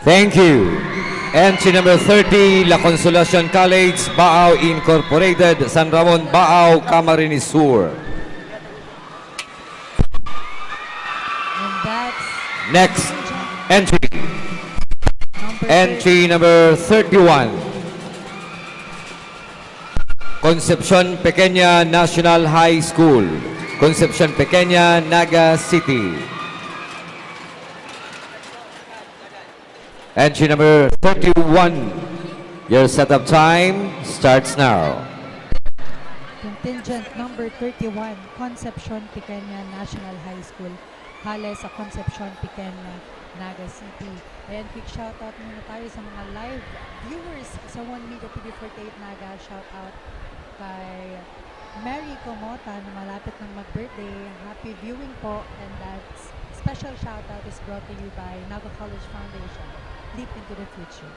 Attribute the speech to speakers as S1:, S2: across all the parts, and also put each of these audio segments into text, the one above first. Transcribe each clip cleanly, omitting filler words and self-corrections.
S1: Thank you. Entry number 30, La Consolacion College, Baao Incorporated, San Ramon, Baao, Camarines Sur.
S2: And that's
S1: Next entry. Entry number 31. Concepcion Pequeña National High School, Concepcion Pequeña, Naga City. Entry number 31. Your setup time starts now.
S2: contingent number 31, Concepcion Pequeña National High School, Hale sa Concepcion Pequeña, Naga City. Ayan, quick shoutout muna tayo sa mga live viewers sa 1 Mega TV 48 Naga. Shoutout kay Mary Comota na malapit ng mag-birthday. Happy viewing po, and that special shoutout is brought to you by Naga College Foundation. Leap into the future.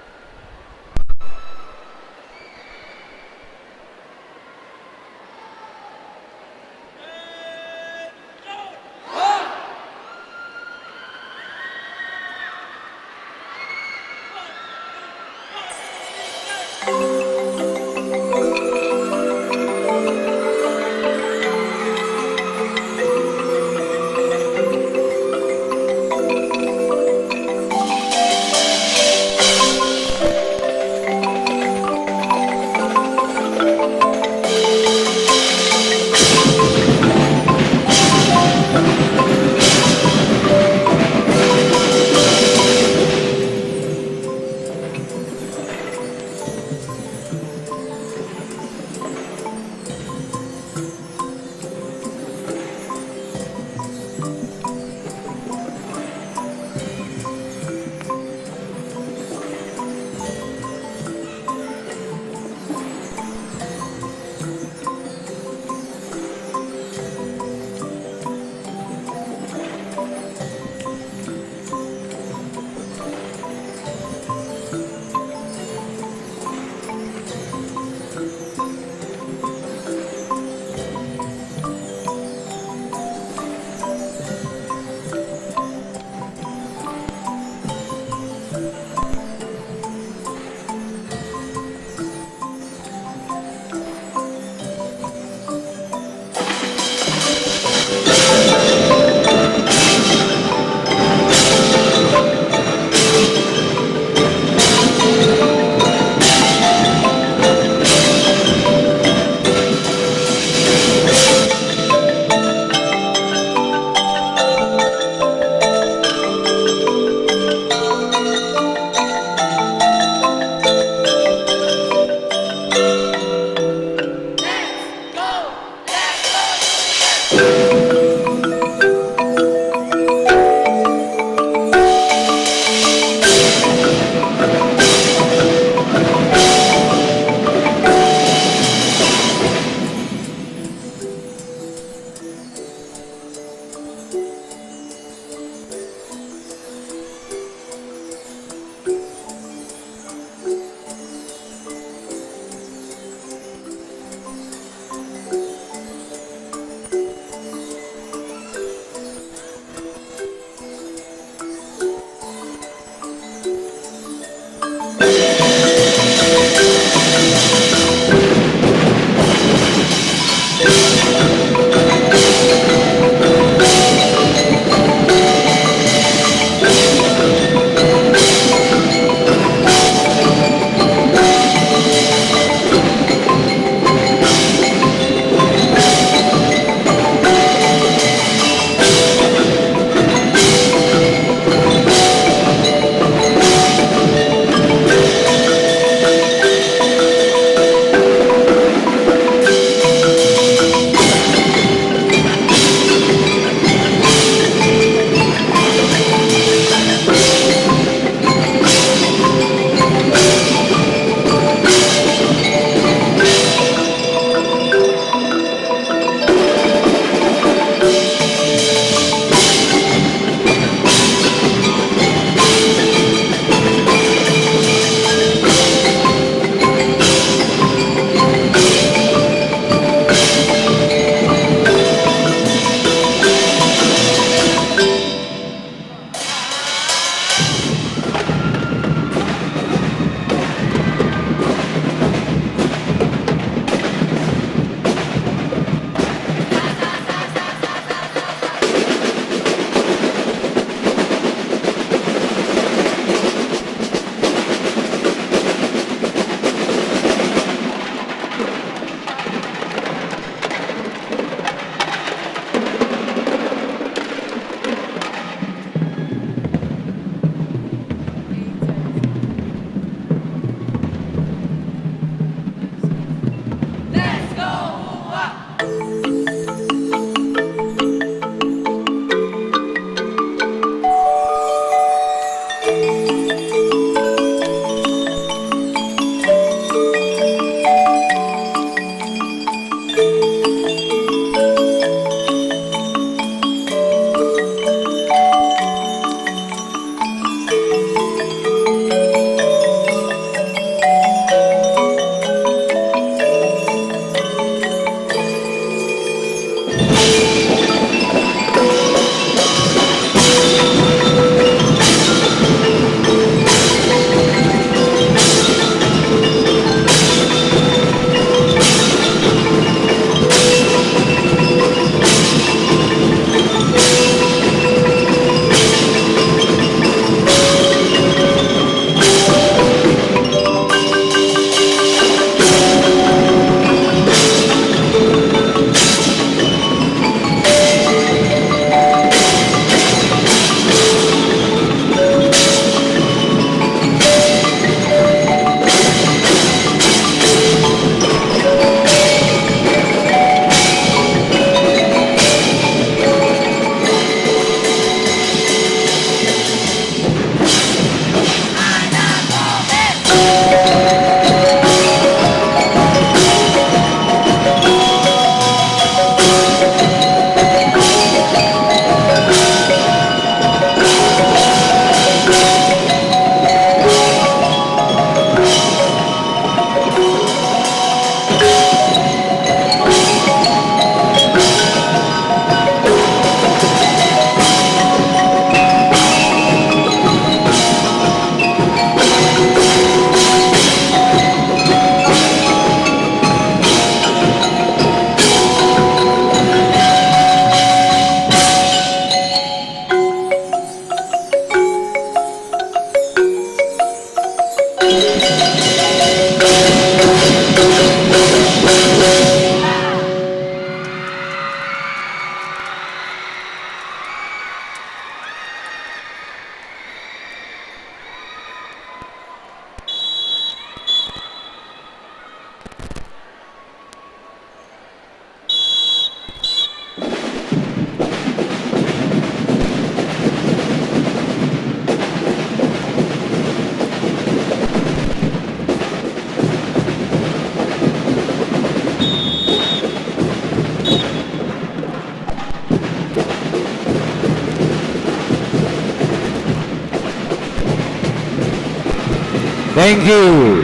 S1: Thank you.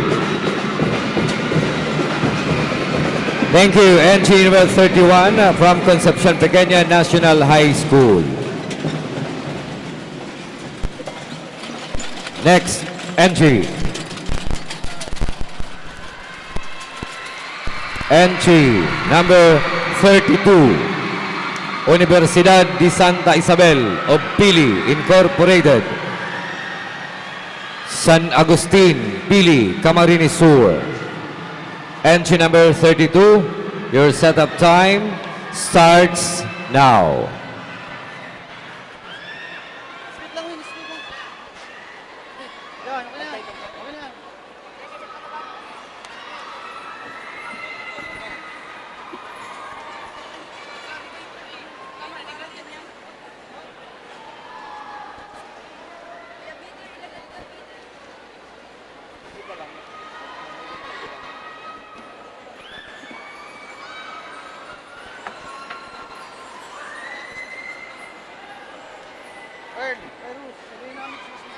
S1: Thank you. Entry number 31 from Concepcion Pequeña National High School. Next entry. Entry number 32. Universidad de Santa Isabel of Pili Incorporated. San Agustin, Pili, Camarines Sur. Entry number 32, your setup time starts now.
S3: Speed lang yun, speed lang. Yan, okay na. Okay na. Earl, sabihin namin susunod.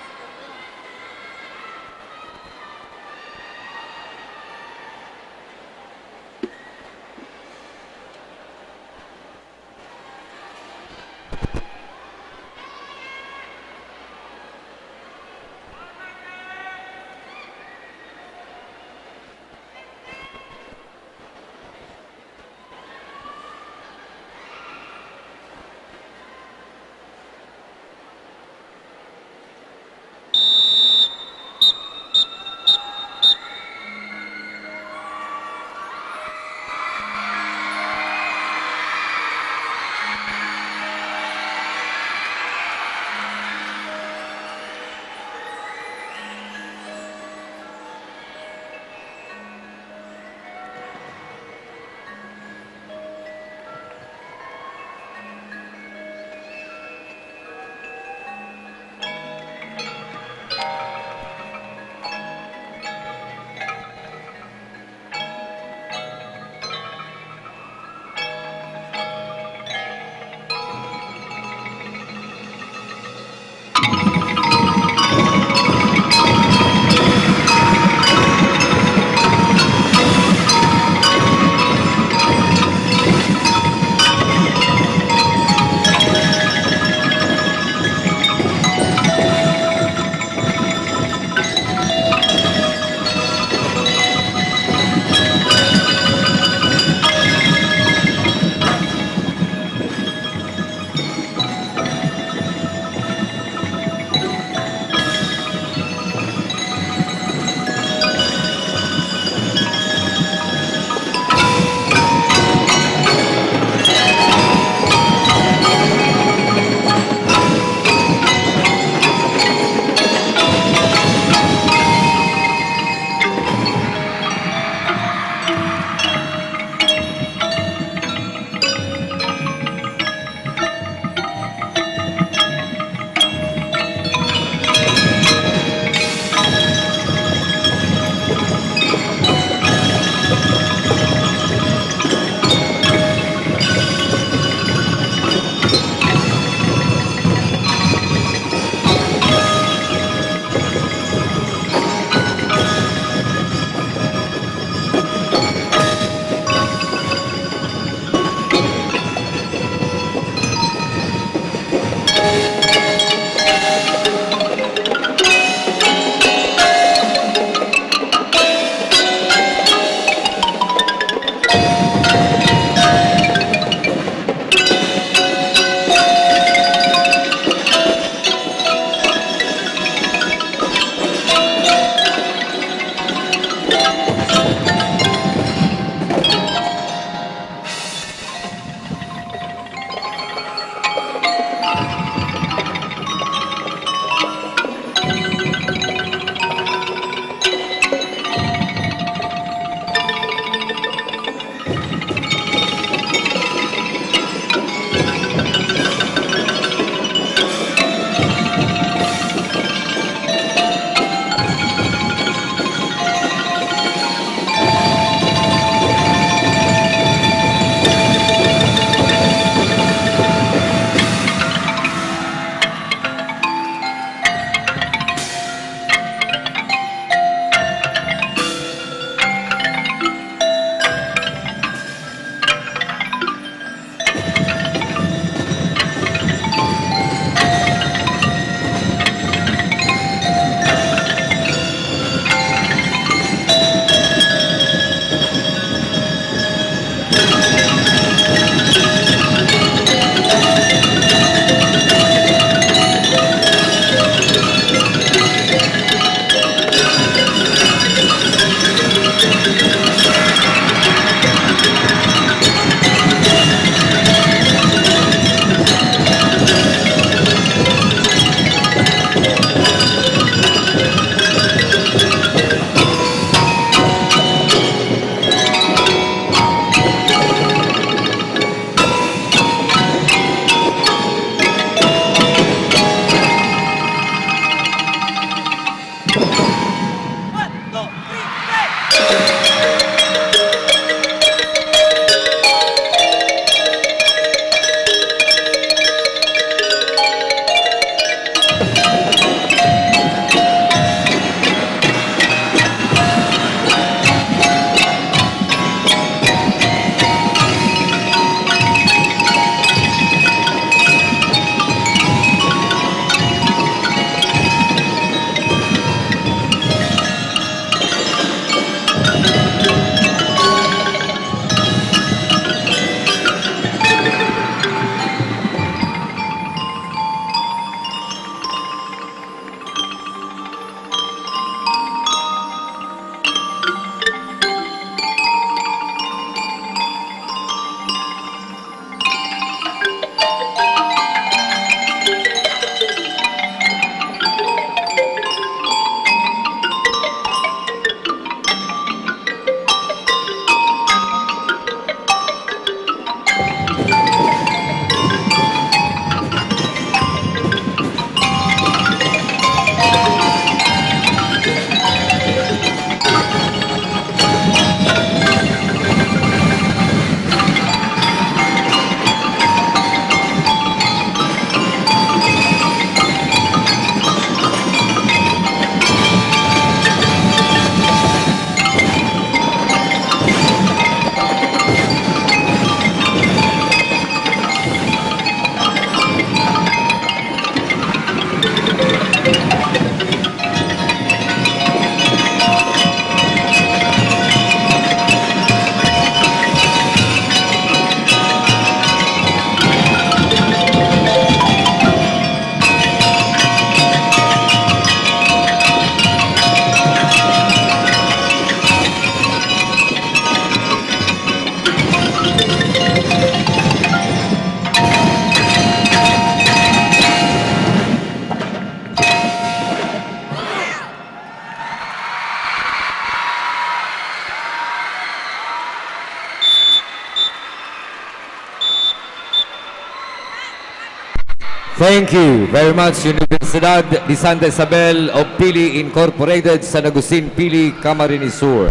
S1: Thank you very much, Universidad de Santa Isabel of Pili Incorporated, San Agustin, Pili, Camarines Sur.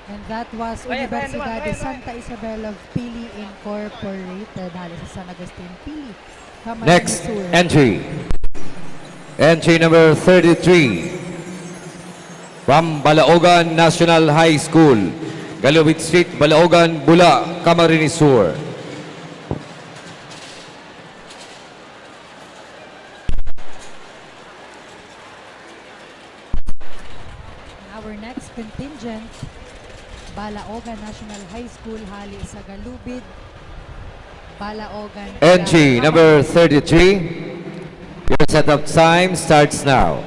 S2: And that was Universidad de Santa Isabel of Pili Incorporated, halos sa San Agustin, Pili, Camarines
S1: Next
S2: Sur.
S1: entry. Entry number 33. From Balaogan National High School, Galawit Street, Balaogan, Bula, Camarines Sur.
S2: Our next contingent, Balaogan National High School, hali sa Galubid, Balaogan.
S1: Entry number 33. Your setup time starts now.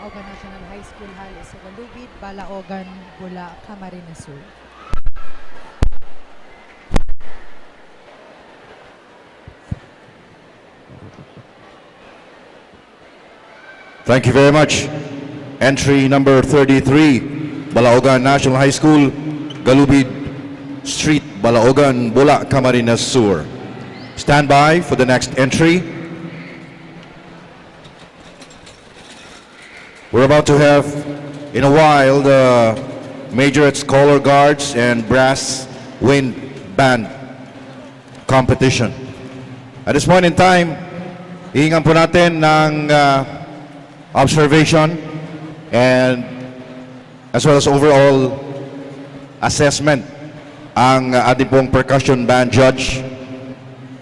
S2: Balaogan National High School, Halos sa Galubid, Balaogan, Bula, Camarines Sur.
S4: Thank you very much. Entry number 33, Balaogan National High School, Galubid Street, Balaogan, Bula, Camarines Sur. Stand by for the next entry. We're about to have, in a while, the Majorettes color guards and brass wind band competition. At this point in time, hihingan po natin ng observation and as well as overall assessment ang ating pong percussion band judge,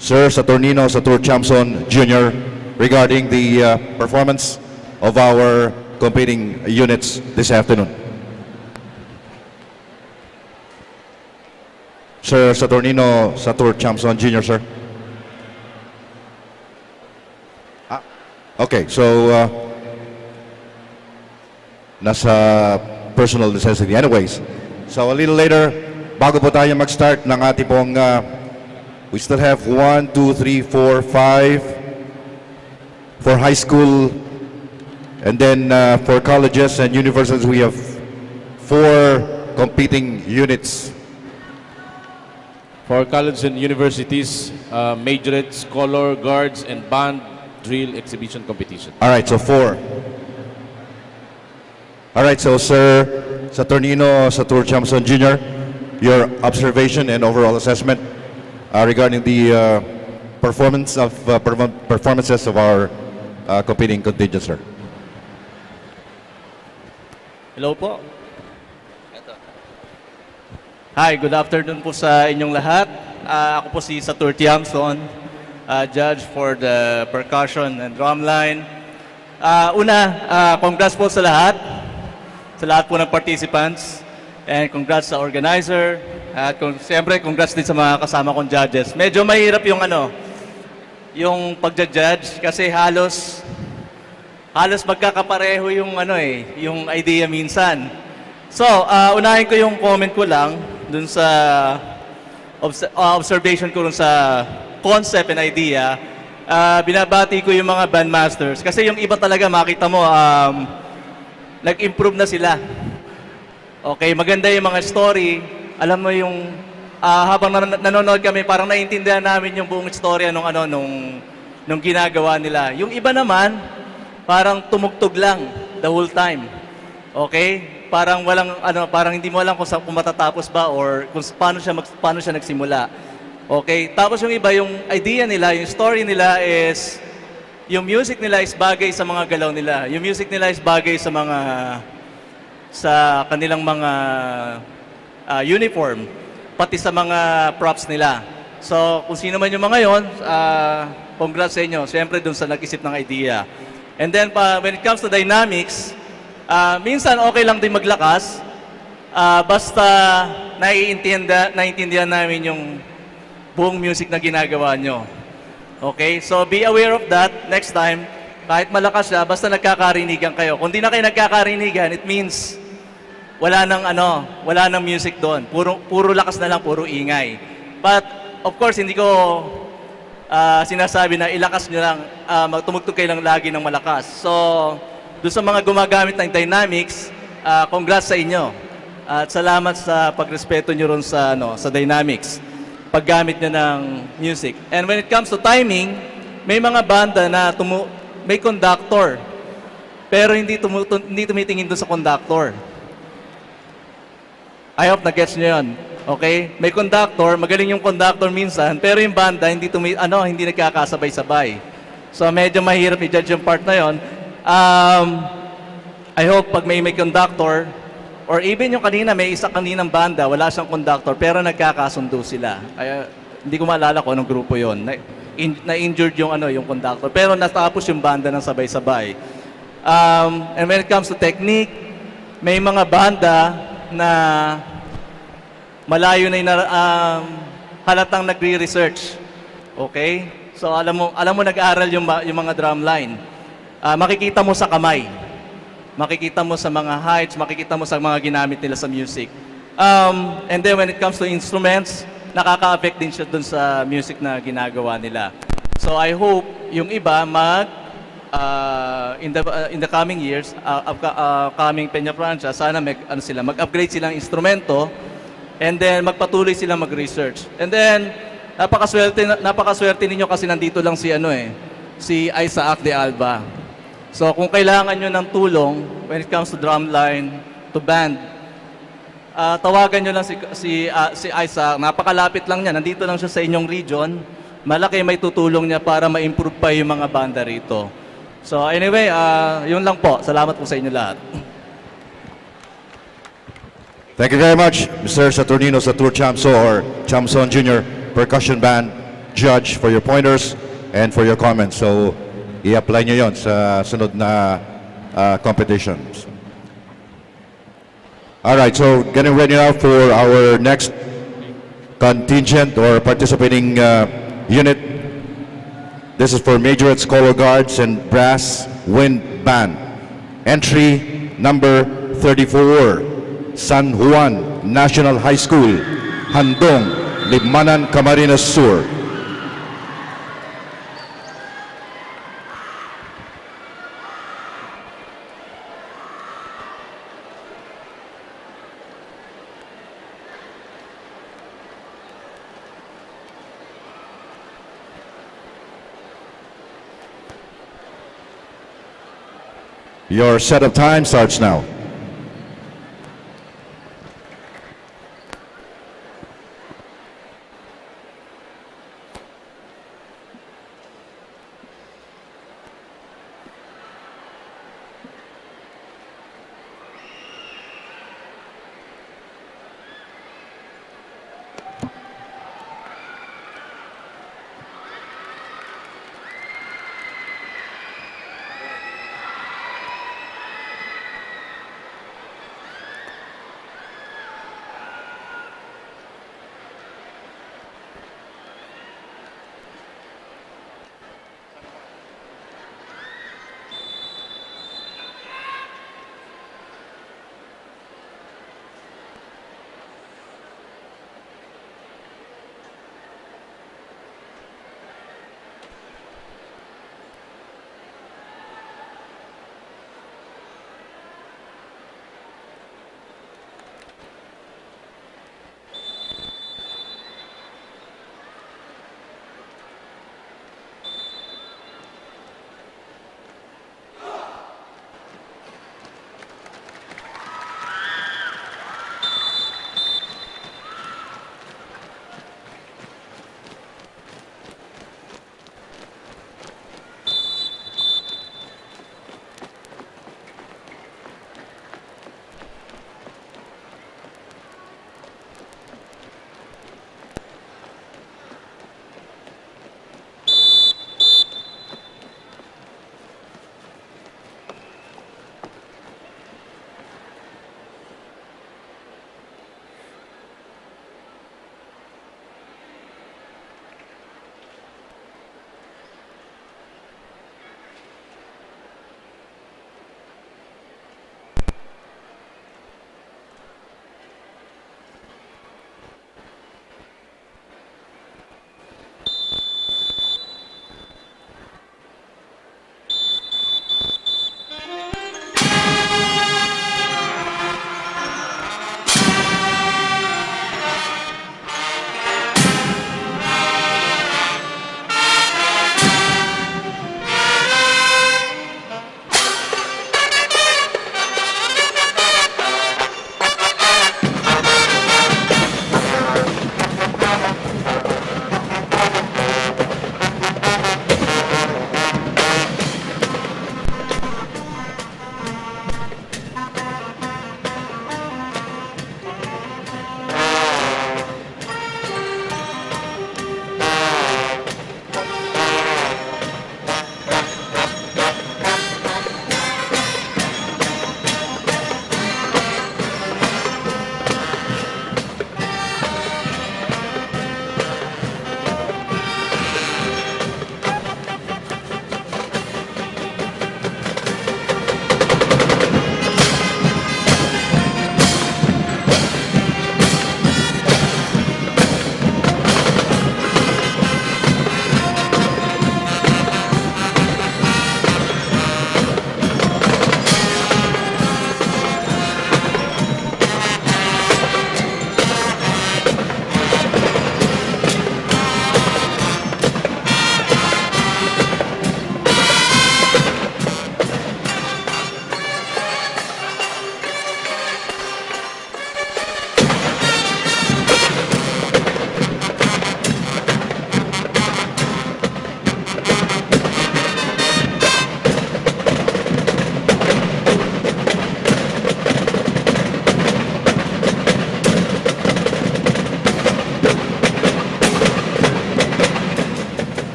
S4: Sir Saturnino Satur Chamson Jr. regarding the performance of our competing units this afternoon. Sir Saturnino Satur Chamson Jr., sir. Okay, so nasa personal necessity. Anyways, so a little later, bago po tayo mag-start ng ating pong, we still have 1, 2, 3, 4, 5 for high school, and then for colleges and universities, we have 4 competing units.
S5: For colleges and universities, Majorettes, color guards, and band drill exhibition competition.
S4: All right, so 4. All right, so Sir Saturnino Satur Chamson Jr., your observation and overall assessment regarding the performances of our competing contingents, sir.
S6: Hello po. Hi, good afternoon po sa inyong lahat. Ako po si Satur Chamson, judge for the percussion and drumline. Congrats po sa lahat po ng participants, and congrats sa organizer, at siyempre congrats din sa mga kasama kong judges. Medyo mahirap yung yung pagja-judge kasi halos magkakapareho yung yung idea minsan. So, unahin ko yung comment ko lang dun sa observation ko dun sa concept and idea. Binabati ko yung mga bandmasters kasi yung iba talaga makita mo nag-improve na sila. Okay, maganda yung mga story. Alam mo yung habang nanonood kami, parang naiintindihan namin yung buong istorya nung ginagawa nila. Yung iba naman, parang tumugtog lang the whole time. Okay? Parang parang hindi mo alam kung matatapos ba or kung paano siya nagsimula. Okay? Tapos yung iba, yung idea nila, yung story nila is yung music nila is bagay sa mga galaw nila. Yung music nila is bagay sa kanilang mga uniform, pati sa mga props nila. So, kung sino man yung mga yon, congrats sa inyo. Siyempre, dun sa nag-isip ng idea. And then, when it comes to dynamics, minsan okay lang din maglakas, basta naiintindihan namin yung buong music na ginagawa nyo. Okay? So, be aware of that next time. Kahit malakas siya, basta nagkakarinigan kayo. Kung di na kayo nagkakarinigan, it means wala nang music doon. Puro lakas na lang, puro ingay. But, of course, hindi ko sinasabi na ilakas nyo lang, tumugtog kayo lang lagi ng malakas. So, doon sa mga gumagamit ng dynamics, congrats sa inyo. At salamat sa pagrespeto nyo ron sa dynamics, paggamit nyo ng music. And when it comes to timing, may mga banda na may conductor, pero hindi tumitingin doon sa conductor. I hope na-gets nyo yun. Okay? May conductor, magaling yung conductor minsan, pero yung banda hindi nagkakasabay-sabay. So medyo mahirap i-judge yung part na yon. I hope pag may conductor, or even yung may isa kaninang banda, wala siyang conductor, pero nagkakasundo sila. Kaya hindi ko maalala kung anong grupo yon. Na-injured yung conductor, pero natapos yung banda ng sabay-sabay. And when it comes to technique, may mga banda na malayo na halatang nagre-research. Okay? So alam mo nag-aaral yung mga drumline. Makikita mo sa kamay. makikita mo sa mga heights, makikita mo sa mga ginamit nila sa music. And then when it comes to instruments, nakaka-affect din siya dun sa music na ginagawa nila. So I hope yung iba in the coming years, coming Peña Francia, sana mag-upgrade silang instrumento and then magpatuloy silang mag-research. And then napakaswerte ninyo kasi nandito lang si Isaac de Alba. So kung kailangan nyo ng tulong when it comes to drumline, to band, tawagan nyo lang si Isaac. Napakalapit lang niya, nandito lang siya sa inyong region. Malaki may tutulong niya para ma-improve pa yung mga banda rito. So anyway, yun lang po. Salamat po sa inyo lahat.
S4: Thank you very much, Mr. Saturnino Satur Chamso or Chamson Jr. Percussion Band Judge for your pointers and for your comments. So, i-apply nyo yon sa sunod na competitions. Alright, so getting ready now for our next contingent or participating unit. This is for Majorettes Color Guards and Brass Wind Band. Entry number 34, San Juan National High School, Handong, Libmanan, Camarines Sur. Your set of time starts now.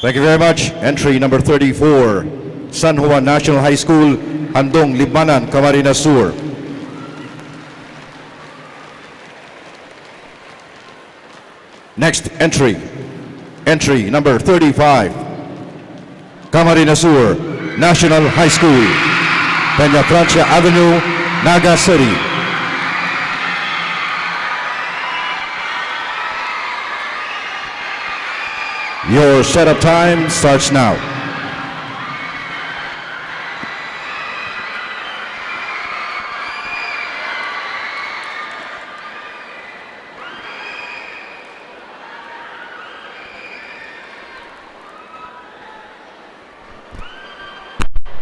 S4: Thank you very much. Entry number 34, San Juan National High School, Handong, Libmanan, Camarines Sur. Next entry, entry number 35, Camarines Sur National High School, Peña Francia Avenue, Naga City. Your setup time starts now.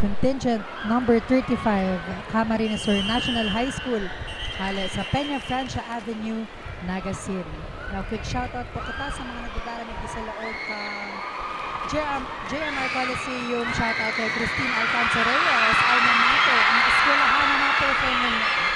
S2: Contingent number 35, Camarines Sur National High School, hale sa Peña Francia Avenue, Naga City. Now, quick shoutout po kita sa mga nagdaramig sa loob ka JMR Coliseum. Shoutout kay Christine Alcanzo Reyes, alma mater, ang eskwelahan natin for Manila.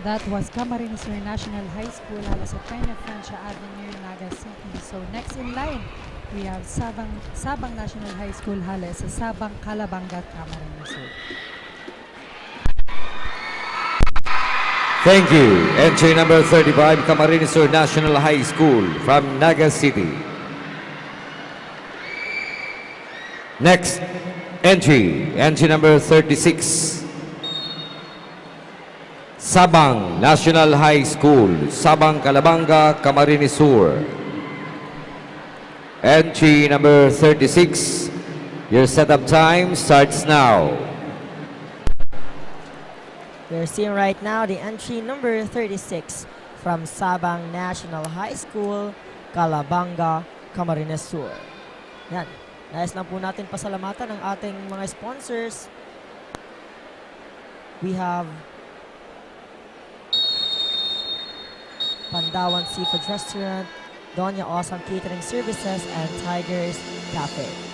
S2: That was Camarines Sur National High School, halos sa Peña Francia Avenue, Naga City. So next in line, we have Sabang National High School, halos sa Sabang, Calabanga, Camarines Sur.
S1: Thank you. Entry number 35, Camarines Sur National High School from Naga City. Next entry number 36. Sabang National High School, Sabang, Calabanga, Camarines Sur. Entry number 36. Your setup time starts now.
S7: We're seeing right now the entry number 36 from Sabang National High School, Calabanga, Camarines Sur. Yan. Nais lang po natin pasalamatan ang ating mga sponsors. We have Pandawan Seafood Restaurant, Doña Awesome Catering Services, and Tigers Cafe.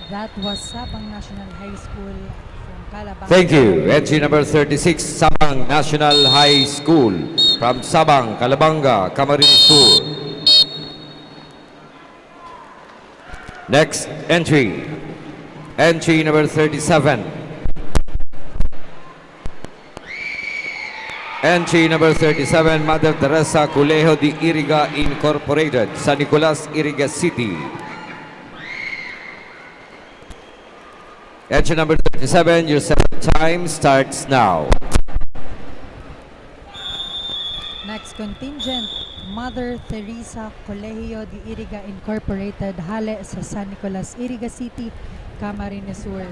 S2: That was Sabang National High School from Katabang.
S1: Thank you. Entry number 36, Sabang National High School from Sabang, Calabanga, Camarines Sur. Next entry. Entry number 37. Entry number 37, Mother Teresa Colegio de Iriga Incorporated, San Nicolas, Iriga City. Entry number 37, your set time starts now.
S2: Next contingent, Mother Teresa Colegio de Iriga Incorporated, Hale sa San Nicolas, Iriga City, Camarines Sur.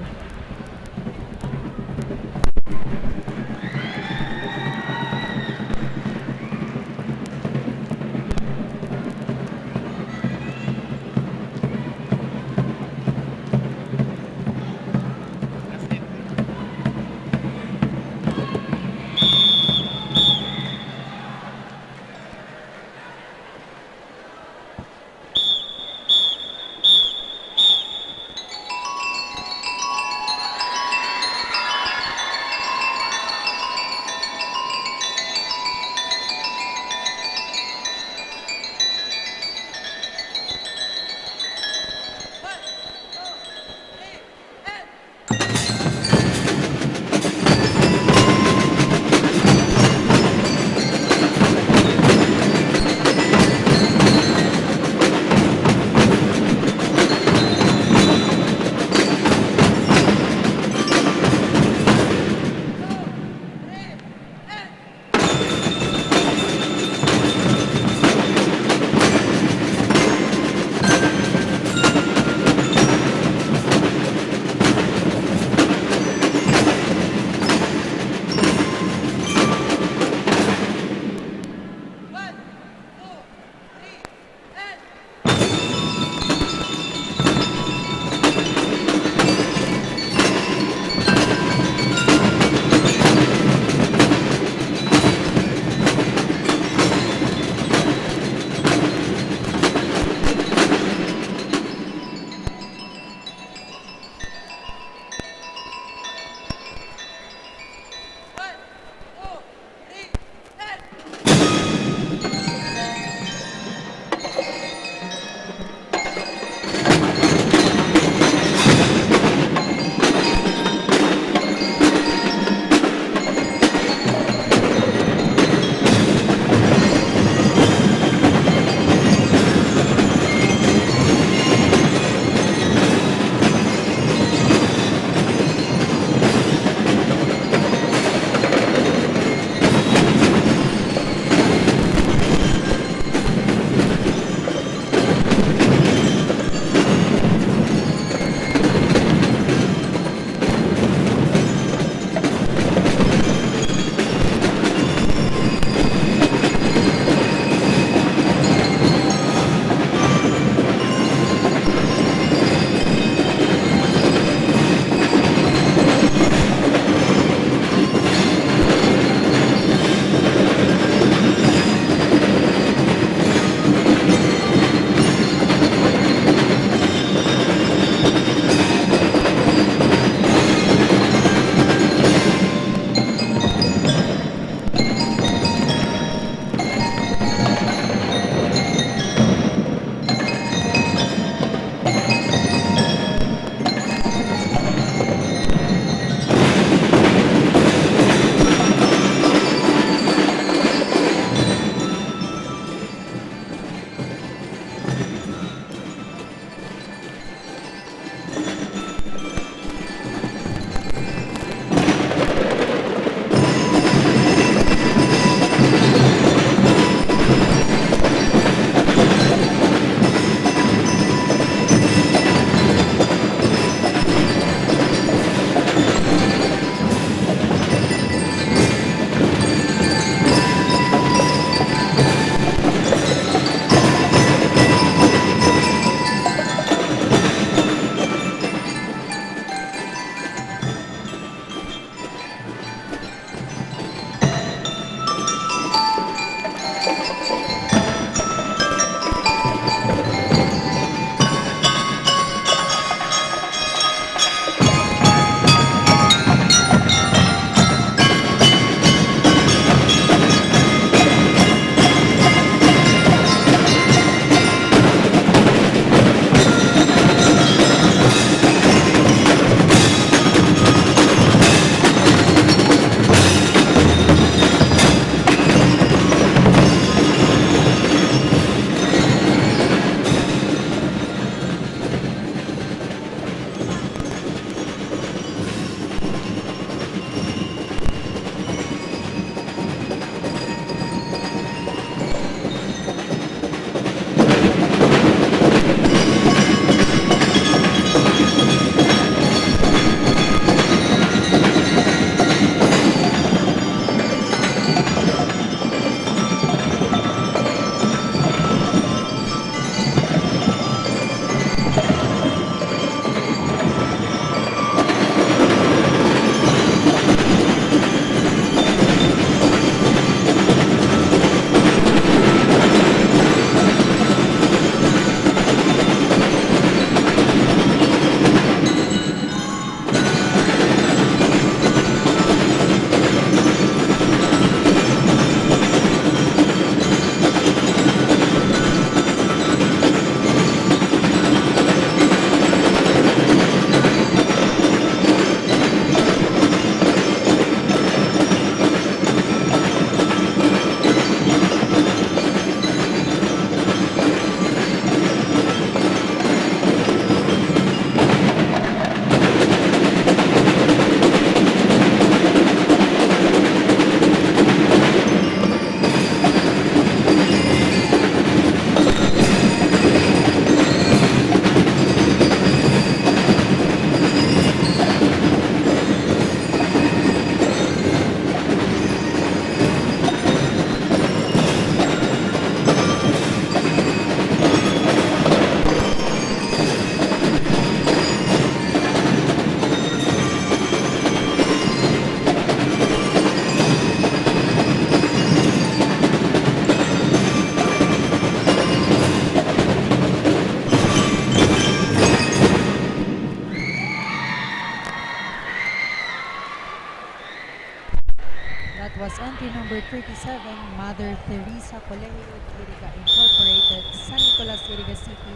S2: number 37, Mother Teresa Colegio Iriga Incorporated, San Nicolas, Iriga City,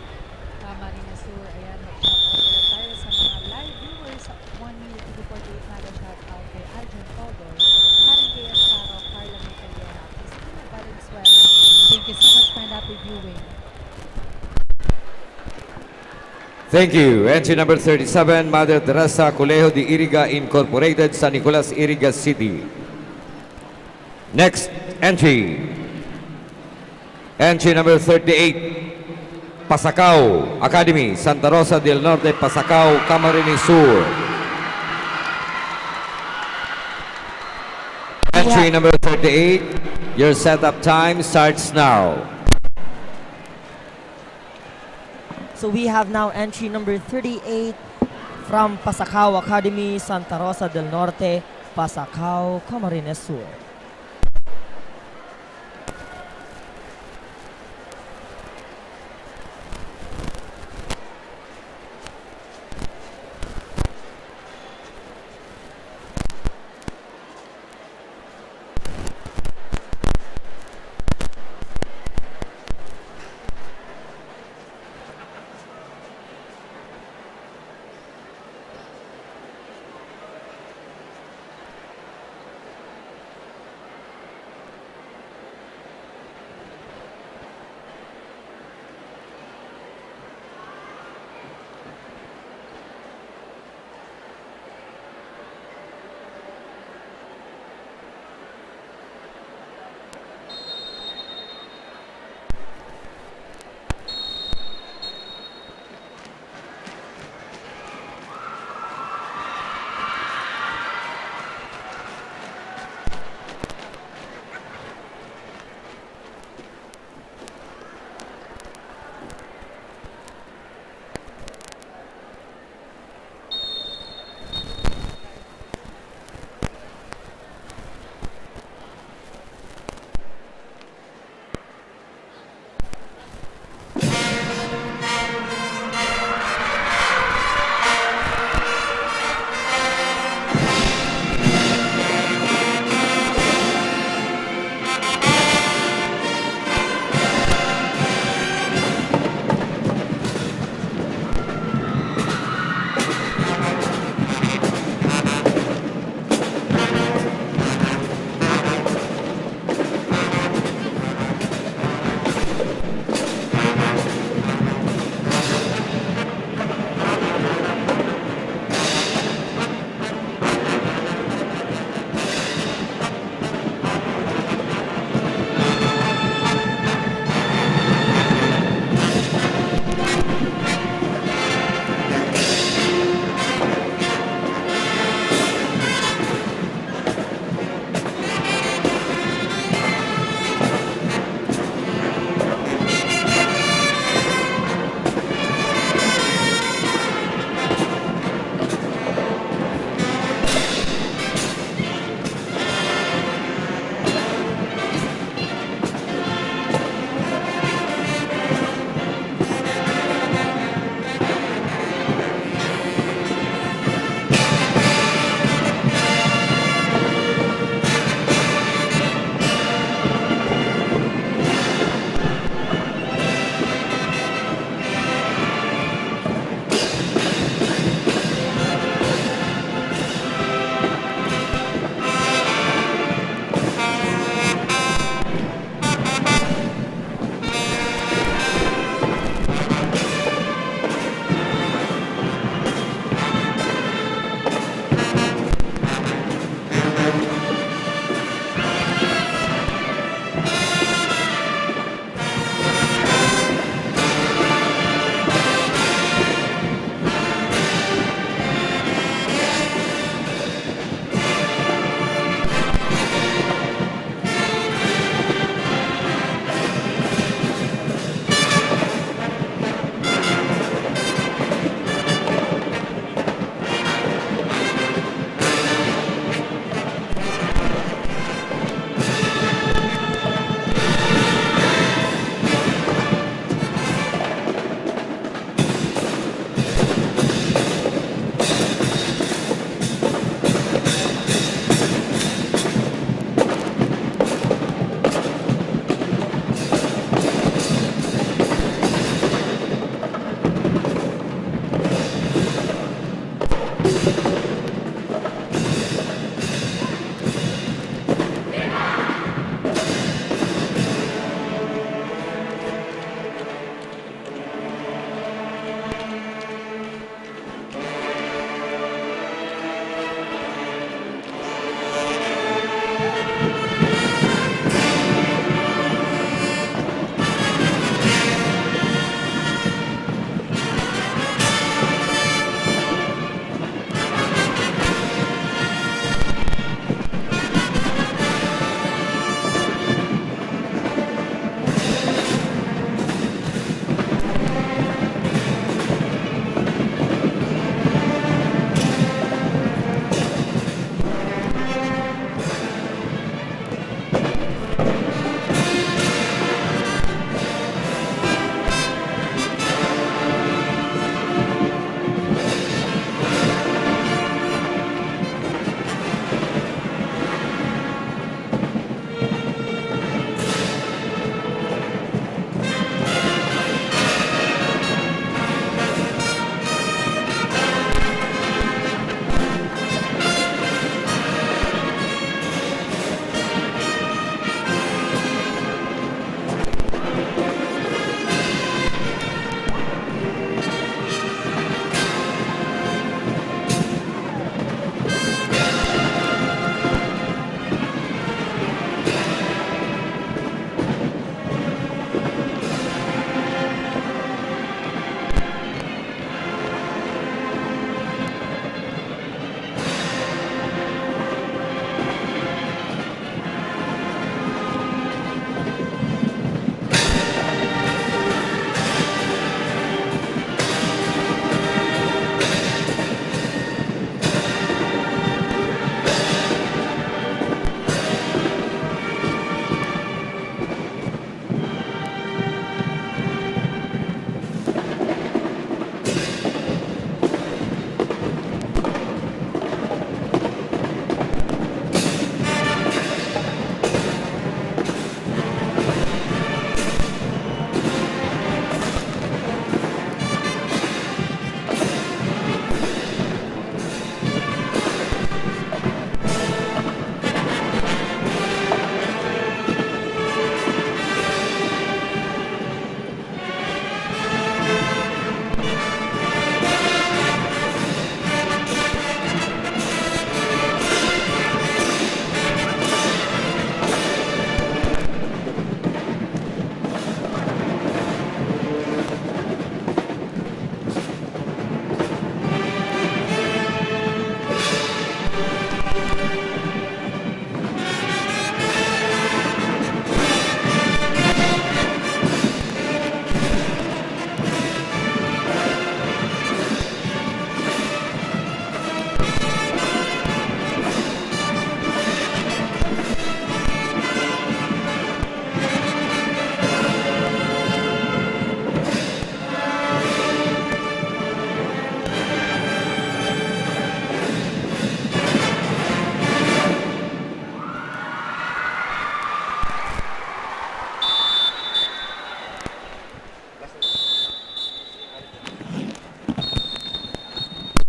S2: Camarines Sur. Ayan, mag-shoutout ulit tayo sa mga live viewers sa 1 minute TV48 Naga. Shoutout kay Aljon Togor, Karen Reyes Caro, Carla Micaliera, Cristina Valenzuela. Thank you so much for happy viewing.
S1: Thank you. Entry number 37, Mother Teresa Colegio de Iriga Incorporated, San Nicolas, Iriga City. Next entry. Entry number 38, Pasacao Academy, Santa Rosa del Norte, Pasacao, Camarines Sur. Entry number 38, your setup time starts now.
S7: So we have now entry number 38 from Pasacao Academy, Santa Rosa del Norte, Pasacao, Camarines Sur.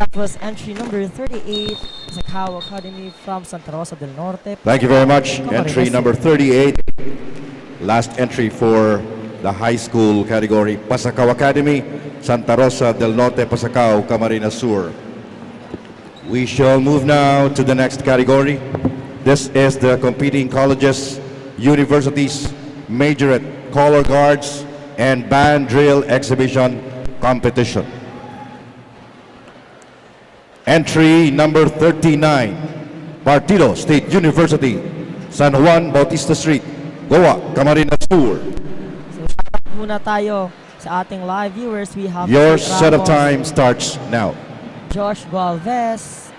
S7: That was entry number 38, Pasacao Academy from Santa Rosa del Norte.
S4: Thank you very much. Entry
S7: Camarines
S4: number
S7: Sur.
S4: 38. Last entry for the high school category. Pasacao Academy, Santa Rosa del Norte, Pasacao, Camarines Sur. We shall move now to the next category. This is the competing colleges, universities, majorette, color guards, and band drill exhibition competition. Entry number 39, Partido State University, San Juan Bautista Street, Goa, Camarines Sur.
S7: So, shoutout muna tayo sa ating live viewers. We have
S4: Your
S7: Kate
S4: set of
S7: Ramos,
S4: time starts now.
S7: Josh Galvez,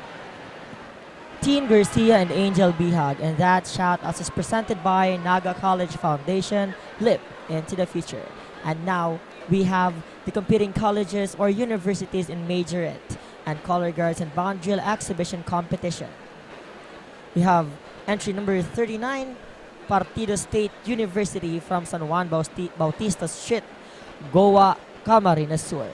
S7: Teen Garcia, and Angel Bihag. And that shout-out is presented by Naga College Foundation, LIP, into the future. And now, we have the competing colleges or universities in majorette and color guards and band drill exhibition competition. We have entry number 39, Partido State University from San Juan Bautista Street, Goa, Camarines Sur.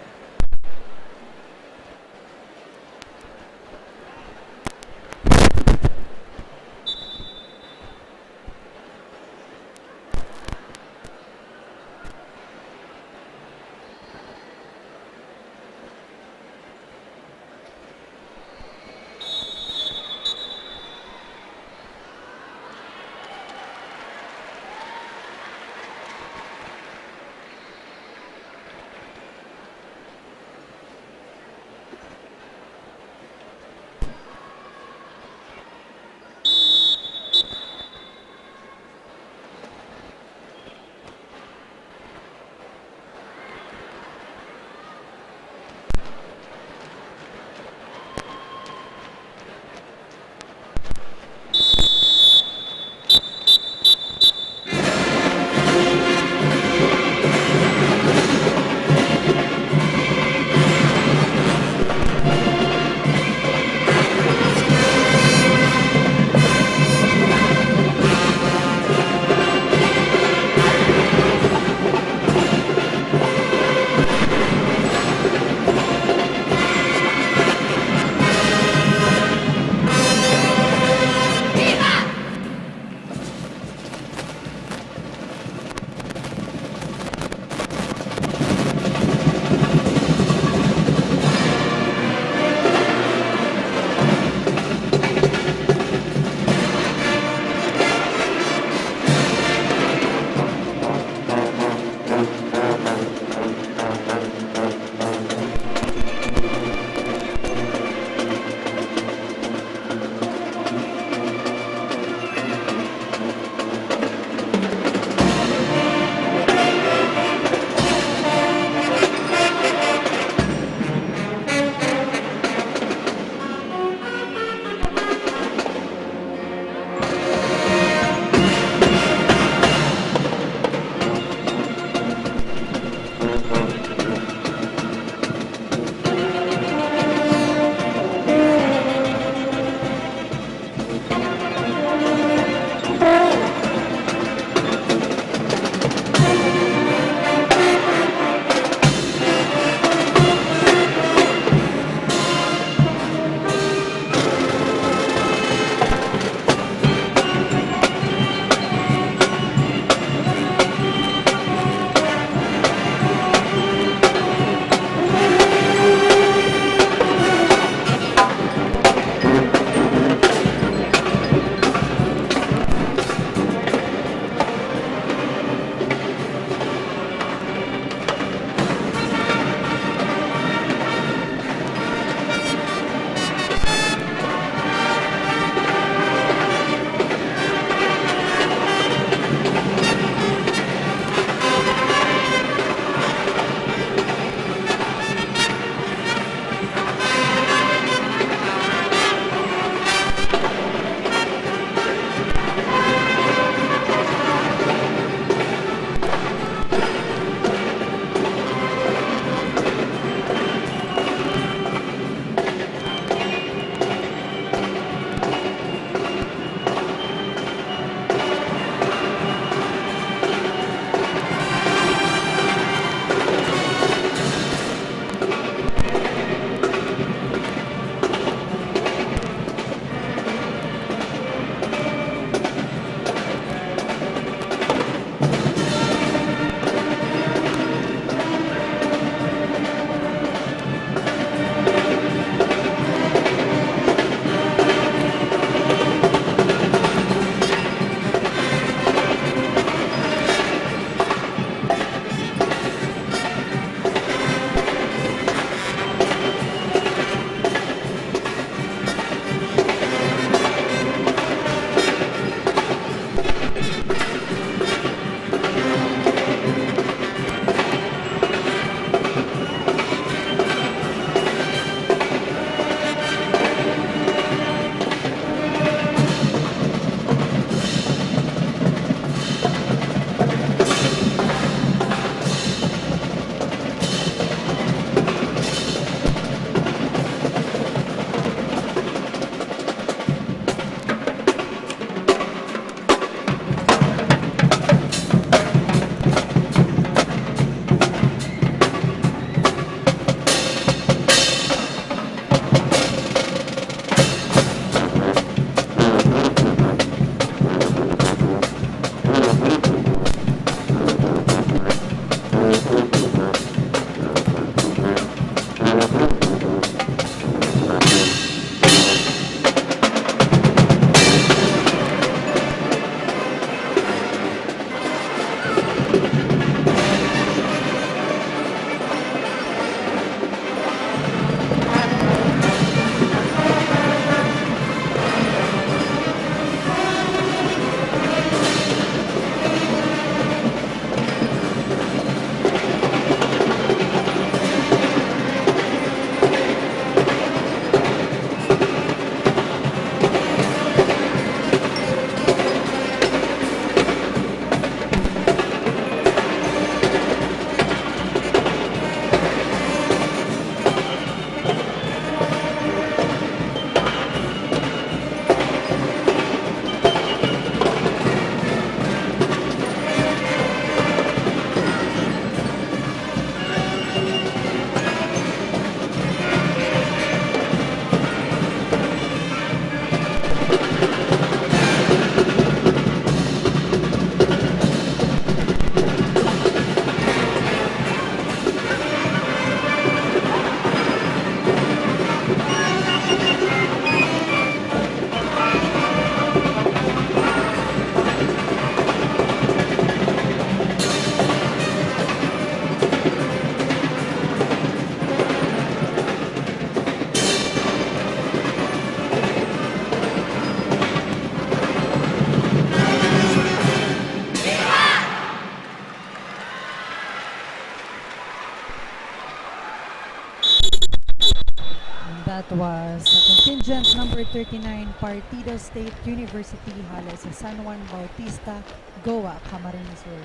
S2: That was contingent number 39, Partido State University, Halos sa San Juan Bautista, Goa, Camarines Sur.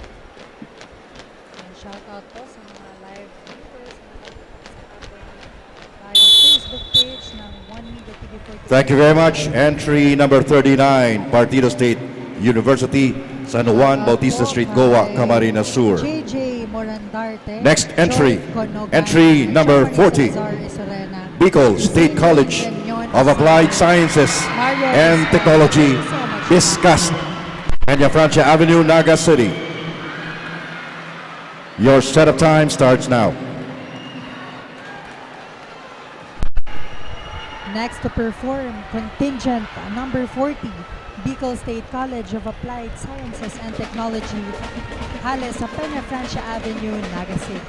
S2: And shout out po sa mga live viewers na tayo Facebook page ng 1 Media TV 45.
S4: Thank you very much. Entry number 39, Partido State University, San Juan Bautista Street, Goa, Camarines Sur.
S2: JJ Morandarte.
S4: Next entry,
S2: Joy Conogan,
S4: entry number
S2: Germany
S4: 40,
S2: Salazar Isorena,
S4: BICOL State College of Applied Sciences and Technology, Discussed, Peña Francia Avenue, Naga City. Your setup time starts now.
S2: Next to perform, contingent number 40, BICOL State College of Applied Sciences and Technology, Halos sa Peña Francia Avenue, Naga City.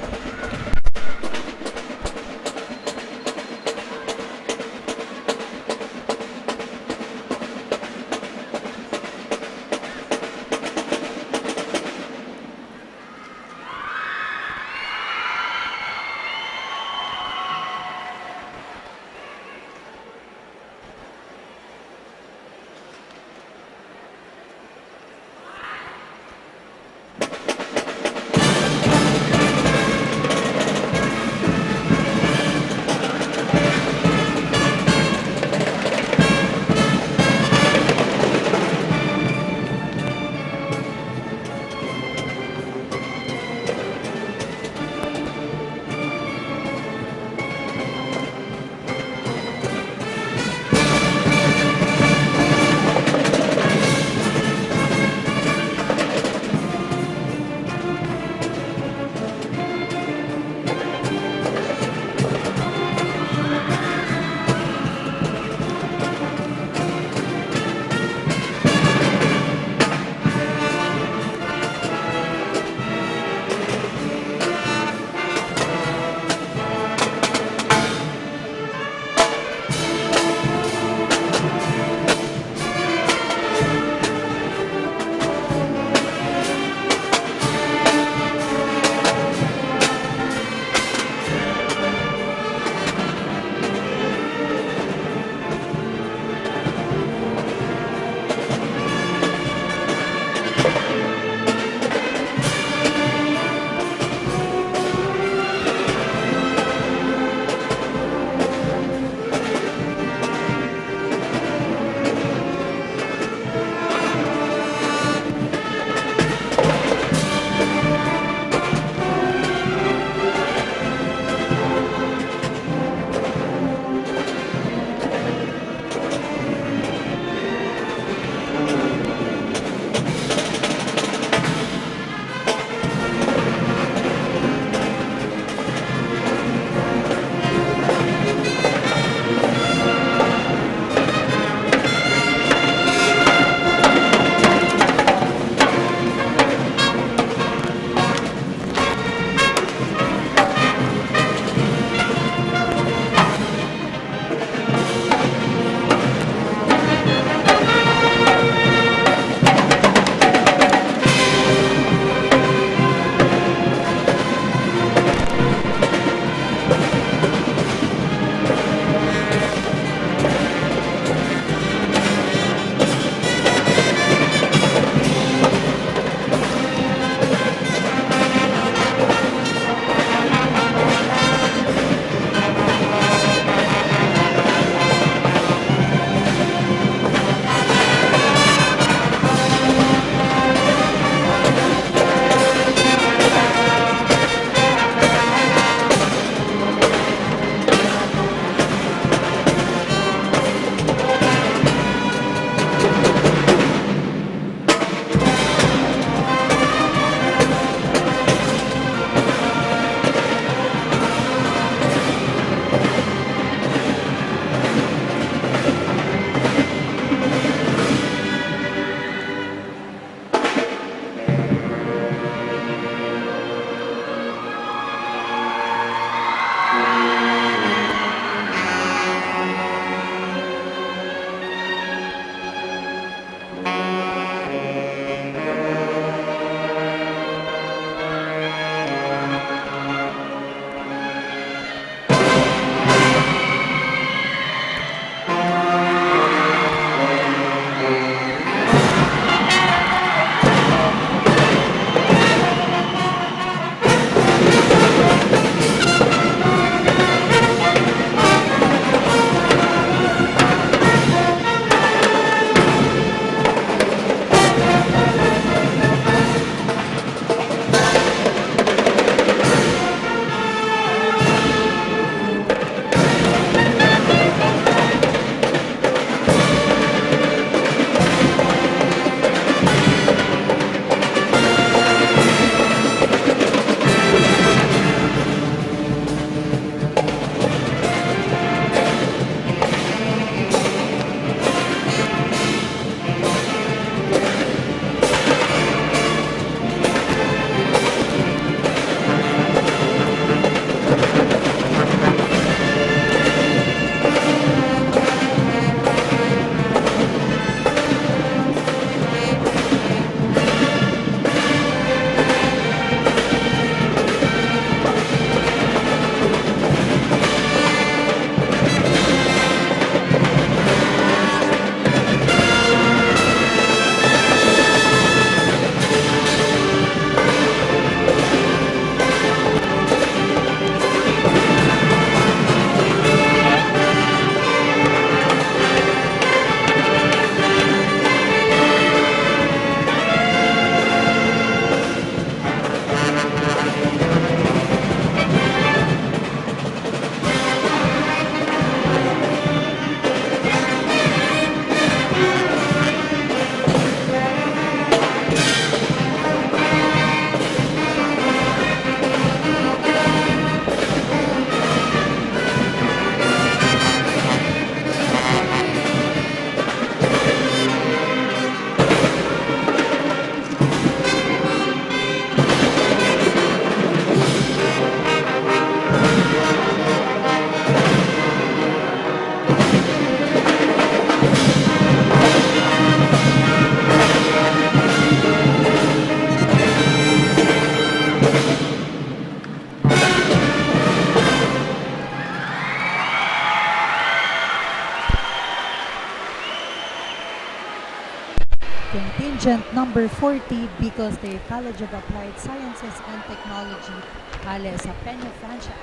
S2: Contingent number 40, Bicol State College of Applied Sciences and Technology, hale sa Peña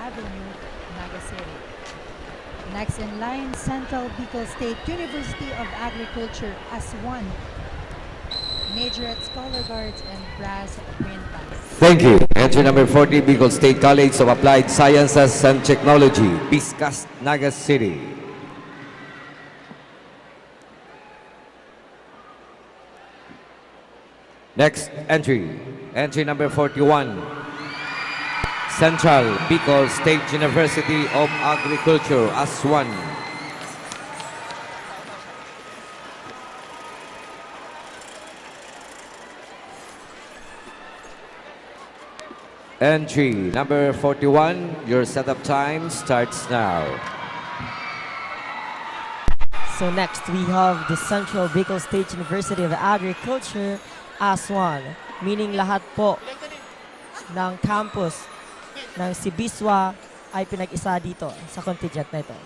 S2: Avenue, Naga City. Next in line, Central Bicol State University of Agriculture as one, Majorettes Color Guards and Brass Wind Bands.
S1: Thank you. Entry number 40, Bicol State College of Applied Sciences and Technology, Piscas, Naga City. Next entry, entry number 41, Central Bicol State University of Agriculture, AS1. Entry number 41, your setup time starts now.
S7: So next, we have the Central Bicol State University of Agriculture, AS1, meaning lahat po ng campus ng Sibiswa ay pinag-isa dito sa contingent na ito.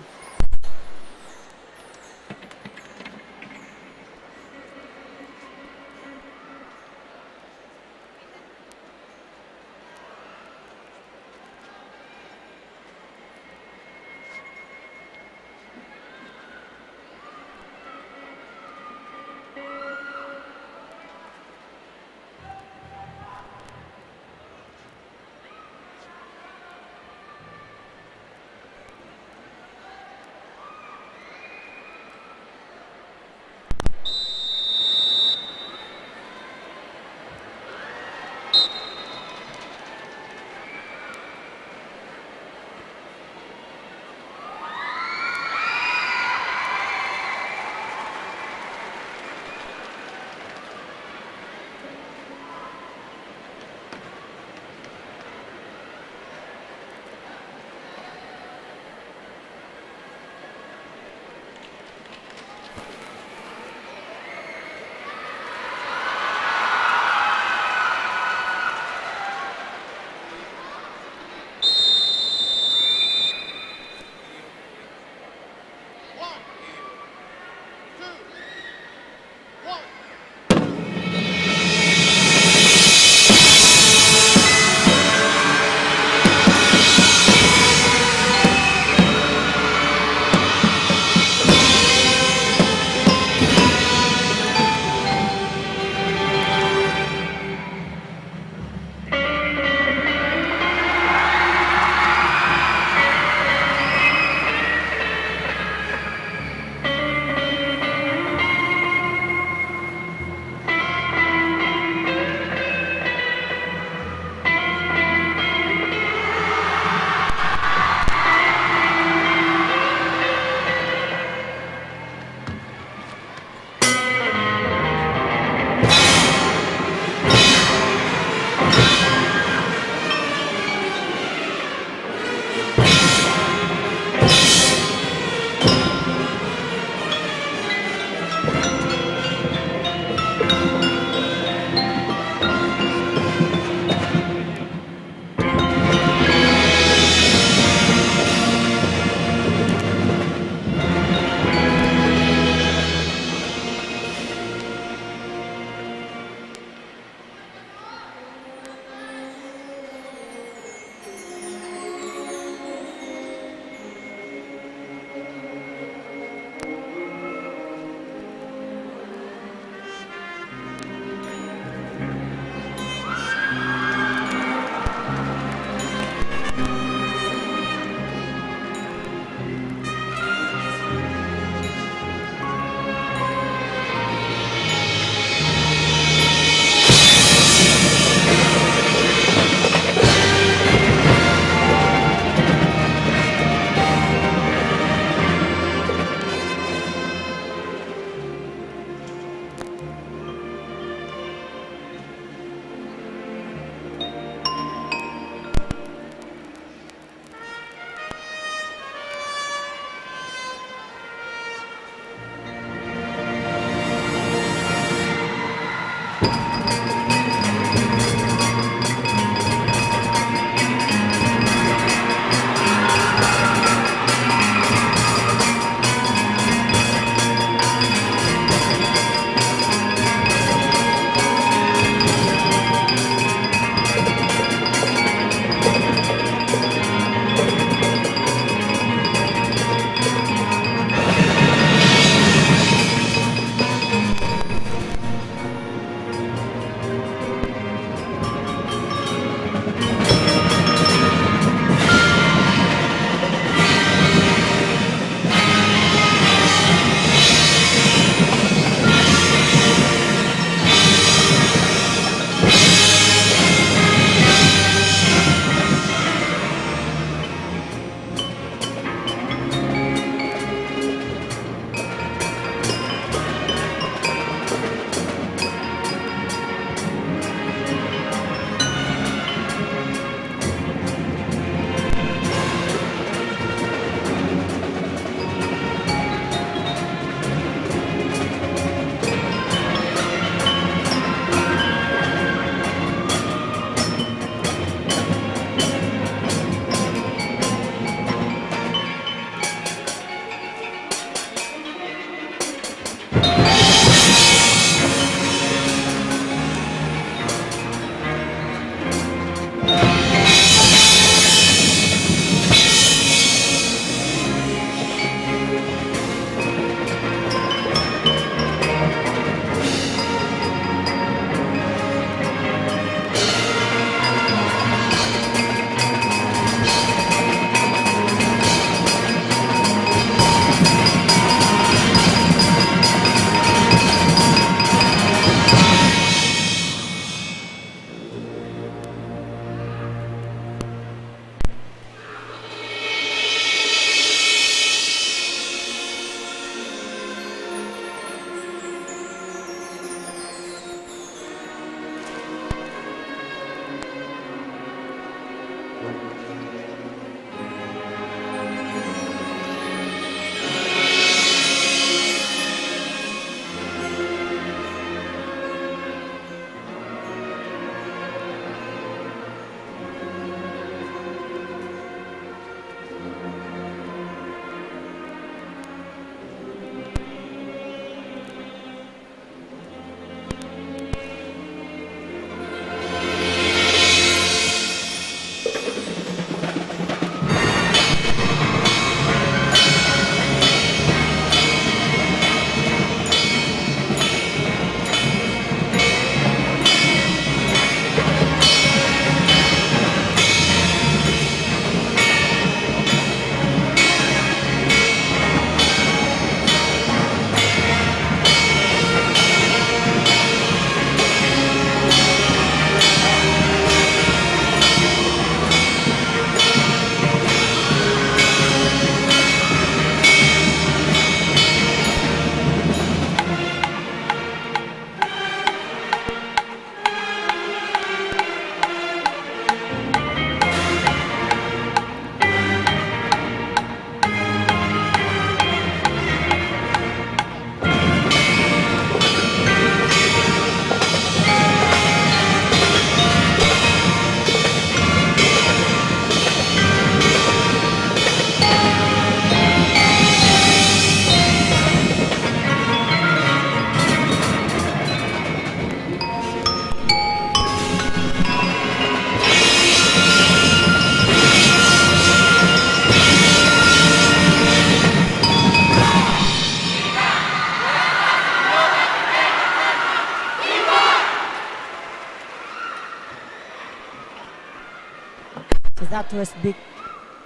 S7: Southwest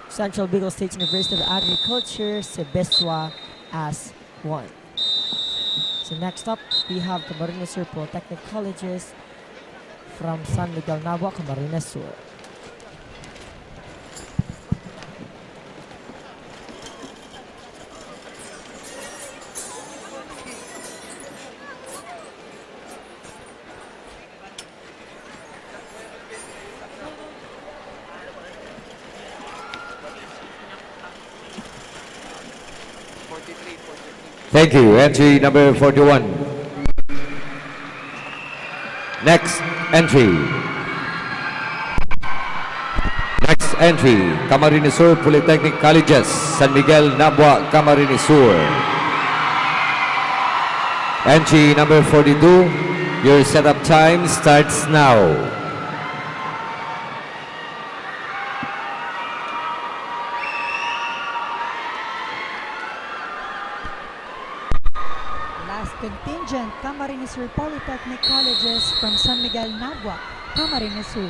S7: Central Bicol State University of Agriculture, Sebeswa as 1. So next up, we have Camarines Sur Polytechnic Colleges from San Miguel, Nabua, Camarines Sur.
S1: Thank you. Entry number 41. Next entry. Next entry. Camarines Sur Polytechnic Colleges, San Miguel, Nabua, Camarines Sur. Entry number 42. Your setup time starts now.
S2: Last contingent, Camarines Sur Polytechnic Colleges from San Miguel, Nabua, Camarines Sur.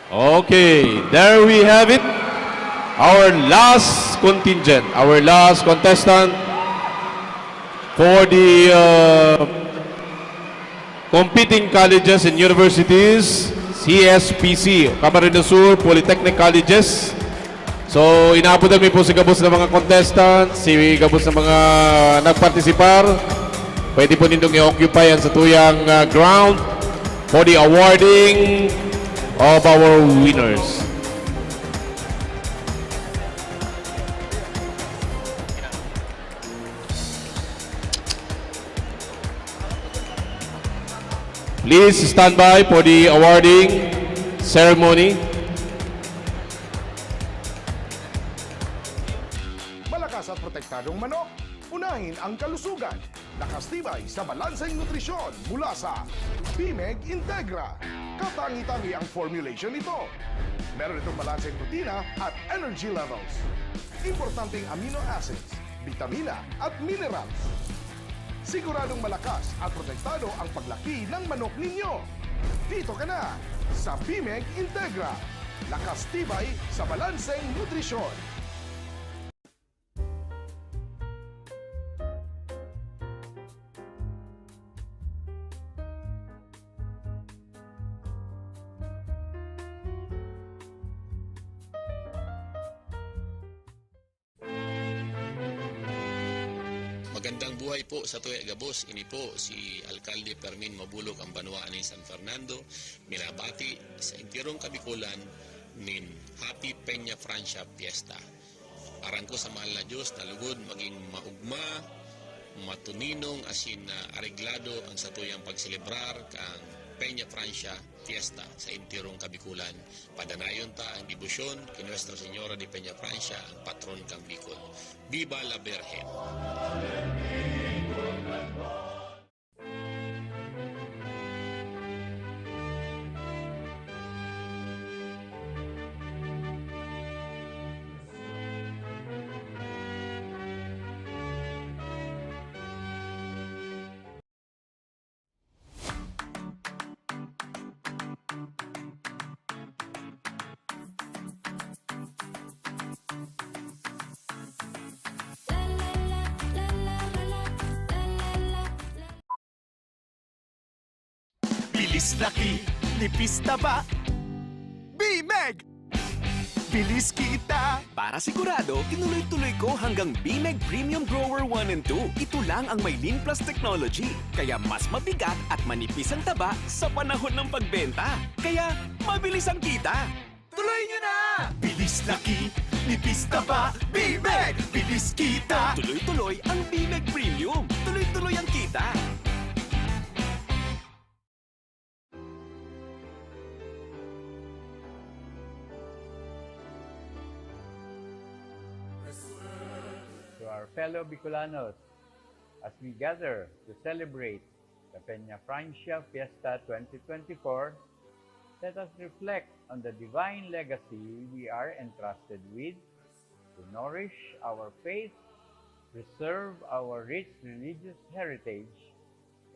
S5: Okay, there we have it. Our last contingent, our last contestant for the competing colleges and universities, CSPC, Camarines Sur Polytechnic Colleges. So, inaabot namin po si Gabos ng mga contestants, si Gabos ng mga nagpartisipar. Pwede po nindong i-occupy yan sa tuyang ground for the awarding of our winners. Please stand by for the awarding ceremony.
S8: Malakas at protektadong manok, unahin ang kalusugan. Nakastibay sa balanseng nutrisyon mula sa BMEG Integra. Katangi-tangi ang formulation nito. Meron itong balanseng protina at energy levels. Importanteng amino acids, vitamina at minerals. Siguradong malakas at protektado ang paglaki ng manok ninyo. Dito ka na sa BMEG Integra. Lakas tibay sa balanseng nutrisyon.
S9: Magandang buhay po sa tuya Gabos. Ini po si Alcalde Fermin Mabulog ang Banwaan ni San Fernando. Minabati sa intirong kabikulan nin Happy Peña Francia Fiesta. Aran ko sa mahal na Diyos na lugod maging maugma, matuninong asin na areglado ang sa tuyang pagselebrar kang Peña Francia Fiesta sa intirong kabikulan. Padanayon ta ang debosyon kay Nuestra Señora de Peña Francia, ang patron kang Bicol. Viva la Virgen!
S8: Bilis laki, nipis taba. BMEG! Bilis kita!
S10: Para sigurado, tinuloy-tuloy ko hanggang BMEG Premium Grower 1 and 2. Ito lang ang may Lean Plus technology. Kaya mas mabigat at manipis ang taba sa panahon ng pagbenta. Kaya mabilis ang kita.
S8: Tuloy nyo na! Bilis laki, nipis taba. BMEG! Bilis kita!
S10: Tuloy-tuloy ang BMEG Premium. Tuloy-tuloy ang kita.
S11: To our fellow Bicolanos, as we gather to celebrate the Peña Francia Fiesta 2024, let us reflect on the divine legacy we are entrusted with to nourish our faith, preserve our rich religious heritage,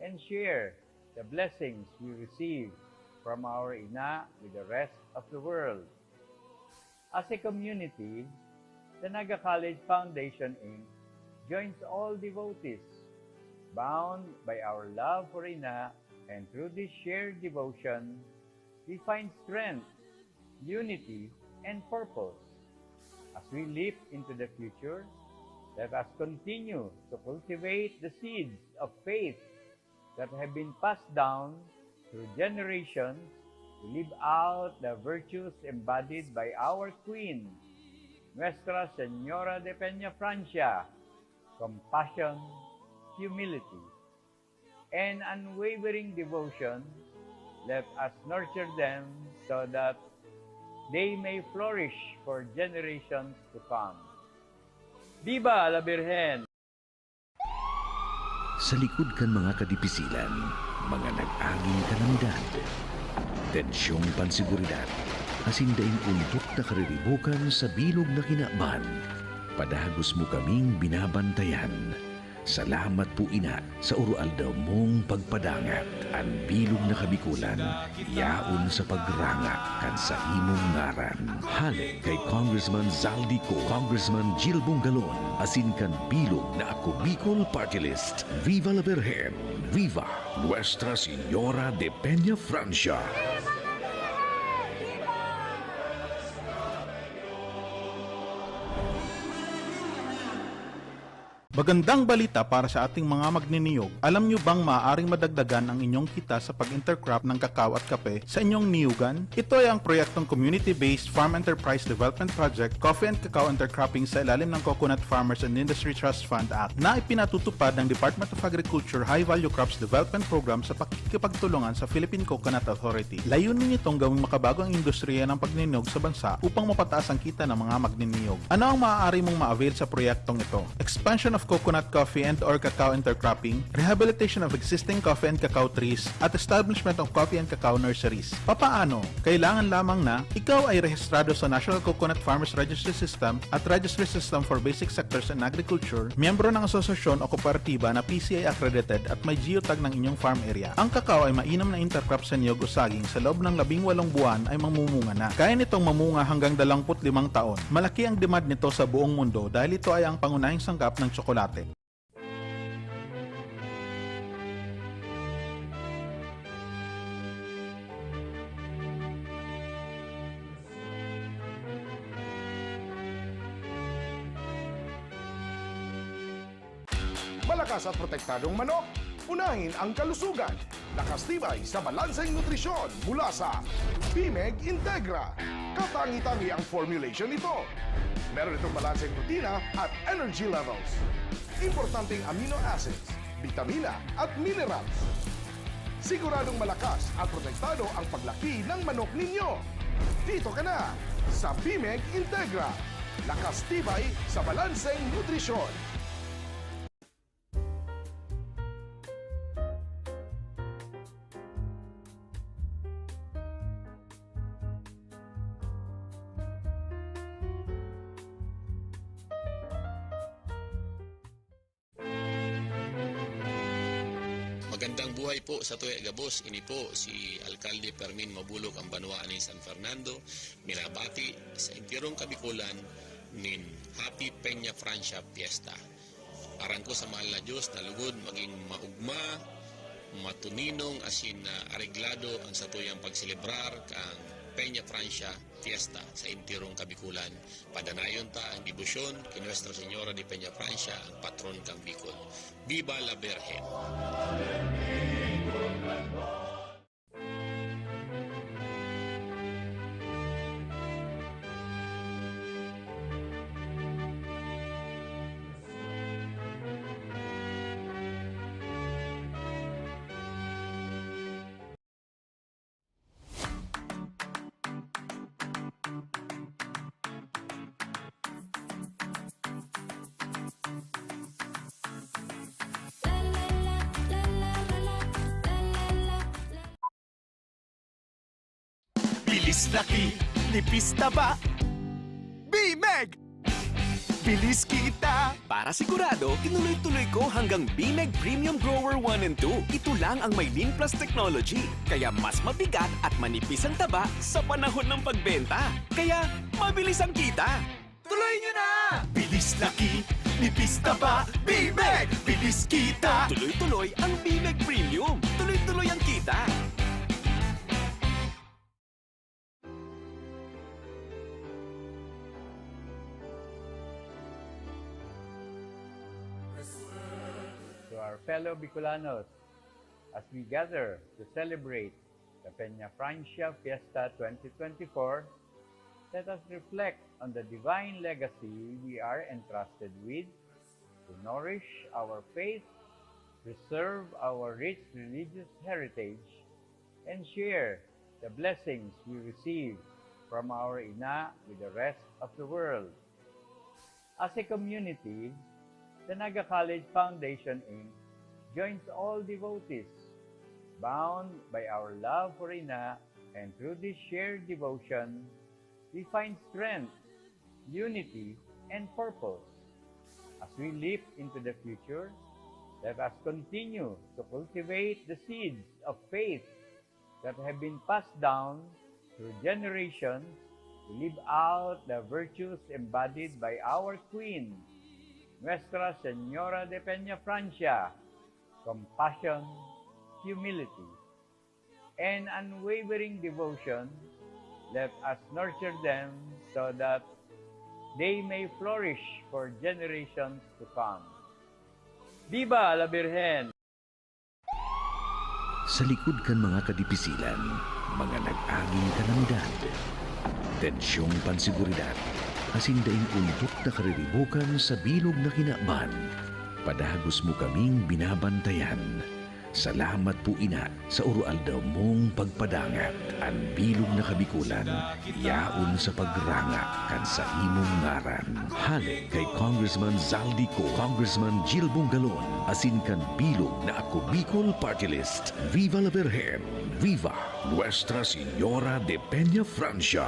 S11: and share the blessings we receive from our Ina with the rest of the world. As a community, the Naga College Foundation, Inc. joins all devotees, bound by our love for Ina, and through this shared devotion, we find strength, unity, and purpose. As we leap into the future, let us continue to cultivate the seeds of faith that have been passed down through generations to live out the virtues embodied by our Queen, Nuestra Señora de Peña Francia: compassion, humility, and unwavering devotion. Let us nurture them so that they may flourish for generations to come. Viva la Virgen!
S12: Sa likod kan mga kadipisilan, mga nag-aging kalamidad, tensyong pansiguridad, asin daing undok na kariribukan sa bilog na kinakban, padagos mo kaming binabantayan. Salamat po ina sa oral daw mong pagpadangat. Ang bilog na kabikulan, yaon sa pagranga kan sa imong ngaran. Halik kay Congressman Zaldico, Congressman Jill Bungalon, asin kan bilog na ako Bicol Partylist. Viva la Virgen! Viva Nuestra Señora de Peña Francia!
S13: Magandang balita para sa ating mga magniniyog. Alam nyo bang maaaring madagdagan ang inyong kita sa pag-intercrop ng kakao at kape sa inyong niyugan? Ito ay ang proyektong Community-Based Farm Enterprise Development Project Coffee and Cacao Intercropping sa ilalim ng Coconut Farmers and Industry Trust Fund Act na ipinatutupad ng Department of Agriculture High Value Crops Development Program sa pakikipagtulungan sa Philippine Coconut Authority. Layunin nitong gawing makabago ang industriya ng pagniniyog sa bansa upang mapataas ang kita ng mga magniniyog. Ano ang maaari mong ma-avail sa proyektong ito? Expansion of coconut coffee and or cacao intercropping, rehabilitation of existing coffee and cacao trees, at establishment of coffee and cacao nurseries. Papaano? Kailangan lamang na ikaw ay rehistrado sa National Coconut Farmers Registry System at Registry System for Basic Sectors in Agriculture, miyembro ng asosasyon o kooperatiba na PCI accredited at may geotag ng inyong farm area. Ang cacao ay mainam na intercrop sa niyog o saging sa loob ng 18 buwan ay mamumunga na. Kaya nitong mamunga hanggang 25 taon. Malaki ang demand nito sa buong mundo dahil ito ay ang pangunahing sangkap ng tsokolate.
S8: Malakas at protektadong manok, unahin ang kalusugan. Nakastibay sa balanseng nutrisyon mula sa BMEG Integra. Katangi-tangi ang formulation nito. Meron itong balanseng protina at energy levels. Importanteng amino acids, vitamina at minerals. Siguradong malakas at protektado ang paglaki ng manok ninyo. Dito ka na sa BMEG Integra. Nakastibay sa balanseng nutrisyon.
S9: Magandang buhay po sa tuwi gabos. Ini po si Alcalde Fermin Mabulok ang banwa ni San Fernando. Minabati sa intirong kabikulan nin Happy Peña Francia Fiesta. Aran ko sa mahal na Diyos na lugod maging maugma, matuninong asin areglado ang satuyang pagselebrar kang Peña Francia Fiesta sa intirong kabikulan. Padanayon ta ang debosyon kay Nuestra Señora de Peña Francia, ang patron kang Bicol. Viva la Virgen!
S10: Bilis laki, nipis taba. BMEG! Bilis kita! Para sigurado, tinuloy-tuloy ko hanggang BMEG Premium Grower 1 and 2. Ito lang ang may Lean Plus technology. Kaya mas mabigat at manipis ang taba sa panahon ng pagbenta. Kaya mabilis ang kita. Tuloy nyo na! Bilis laki, nipis taba. BMEG! Bilis kita! Tuloy-tuloy ang BMEG Premium. Tuloy-tuloy ang kita.
S11: To our fellow Bicolanos, as we gather to celebrate the Peña Francia Fiesta 2024, let us reflect on the divine legacy we are entrusted with to nourish our faith, preserve our rich religious heritage, and share the blessings we receive from our ina with the rest of the world. As a community, the NAGA College Foundation, Inc. joins all devotees, bound by our love for ina, and through this shared devotion, we find strength, unity, and purpose. As we leap into the future, Let us continue to cultivate the seeds of faith that have been passed down through generations to live out the virtues embodied by our Queen, Nuestra Señora de Peña Francia: compassion, humility, and unwavering devotion. Let us nurture them so that they may flourish for generations to come. Viva la Virgen!
S12: Sa likod kan mga kadipisilan, mga nag-aging kalamidad, tensyong pansiguridad, asindaing untok na kariribukan sa bilog na kinakban, padagos mo kaming binabantayan. Salamat po ina sa urualdaw mong pagpadangat. Ang bilog na kabikulan, yaon sa pagranga kan sa imong ngaran. Halik kay Congressman Zaldi Co, Congressman Jill Bungalon, asin kan bilog na ako Bicol Partylist. Viva la Virgen! Viva Nuestra Señora de Peña Francia!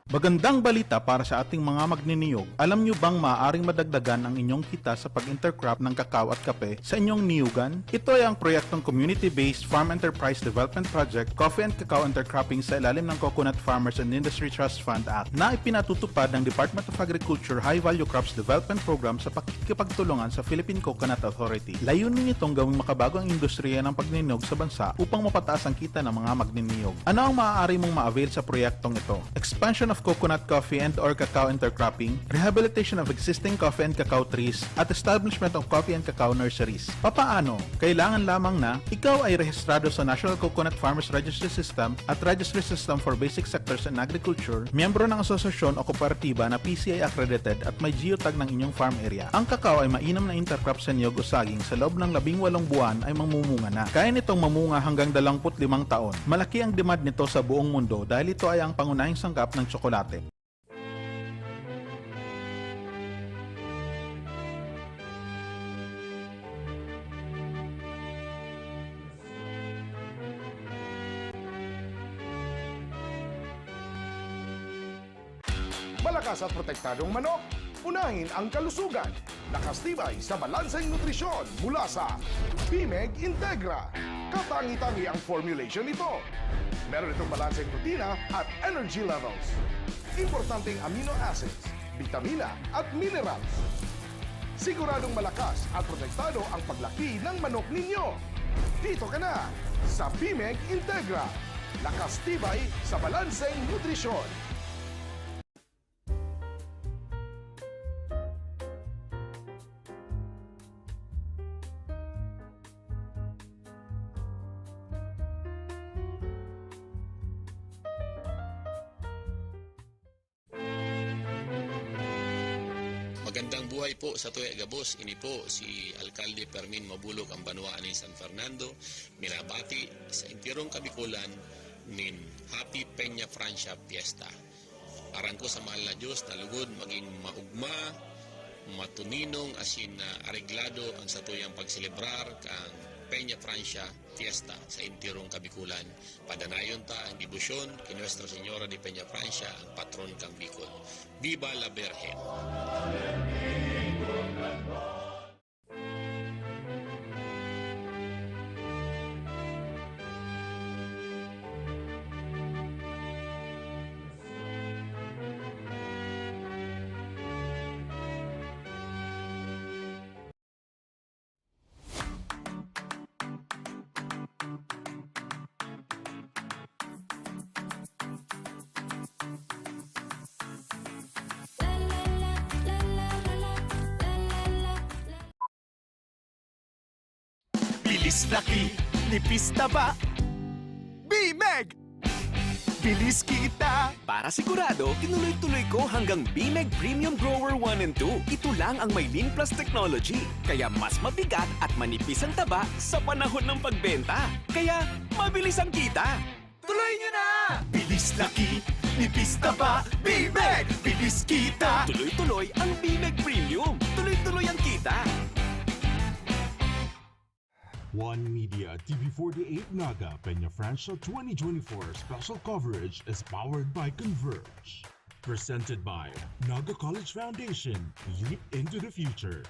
S13: Magandang balita para sa ating mga magniniyog. Alam nyo bang maaaring madagdagan ang inyong kita sa pag-intercrop ng kakao at kape sa inyong niyugan? Ito ay ang proyektong Community-Based Farm Enterprise Development Project, Coffee and Cacao Intercropping sa ilalim ng Coconut Farmers and Industry Trust Fund Act na ipinatutupad ng Department of Agriculture High Value Crops Development Program sa pakikipagtulungan sa Philippine Coconut Authority. Layunin nitong gawing makabago ang industriya ng pagniniyog sa bansa upang mapataas ang kita ng mga magniniyog. Ano ang maaari mong ma-avail sa proyektong ito? Expansion of coconut coffee and or cacao intercropping, rehabilitation of existing coffee and cacao trees, at establishment of coffee and cacao nurseries. Papaano? Kailangan lamang na ikaw ay rehistrado sa National Coconut Farmers Registry System at Registry System for Basic Sectors in Agriculture, miyembro ng asosasyon o kooperatiba na PCI accredited at may geotag ng inyong farm area. Ang cacao ay mainam na intercrop sa niyog o saging sa loob ng 18 buwan ay mamumunga na. Kaya nitong mamunga hanggang 25 taon. Malaki ang demand nito sa buong mundo dahil ito ay ang pangunahing sangkap ng tsokolate.
S8: Malakas at protektadong manok, unahin ang kalusugan. Nakastibay sa balanseng nutrisyon mula sa BMEG Integra. Katangi-tangi ang formulation nito. Meron itong balanseng protina at energy levels. Importanteng amino acids, vitamina at minerals. Siguradong malakas at protektado ang paglaki ng manok ninyo. Dito ka na sa BMEG Integra. Nakastibay sa balanseng nutrisyon.
S9: Magandang buhay po sa Tuya Gabos. Ini po si Alcalde Fermin Mabulog ang Banwaan ng San Fernando. Minabati sa intirong Kabikulan nin Happy Peña Francia Fiesta. Aran ko sa mahal na Diyos na lugod maging maugma, matuninong asin areglado ang sa tuyang pagselebrar kang Peña Francia Fiesta sa intirong Kabikulan. Padanayon ta ang debosyon kay Nuestra Señora de Peña Francia, ang patron kang Bicol. Viva la Virgen!
S10: Bilis laki, nipis taba. BMEG! Bilis kita! Para sigurado, tinuloy-tuloy ko hanggang BMEG Premium Grower 1 and 2. Ito lang ang may Lean Plus technology. Kaya mas mabigat at manipis ang taba sa panahon ng pagbenta. Kaya mabilis ang kita. Tuloy nyo na! Bilis laki, nipis taba. BMEG! Bilis kita! Tuloy-tuloy ang BMEG Premium. Tuloy-tuloy ang kita.
S14: One Media TV48 NAGA Peña Francia 2024 special coverage is powered by CONVERGE. Presented by NAGA College Foundation, Leap into the Future.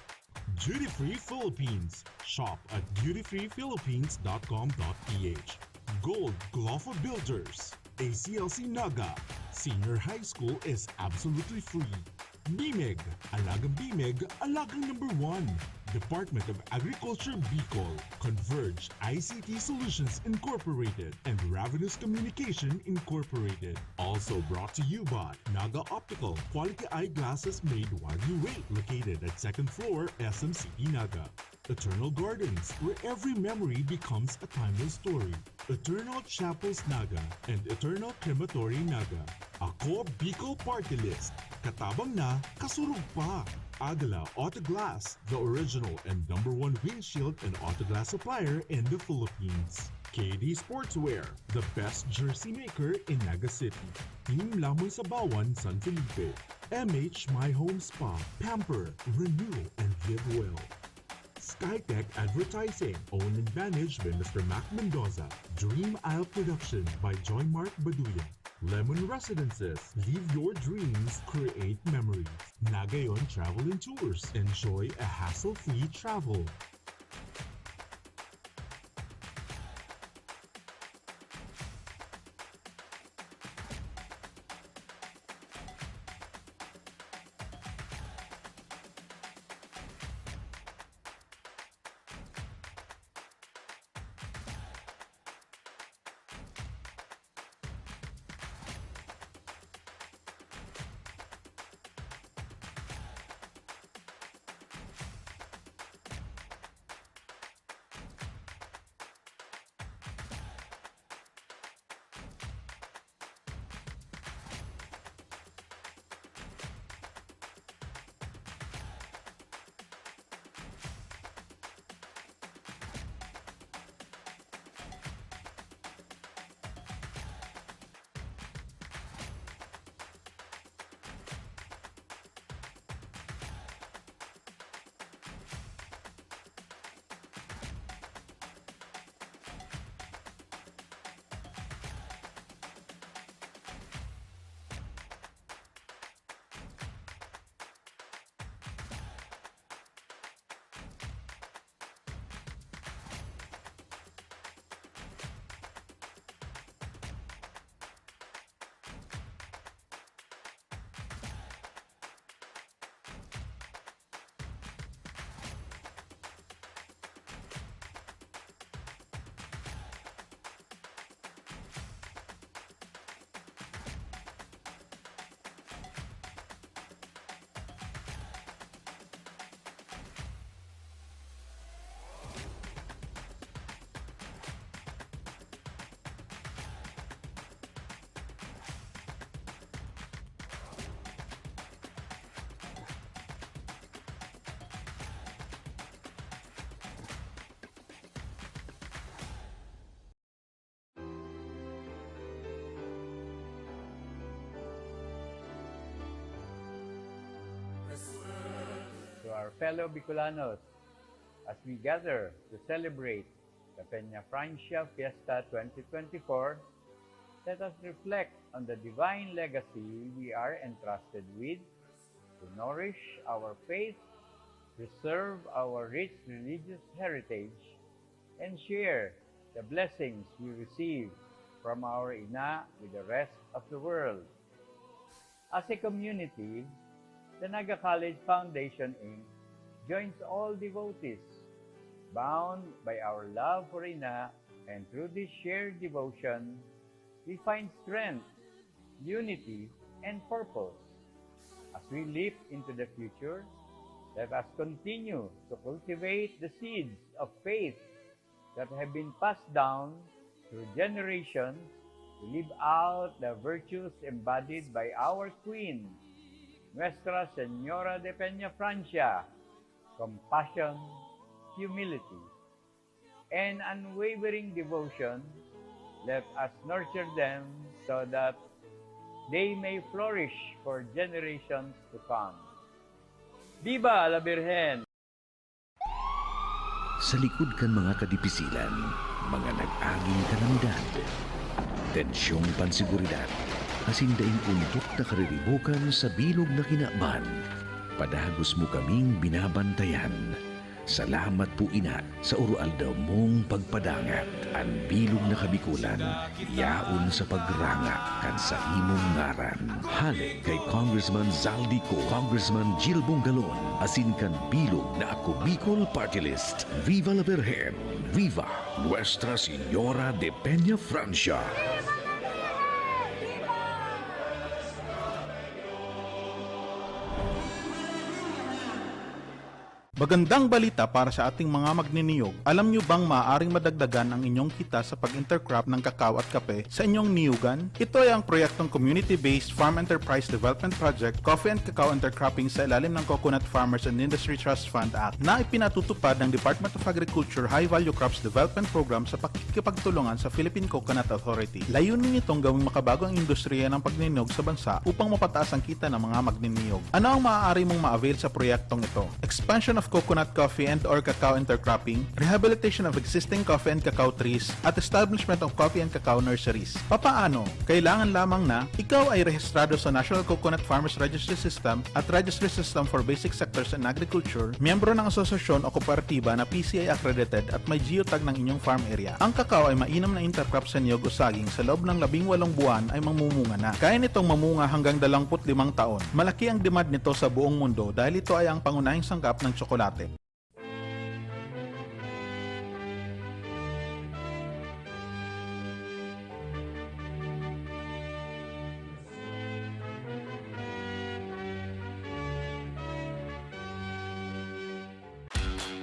S14: Duty Free Philippines. Shop at dutyfreephilippines.com.ph. Gold GLOFFA Builders. ACLC-NAGA. Senior High School is absolutely free. BMEG. Alagang BMEG. Alagang #1. Department of Agriculture-BICOL. CONVERGE ICT Solutions Incorporated and RAVENOUS Communication Incorporated. Also brought to you by NAGA Optical. Quality eyeglasses made while you wait. Located at 2nd floor, SM City, NAGA. Eternal Gardens, where every memory becomes a timeless story. Eternal Chapels NAGA and Eternal CREMATORY NAGA. Ako Bicol Partylist. Katabang na, Kasurog pa. AGUILA AutoGlass, the original and #1 windshield and AutoGlass supplier in the Philippines. KD SPORTSWEAR, the best jersey maker in Naga City. Team Lamoy Sabawan, San Felipe. MH My Home Spa, Pamper, Renew, and Live Well. Skytech Advertising, owned and managed by Mr. Mac Mendoza. Dream Isle Production by Joy Mark Baduya. Lemon Residences, live your dreams, create memories. Nagayon Travel and Tours, enjoy a hassle-free travel.
S11: To our fellow Bicolanos, as we gather to celebrate the Peña Francia Fiesta 2024, let us reflect on the divine legacy we are entrusted with to nourish our faith, preserve our rich religious heritage, and share the blessings we receive from our Ina with the rest of the world. As a community, the Naga College Foundation, Inc. joins all devotees, bound by our love for Ina, and through this shared devotion, we find strength, unity, and purpose. As we leap into the future, let us continue to cultivate the seeds of faith that have been passed down through generations to live out the virtues embodied by our Queen, Nuestra Señora de Peña Francia: compassion, humility, and unwavering devotion. Let us nurture them so that they may flourish for generations to come. Viva la Virgen!
S12: sa likod kan mga kadipisilan, mga nag-aging kalamdad, tensyong pansiguridad, asindaing undok na kariribukan sa bilog na kinaban. Padagos mo kaming binabantayan. Salamat po ina sa urualdaw mong pagpadangat. Ang bilog na kabikulan, yaon sa pagranga kan sa imong ngaran. Halik kay Congressman Zaldico, Congressman Jill Bungalon, asin kan bilog na ako Bicol Partylist. Viva la Virgen! Viva Nuestra Señora de Peña Francia!
S13: Magandang balita para sa ating mga magniniyog. Alam nyo bang maaaring madagdagan ang inyong kita sa pag-intercrop ng kakao at kape sa inyong niyugan? Ito ay ang proyektong Community-Based Farm Enterprise Development Project, Coffee and Cacao Intercropping sa ilalim ng Coconut Farmers and Industry Trust Fund Act na ipinatutupad ng Department of Agriculture High Value Crops Development Program sa pakikipagtulungan sa Philippine Coconut Authority. Layunin nitong gawing makabago ang industriya ng pagniniyog sa bansa upang mapataas ang kita ng mga magniniyog. Ano ang maaari mong ma-avail sa proyektong ito? Expansion of coconut coffee and or cacao intercropping, rehabilitation of existing coffee and cacao trees, at establishment of coffee and cacao nurseries. Papaano? Kailangan lamang na ikaw ay rehistrado sa National Coconut Farmers Registry System at Registry System for Basic Sectors in Agriculture, miyembro ng asosasyon o kooperatiba na PCI accredited at may geotag ng inyong farm area. Ang cacao ay mainam na intercrop sa niyog o saging sa loob ng 18 buwan ay mamumunga na. Kaya nitong mamunga hanggang 25 taon. Malaki ang demand nito sa buong mundo dahil ito ay ang pangunahing sangkap ng tsokolate.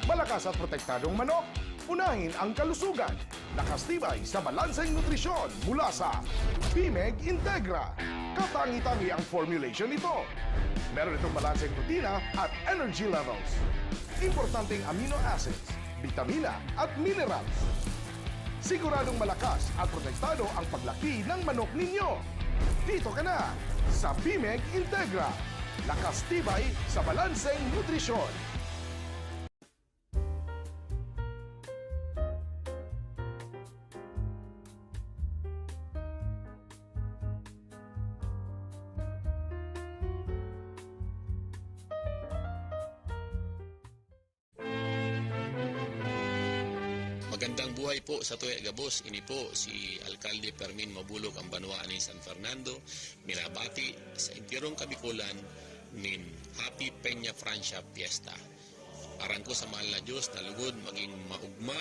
S8: Malakas at protektadong manok, unahin ang kalusugan. Nakastibay sa balanseng nutrisyon mula sa BMEG Integra. Katangi-tangi ang formulation nito. Meron itong balanseng protina at energy levels. Importanteng amino acids, vitamina at minerals. Siguradong malakas at protektado ang paglaki ng manok ninyo. Dito ka na sa BMEG Integra. Nakastibay sa balanseng nutrisyon.
S9: Magandang buhay po sa tuya gabos. Ini po si Alcalde Fermin Mabulog ang banwaan ni San Fernando. Minabati sa Impyerong Kabikulan nin Happy Peña Francia Fiesta. Aran ko sa mahal na Diyos na lugod maging maugma,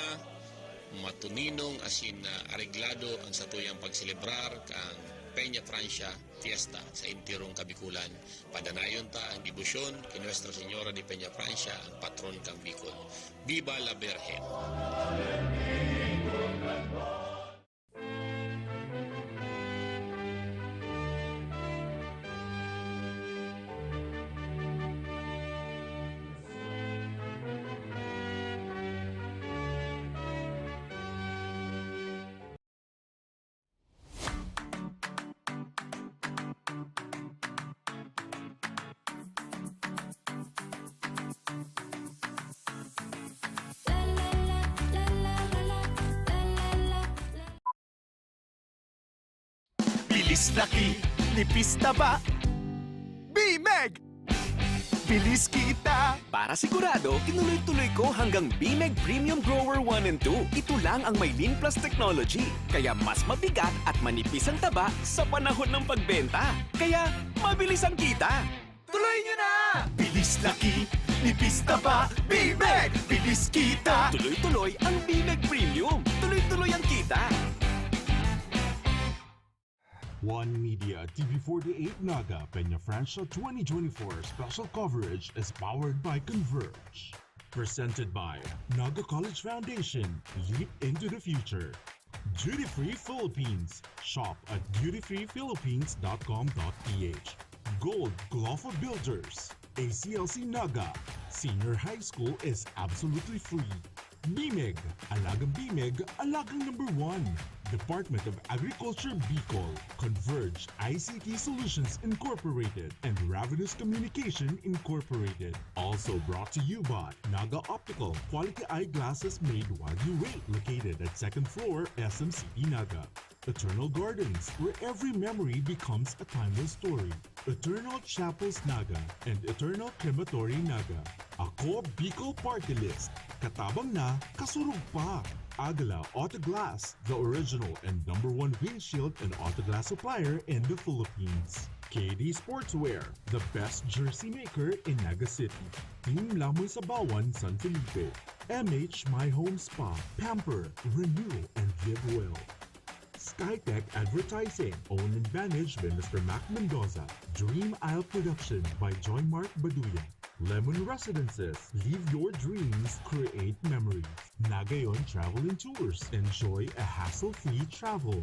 S9: matuninong asin areglado ang satuyang pagselebrar kang Peña Francia Fiesta sa Impyerong Kabikulan. Padanayon ta ang debosyon kay Nuestra Señora de Peña Francia, ang patron kang Bicol. Viva la Virgen!
S10: Bilis laki, nipis taba. BMEG! Bilis kita! Para sigurado, tinuloy-tuloy ko hanggang BMEG Premium Grower 1 and 2. Ito lang ang may Lean Plus technology. Kaya mas mabigat at manipis ang taba sa panahon ng pagbenta. Kaya mabilis ang kita. Tuloy nyo na! Bilis laki, nipis taba. BMEG! Bilis kita! Tuloy-tuloy ang BMEG Premium. Tuloy-tuloy ang kita.
S14: One Media TV48-NAGA Peña Francia 2024 special coverage is powered by CONVERGE. Presented by NAGA College Foundation, Leap into the Future. Duty Free Philippines. Shop at dutyfreephilippines.com.ph. Gold GLOFFA Builders. ACLC-NAGA. Senior High School is absolutely free. BMEG. Alagang BMEG, Alagang #1. Department of Agriculture-BICOL, CONVERGE ICT Solutions Incorporated, and Ravenous Communication Incorporated. Also brought to you by NAGA Optical, quality eyeglasses made while you wait, located at 2nd floor, SMCE NAGA. Eternal Gardens, where every memory becomes a timeless story. Eternal Chapels NAGA and Eternal CREMATORY NAGA. Ako, Bicol Partylist. Katabang na, kasurog pa. AGUILA AutoGlass, the original and #1 windshield and AutoGlass supplier in the Philippines. KD SPORTSWEAR, the best jersey maker in Naga City. Team Lamoy Sabawan, San Felipe. MH My Home Spa, Pamper, Renew, and Live Well. Skytech Advertising, owned and managed by Mr. Mac Mendoza. Dream Isle Production by Joy Mark Baduya. Lemon Residences, live your dreams, create memories. Nagayon Travel and Tours, enjoy a hassle-free travel.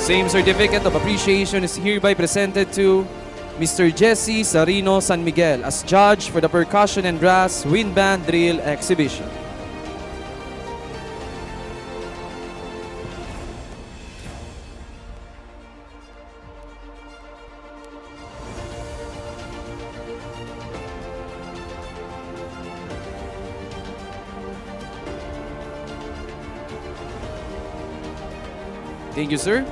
S15: Same certificate of appreciation is hereby presented to Mr. Jesse Sarino San Miguel as judge for the Percussion and Brass Wind Band Drill Exhibition. Thank you, sir.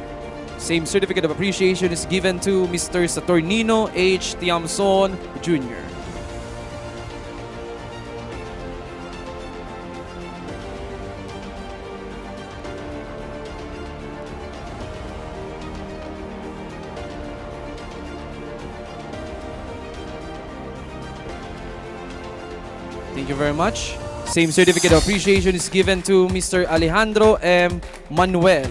S15: Same certificate of appreciation is given to Mr. Saturnino H. Tiamson Jr. Thank you very much. Same certificate of appreciation is given to Mr. Alejandro M. Manuel.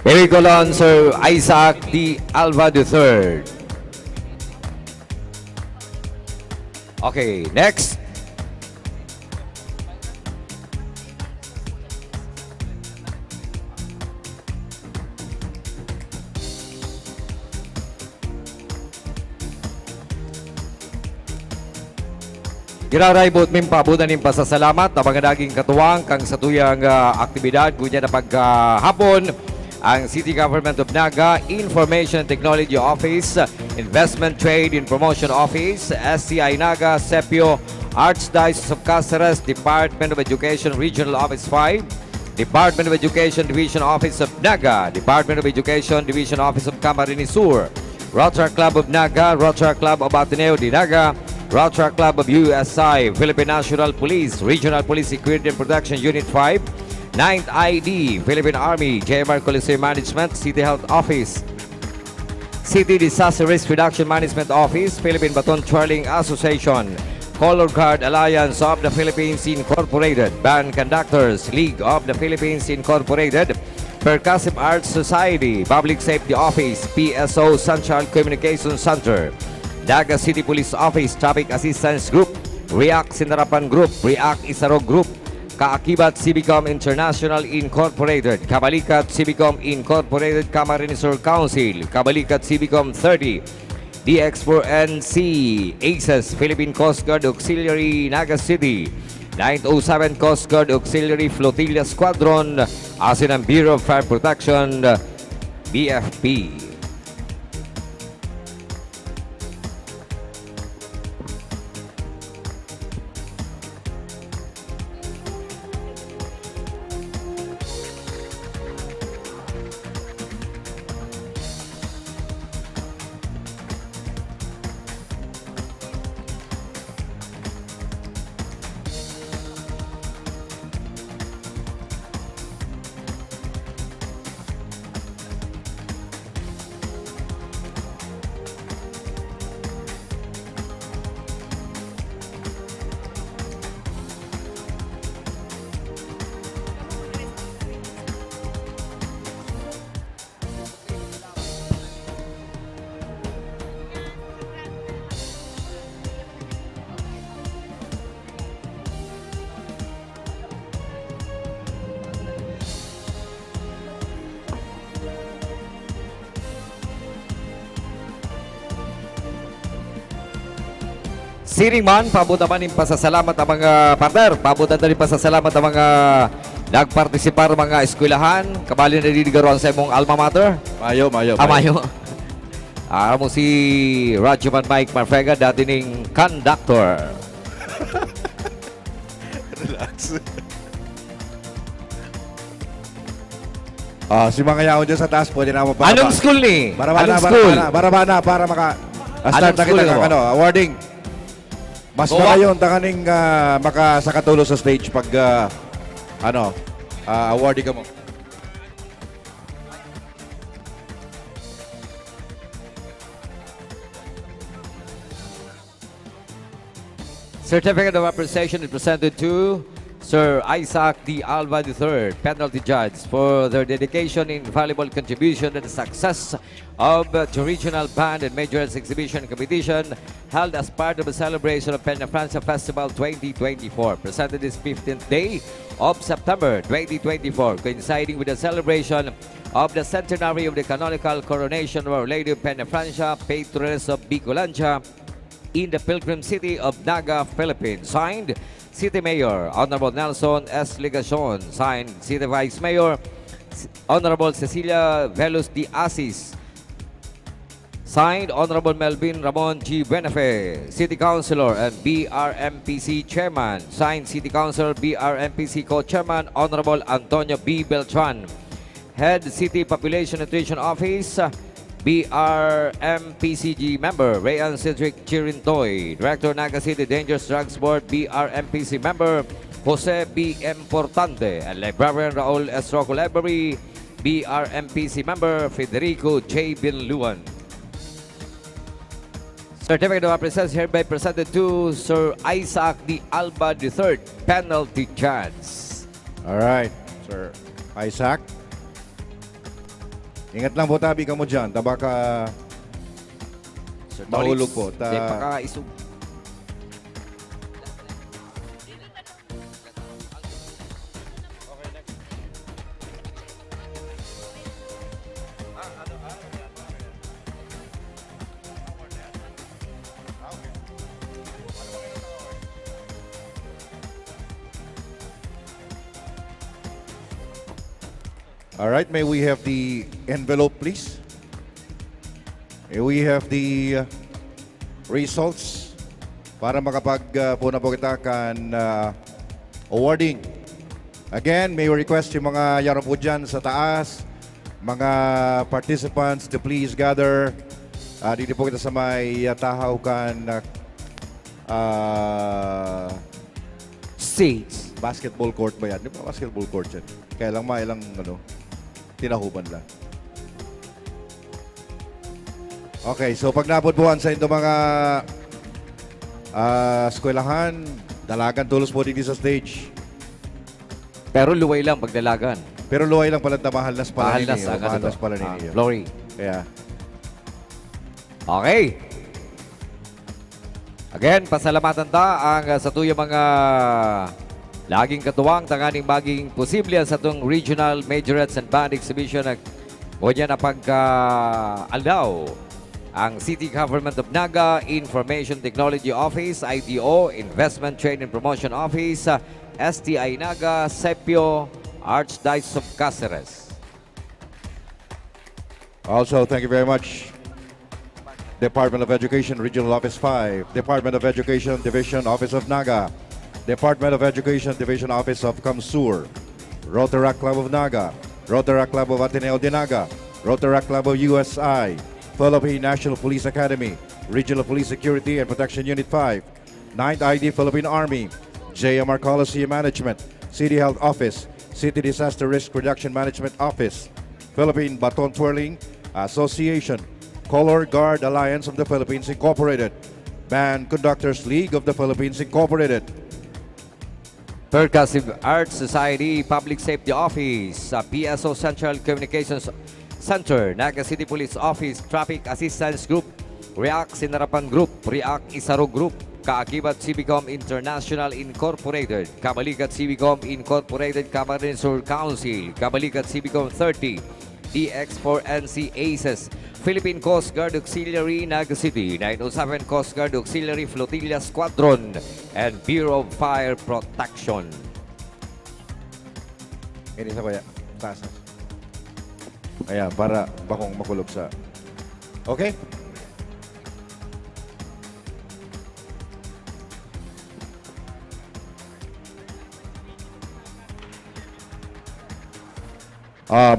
S1: Here we go on, Sir Isaac D. Alva III. Okay, next. Giraraybot min pabudan ng pasasalamat na mga naging katuwang kang sa tuyang aktibidad gunya na paghapon ang City Government of Naga Information Technology Office, Investment Trade and Promotion Office, SCI-NAGA, CEPIO, Archdiocese of Cáceres, Department of Education Regional Office 5, Department of Education Division Office of Naga, Department of Education Division Office of Camarines Sur, Rotary Club of Naga, Rotary Club of Ateneo de Naga, Rotary Club of USI, Philippine National Police, Regional Police Security and Protection Unit 5, 9th ID, Philippine Army, JMR COLLISEUM Management, City Health Office, City Disaster Risk Reduction Management Office, Philippine Baton Twirling Association, Color Guard Alliance of the Philippines Incorporated, Band Conductors League of the Philippines Incorporated, Percussive Arts Society, Public Safety Office, PSO Central Communications Center, Naga City Police Office, Traffic Assistance Group, REACT Sinarapan Group, REACT Isarog Group, Kaakibat Civicom International Incorporated, Kabalikat Civicom Incorporated Camarines Sur Council, Kabalikat Civicom 30, DX4NC, ACES, Philippine Coast Guard Auxiliary Naga City, 907 Coast Guard Auxiliary Flotilla Squadron, asin ang Bureau of Fire Protection, BFP. Siring man, pabuta man yung pasasalamat ang mga partner. Pabuta na rin pasasalamat ang mga nagpartisipar mga eskwelahan. Kabali na dinigaroan sa imong alma mater.
S4: Mayo.
S1: Mayo. Mo si Radyoman Mike Marfega, dati ning conductor.
S4: Relax. Si mga yaon dyan sa taas, pwede na mo para.
S1: Anong school ni?
S4: Barabana para start na kita ng awarding. Mas makayon tanganing makasakatulo sa stage pag awarding ka mo.
S1: Certificate of Appreciation is presented to Sir Isaac D. Alva III, penalty judge, for their dedication and valuable contribution to the success of the Regional Band and Majorettes Exhibition Competition held as part of the celebration of Peña Francia Festival 2024, presented this 15th day of September 2024, coinciding with the celebration of the centenary of the canonical coronation of Our Lady of Peña Francia, patroness of Bicolandia, in the pilgrim city of Naga, Philippines. Signed, City Mayor Honorable Nelson S. Ligacion. Signed, City Vice Mayor Honorable Cecilia Velos de Asis. Signed, Honorable Melvin Ramon G. Benefe, City Councilor and BRMPC Chairman. Signed, City Councilor, BRMPC Co-Chairman Honorable Antonio B. Beltran. Head City Population Nutrition Office, BRMPCG member Rayan Cedric Chirintoy. Director Naga City Dangerous Drugs Board, BRMPC member Jose B. Importante. And Librarian Raul S. Rocco Library, BRMPC member Federico J. Binluan. Certificate of Appreciation hereby presented to Sir Isaac D. Alba III, penalty judge.
S4: Alright, Sir Isaac. Ingat lang po tabi ka mo dyan. Tabaka mahulog po.
S1: Di pakaisog.
S4: All right, may we have the envelope, please? May we have the results para makapagpuna po kita kan awarding. Again, may we request yung mga yaro po dyan sa taas, mga participants to please gather. Dito po kita sa may tahaw kan
S1: seats.
S4: Basketball court ba yan? Di ba basketball court yan? Kaya lang mailang tinahuban lang. Okay, so pag napunbuhan sa ito mga eskwelahan, dalagan tulos po dito sa stage.
S1: Pero luway lang pag dalagan.
S4: Pero luway lang pala mahal nas pala
S1: Mahal nas
S4: ninyo.
S1: ang
S4: Mahal
S1: ano
S4: nas pala
S1: to?
S4: ninyo.
S1: Glory.
S4: Kaya.
S1: Okay. Again, pasalamatan ta ang sa tuyo mga laging katuwang tanganing maging posible sa itong Regional Majorettes and Band Exhibition na na pagka-aldaw ang City Government of Naga, Information Technology Office, ITO, Investment Trade and Promotion Office, STI Naga, Sepio, Archdiocese of Cáceres.
S4: Also, thank you very much. Department of Education, Regional Office 5, Department of Education, Division Office of Naga, Department of Education, Division Office of Kamsur, Rotaract Club of Naga, Rotaract Club of Ateneo de Naga, Rotaract Club of USI, Philippine National Police Academy, Regional Police Security and Protection Unit 5, 9th ID Philippine Army, JMR Coliseum Management, City Health Office, City Disaster Risk Reduction Management Office, Philippine Baton Twirling Association, Color Guard Alliance of the Philippines Incorporated, Band Conductors League of the Philippines Incorporated,
S1: Percussive Arts Society Public Safety Office, PSO Central Communications Center, Naga City Police Office, Traffic Assistance Group, REACT Sinarapan Group, REACT Isaro Group, Kaakibat Civicom International Incorporated, Kabalikat Civicom Incorporated, Camarines Sur Council, Kabalikat Civicom 30, DX4NC ACES, Philippine Coast Guard Auxiliary Naga City, 907 Coast Guard Auxiliary Flotilla Squadron, and Bureau of Fire Protection.
S4: Ini sa kaya, taas na. Ayan, para bakong makulog sa... Okay?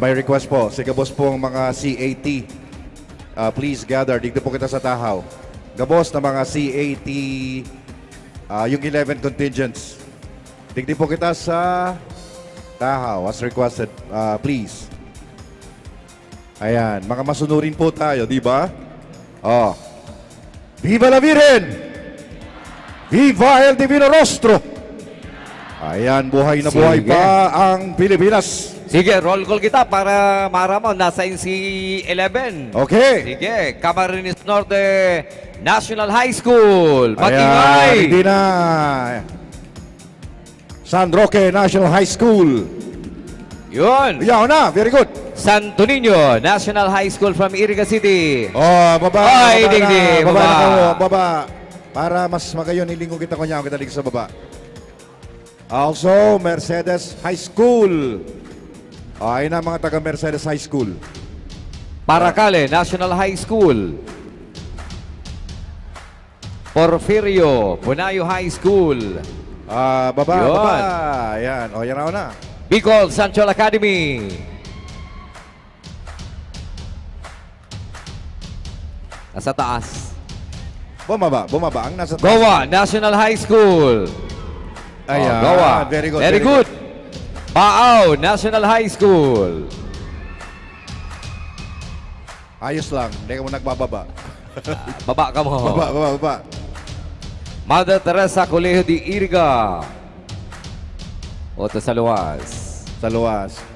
S4: May request po. Sige boss po ang mga CAT. Please gather. Dito po kita sa tahaw. Gabos na mga CAT, yung 11 contingents. Digdi po kita sa tahaw as requested. Please. Ayan, mga masunurin po tayo, di ba? Oh. Viva la Virgen! Viva el Divino Rostro! Ayan, buhay na buhay pa ang Pilipinas.
S1: Sige, roll call kita para maramon. Nasa si 11.
S4: Okay.
S1: Sige, Camarines Norte National High School.
S4: Ayan,
S1: Matingay.
S4: hindi na. San Roque National High School.
S1: Yun.
S4: Yaw na, very good.
S1: Santo Niño National High School from Iriga City.
S4: Oh, baba.
S1: Ay,
S4: baba
S1: dingdi.
S4: na,
S1: Baba.
S4: na kayo, baba. Para mas magayon, ilingo kita ko niya, kita ligay sa baba. Also, Mercedes High School. Ay na mga taga Mercedes High School.
S1: Paracale National High School. Porfirio Punayo High School.
S4: Baba,
S1: Yun.
S4: baba. Ayan, o yan na.
S1: Bicol Central Academy. Nasa taas.
S4: Bumaba. Ang nasa taas.
S1: Goa National High School.
S4: Ayan,
S1: Goa.
S4: very good.
S1: Very good. Baao National High School.
S4: Ayos lang, hindi ka mo nagbababa.
S1: Baba ka mo.
S4: Baba.
S1: Mother Teresa Colegio de Iriga. Oto sa luwas.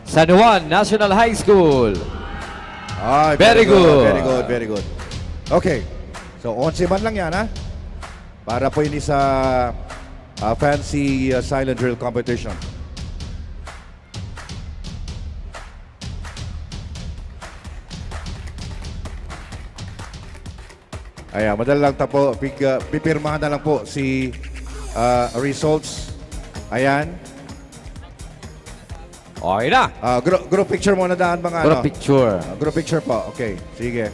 S1: San Juan National High School.
S4: Ay,
S1: Very good.
S4: Very good. Okay. So, 11 man lang yan, ha? Para po ini sa fancy silent drill competition. Ayan, madali lang tapo. Pipirmahan na lang po si results. Ayan.
S1: Okay na.
S4: Group picture muna daan mga
S1: Group picture.
S4: Group picture po. Okay, sige.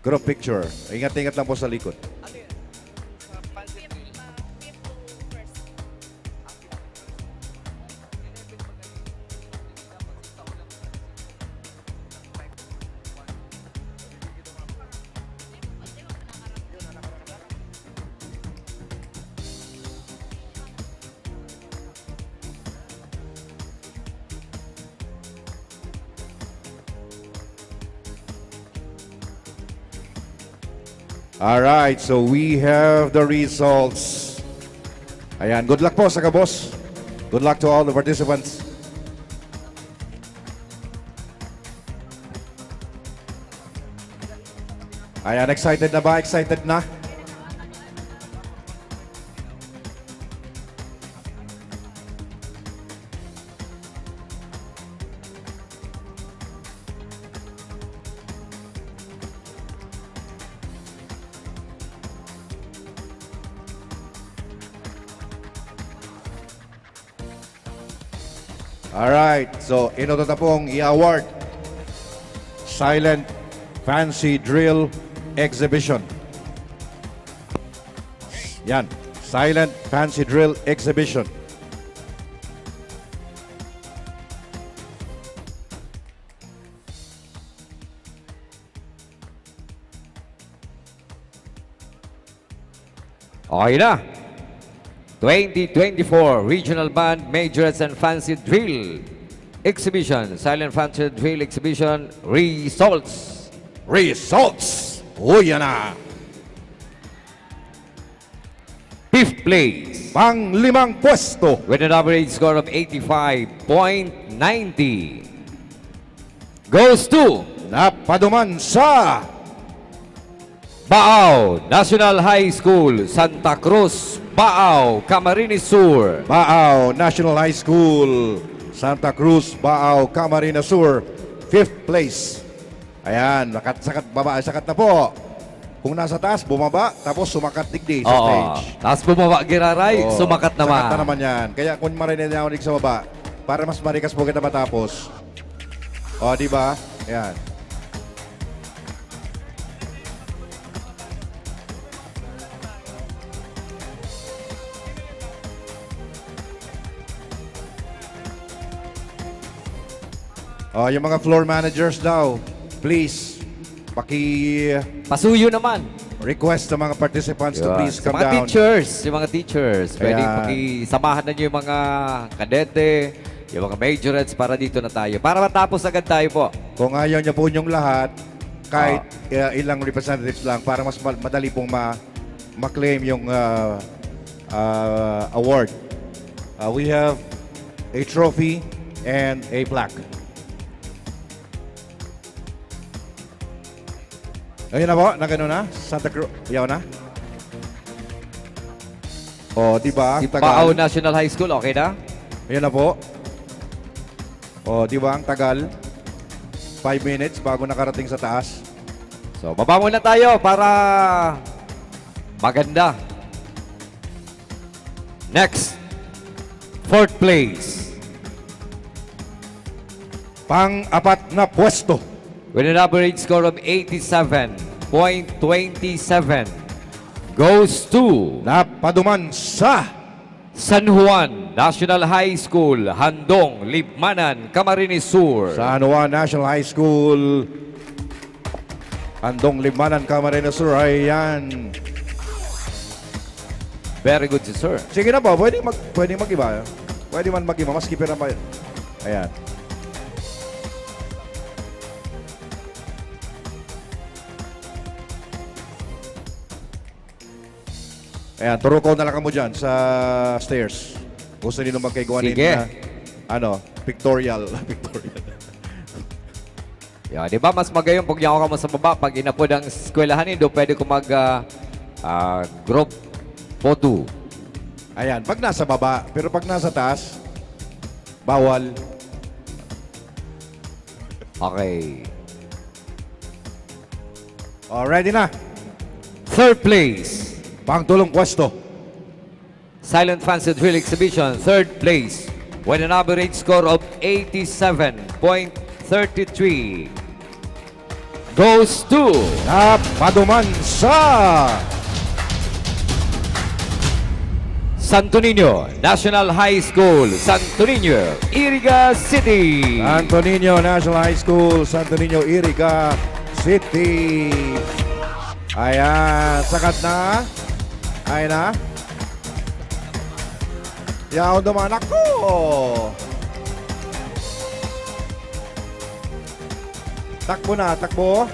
S4: Group picture. Ingat-ingat lang po sa likod. All right, so we have the results. Ayan, good luck po sa kabos. Good luck to all the participants. Ayan, excited na ba? Excited na? Alright, so inoto na pong i-award Silent Fancy Drill Exhibition. Yan, Silent Fancy Drill Exhibition.
S1: Okay na. 2024 Regional Band Majorettes and Fancy Drill Exhibition. Silent Fancy Drill Exhibition results.
S4: Yan na.
S1: 5th place.
S4: Pang-5 pwesto.
S1: With an average score of 85.90. Goes to
S4: napaduman sa
S1: Baaw National High School, Santa Cruz, Baaw, Camarines Sur.
S4: Baaw National High School, Santa Cruz, Baaw, Camarines Sur. 5th place. Ayan, sakat baba, sakat na po. Kung nasa taas, bumaba, tapos sumakat digdi sa stage.
S1: Tapos bumaba, giraray, sumakat naman.
S4: Sakat na naman yan. Kaya kung marinig sa baba, para mas marikas po kita matapos. O, di ba? Ayan. Yung mga floor managers daw, please,
S1: pasuyo naman.
S4: Request sa mga participants to please come
S1: mga
S4: down.
S1: Yung mga teachers, pwede pakisamahan na nyo yung mga kadete, yung mga majorettes para dito na tayo. Para matapos agad tayo po.
S4: Kung ayaw niyo po yung lahat, kahit ilang representatives lang, para mas madali pong ma-claim yung award. We have a trophy and a plaque. Ayun na po, nagano na? Santa Cruz, yaw na? O, di ba?
S1: Si Baaw National High School, okay na?
S4: Ayun na po. O, di ba? Ang tagal. 5 minutes bago nakarating sa taas.
S1: So, baba muna tayo para maganda. Next, 4th place.
S4: Pang-4 na pwesto.
S1: With an average score of 87.27 goes to
S4: napaduman sa
S1: San Juan National High School, Handong, Libmanan, Camarines Sur.
S4: San Juan National High School, Handong, Libmanan, Camarines Sur. Ayan.
S1: Very good, sir.
S4: Sige na po, pwede mag-iba. Pwede man mag-iba, mas keeper na pa yun. Ayan. Ayan, turuko na lang mo dyan sa stairs. Gusto nyo magkaiguanin na, pictorial.
S1: Yeah, di ba mas magayong pag yaw ka mo sa baba, pag inapod ang eskwelahan nindo, pwede ko mag group photo.
S4: Ayan, pag nasa baba, pero pag nasa taas, bawal.
S1: Okay.
S4: Ready na.
S1: 3rd place.
S4: Pang-tulong pwesto.
S1: Silent Fancy Drill Exhibition, third place, with an average score of 87.33. Goes to
S4: Paduman sa
S1: Santo Niño National High School, Santo Niño, Iriga City.
S4: Santo Niño National High School, Santo Niño, Iriga City. Ayan, sakat na. Ayan na. Yaw naman ako. Takbo na, takbo.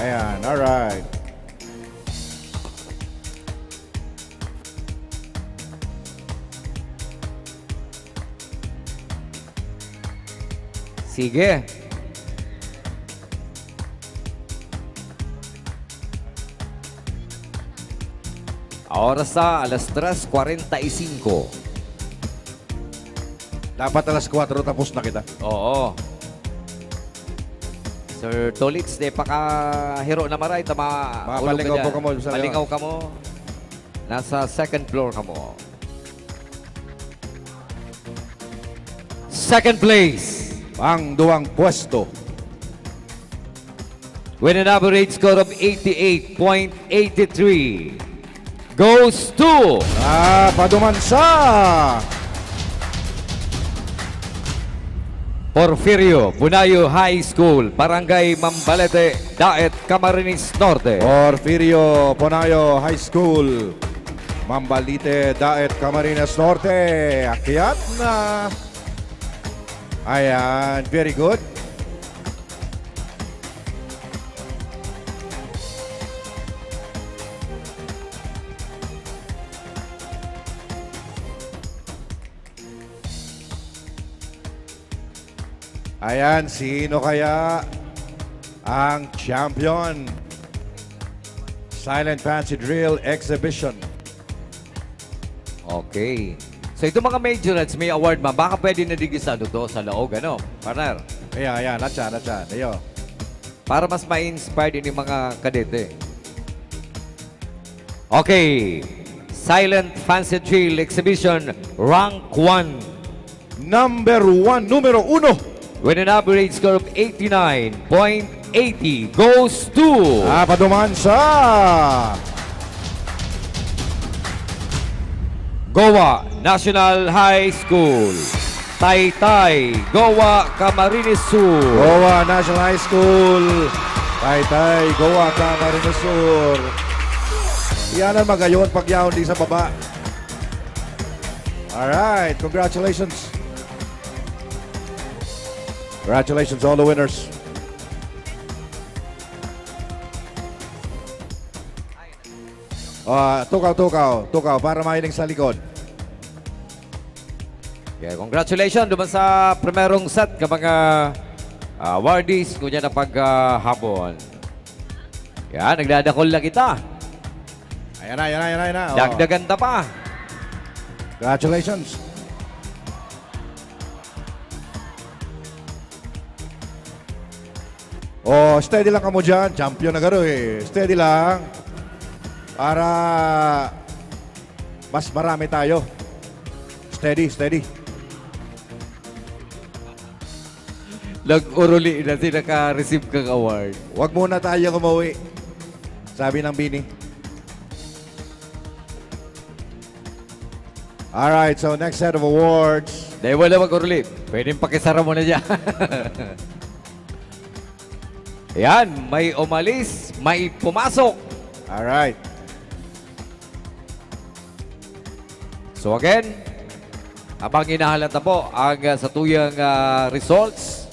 S4: Ayan, alright.
S1: Sige. Oras sa alas 3:45.
S4: Dapat alas 4 tapos na kita.
S1: Oo. Sir Tolitz, de pakahiro na maray.
S4: Mapalingaw po ka mo.
S1: Palingaw ka mo. Nasa second floor ka mo. Second place.
S4: Ang duwang pwesto.
S1: With an average score of 88.83. Goes to
S4: Paduman sa
S1: Porfirio Bunayo High School, Barangay Mambalete, Daet, Camarines Norte.
S4: Porfirio Bunayo High School, Mambalite, Daet, Camarines Norte. Akyat na. Ayan, very good. Ayan, sino kaya ang champion? Silent Fancy Drill Exhibition.
S1: Okay. So ito mga Majorettes, may award ma. Baka pwede na digisado to sa laog, ano? Partner.
S4: Ayan, natsa. Ayo.
S1: Para mas ma-inspire din yung mga kadete. Okay. Silent Fancy Drill Exhibition, Rank 1.
S4: Numero 1.
S1: With an average score of 89.80 goes to
S4: Paduman sa
S1: Goa National High School, Taytay, Goa, Camarines Sur.
S4: Goa National High School, Taytay, Goa, Camarines Sur. Yan ang magayon pag yaon di sa baba. Alright, congratulations. Congratulations all the winners. Tukaw para mahiling sa likod.
S1: Yeah, congratulations naman sa primerong set ka mga awardees kunya na paghapon. Yan, nagdadakol na kita.
S4: Ayan na.
S1: Dagdagan ta pa.
S4: Congratulations. Steady lang ka mo dyan. Champion na garo eh. Steady lang. Para mas marami tayo. Steady.
S1: Nag-uruli na naka-receive kang award.
S4: Huwag muna tayo umuwi. Sabi ng Bini. Alright, so next set of awards.
S1: Dahil wala mag-uruli. Pwedeng pakisara mo na dyan. Yan, may umalis, may pumasok.
S4: Alright.
S1: So again, habang inahalata po ang satuyang results.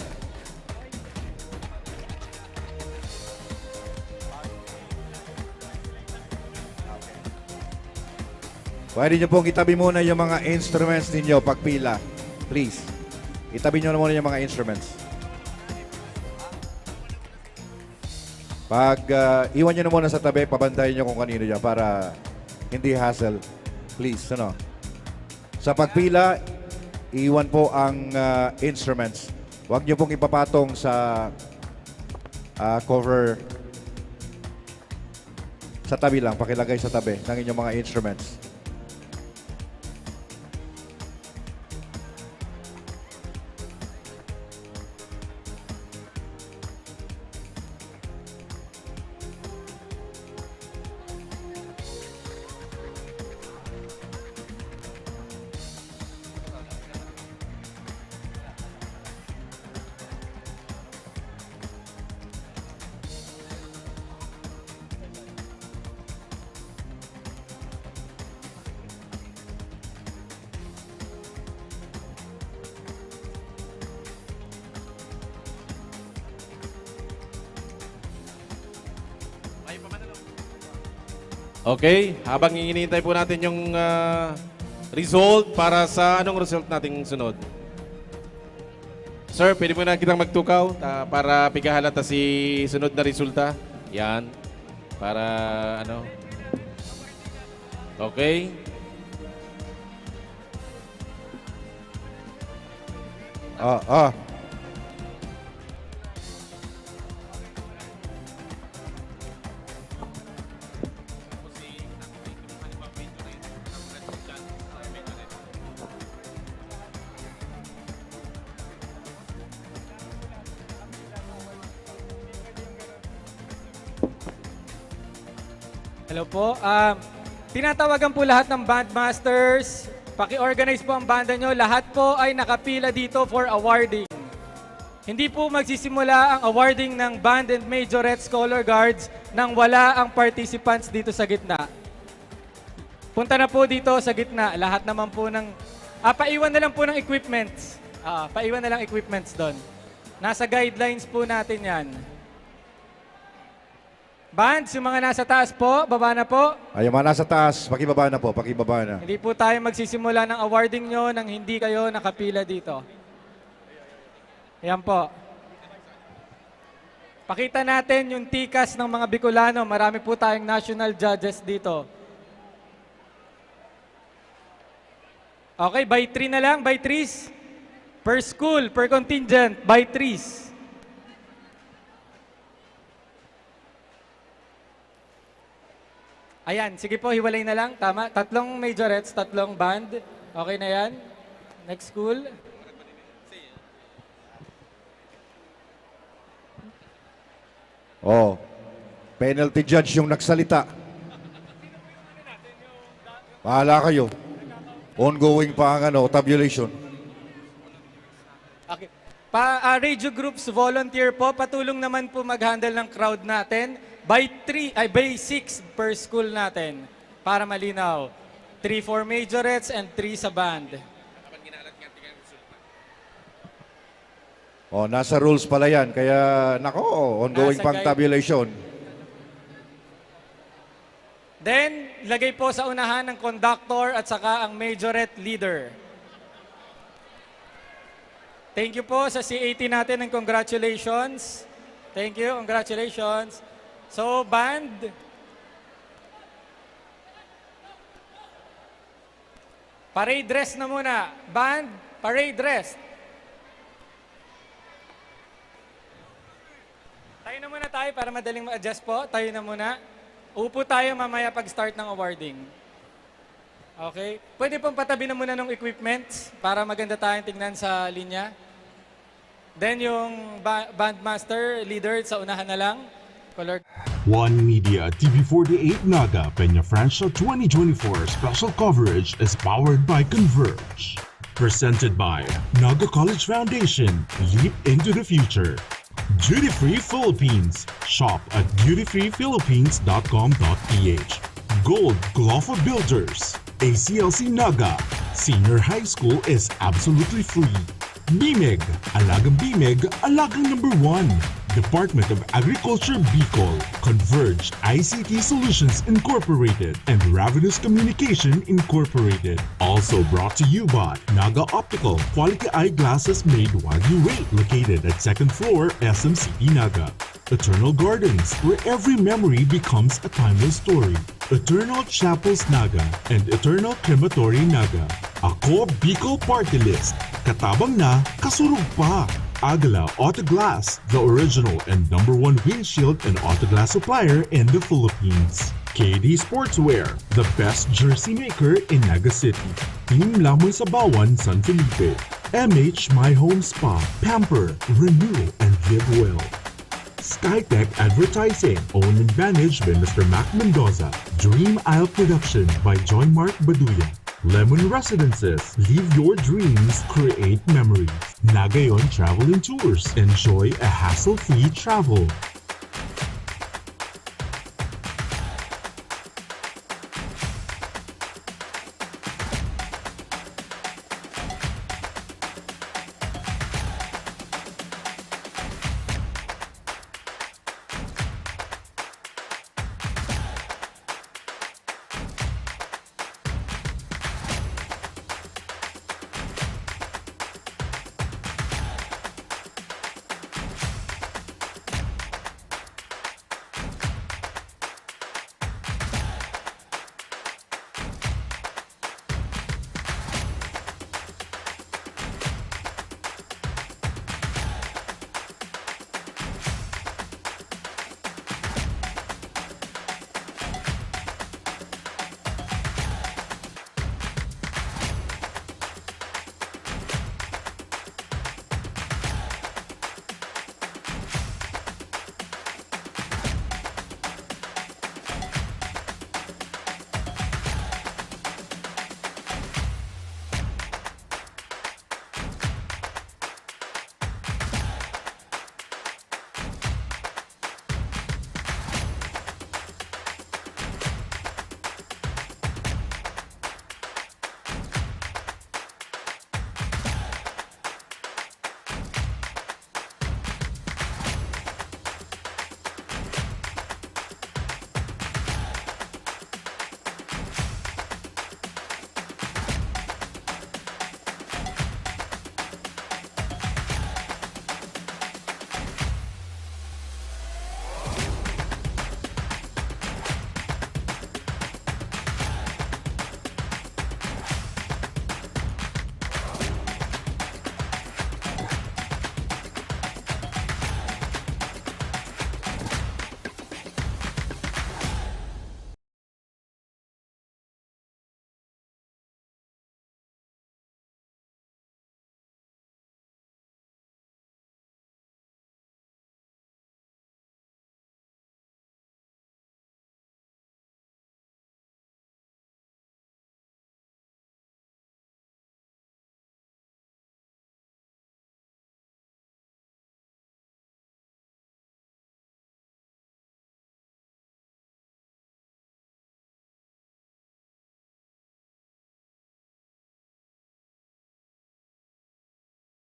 S4: Pwede nyo pong itabi muna yung mga instruments ninyo pagpila. Please. Itabi nyo muna yung mga instruments. Iwan nyo na muna sa tabi, pabantayin nyo kung kanino dyan para hindi hassle. Please, ano? Sa pagpila, iwan po ang instruments. Huwag nyo pong ipapatong sa cover. Sa tabi lang, pakilagay sa tabi ng inyong mga instruments.
S5: Okay, habang hinihintay po natin yung result para sa anong result nating sunod? Sir, pwede mo na kitang magtukaw para pigahalata si sunod na resulta. Yan. Para ano? Okay.
S16: Hello po. Tinatawagan po lahat ng bandmasters. Paki-organize po ang banda nyo. Lahat po ay nakapila dito for awarding. Hindi po magsisimula ang awarding ng band and majorettes color guards nang wala ang participants dito sa gitna. Punta na po dito sa gitna. Lahat naman po ng... paiwan na lang po ng equipments. Paiwan na lang equipments doon. Nasa guidelines po natin yan. Bands, yung mga nasa taas po, baba na po.
S4: Ay, yung mga nasa taas, pakibaba na po, pakibaba na.
S16: Hindi po tayo magsisimula ng awarding nyo nang hindi kayo nakapila dito. Ayan po. Pakita natin yung tikas ng mga Bicolano. Marami po tayong national judges dito. Okay, by 3 na lang, by 3s. Per school, per contingent, by 3s. Ayan, sige po, hiwalay na lang. Tama. 3 majorettes, 3 band. Okay na yan. Next school.
S4: Oh, penalty judge yung nagsalita. Bahala kayo. Ongoing pa ang tabulation.
S16: Okay. Radio groups volunteer po. Patulong naman po mag-handle ng crowd natin. By 6 per school natin. Para malinaw. 3 for majorettes and 3 sa band.
S4: Oh, nasa rules pala yan. Kaya, nako, ongoing
S16: Nasa
S4: pang tabulation.
S16: Then, lagay po sa unahan ng conductor at saka ang majorette leader. Thank you po sa C80 natin and congratulations. Thank you, congratulations. So, band. Parade dress na muna. Band, parade dress. Tayo na muna tayo para madaling ma-adjust po. Tayo na muna. Upo tayo mamaya pag-start ng awarding. Okay? Pwede pong patabi na muna ng equipment para maganda tayong tingnan sa linya. Then yung bandmaster, leader, sa unahan na lang. Color.
S14: One Media TV48 NAGA Peña Francia 2024 special coverage is powered by CONVERGE. Presented by NAGA College Foundation. Leap into the future. Duty Free Philippines. Shop at dutyfreephilippines.com.ph. Gold GLOFFA Builders. ACLC-NAGA. Senior High School is absolutely free. BMEG. Alagang BMEG. Alagang number 1. Department of Agriculture-BICOL, CONVERGE ICT Solutions Incorporated, and RAVENOUS Communication Incorporated. Also brought to you by NAGA Optical, quality eyeglasses made while you wait, located at 2nd floor, SM City, NAGA. Eternal Gardens, where every memory becomes a timeless story. Eternal Chapels NAGA and Eternal CREMATORY NAGA. Ako Bicol Partylist. Katabang na, kasurog pa. AGUILA AutoGlass, the original and #1 windshield and AutoGlass supplier in the Philippines. KD Sportswear, the best jersey maker in Naga City. Team Lamon Sabawan, San Felipe. MH My Home Spa, Pamper, Renew, and Live Well. Skytech Advertising, owned and managed by Mr. Mac Mendoza. Dream Isle Production by John Mark Baduya. Lemon Residences, live your dreams, create memories. Nagayon Travel and Tours, enjoy a hassle-free travel.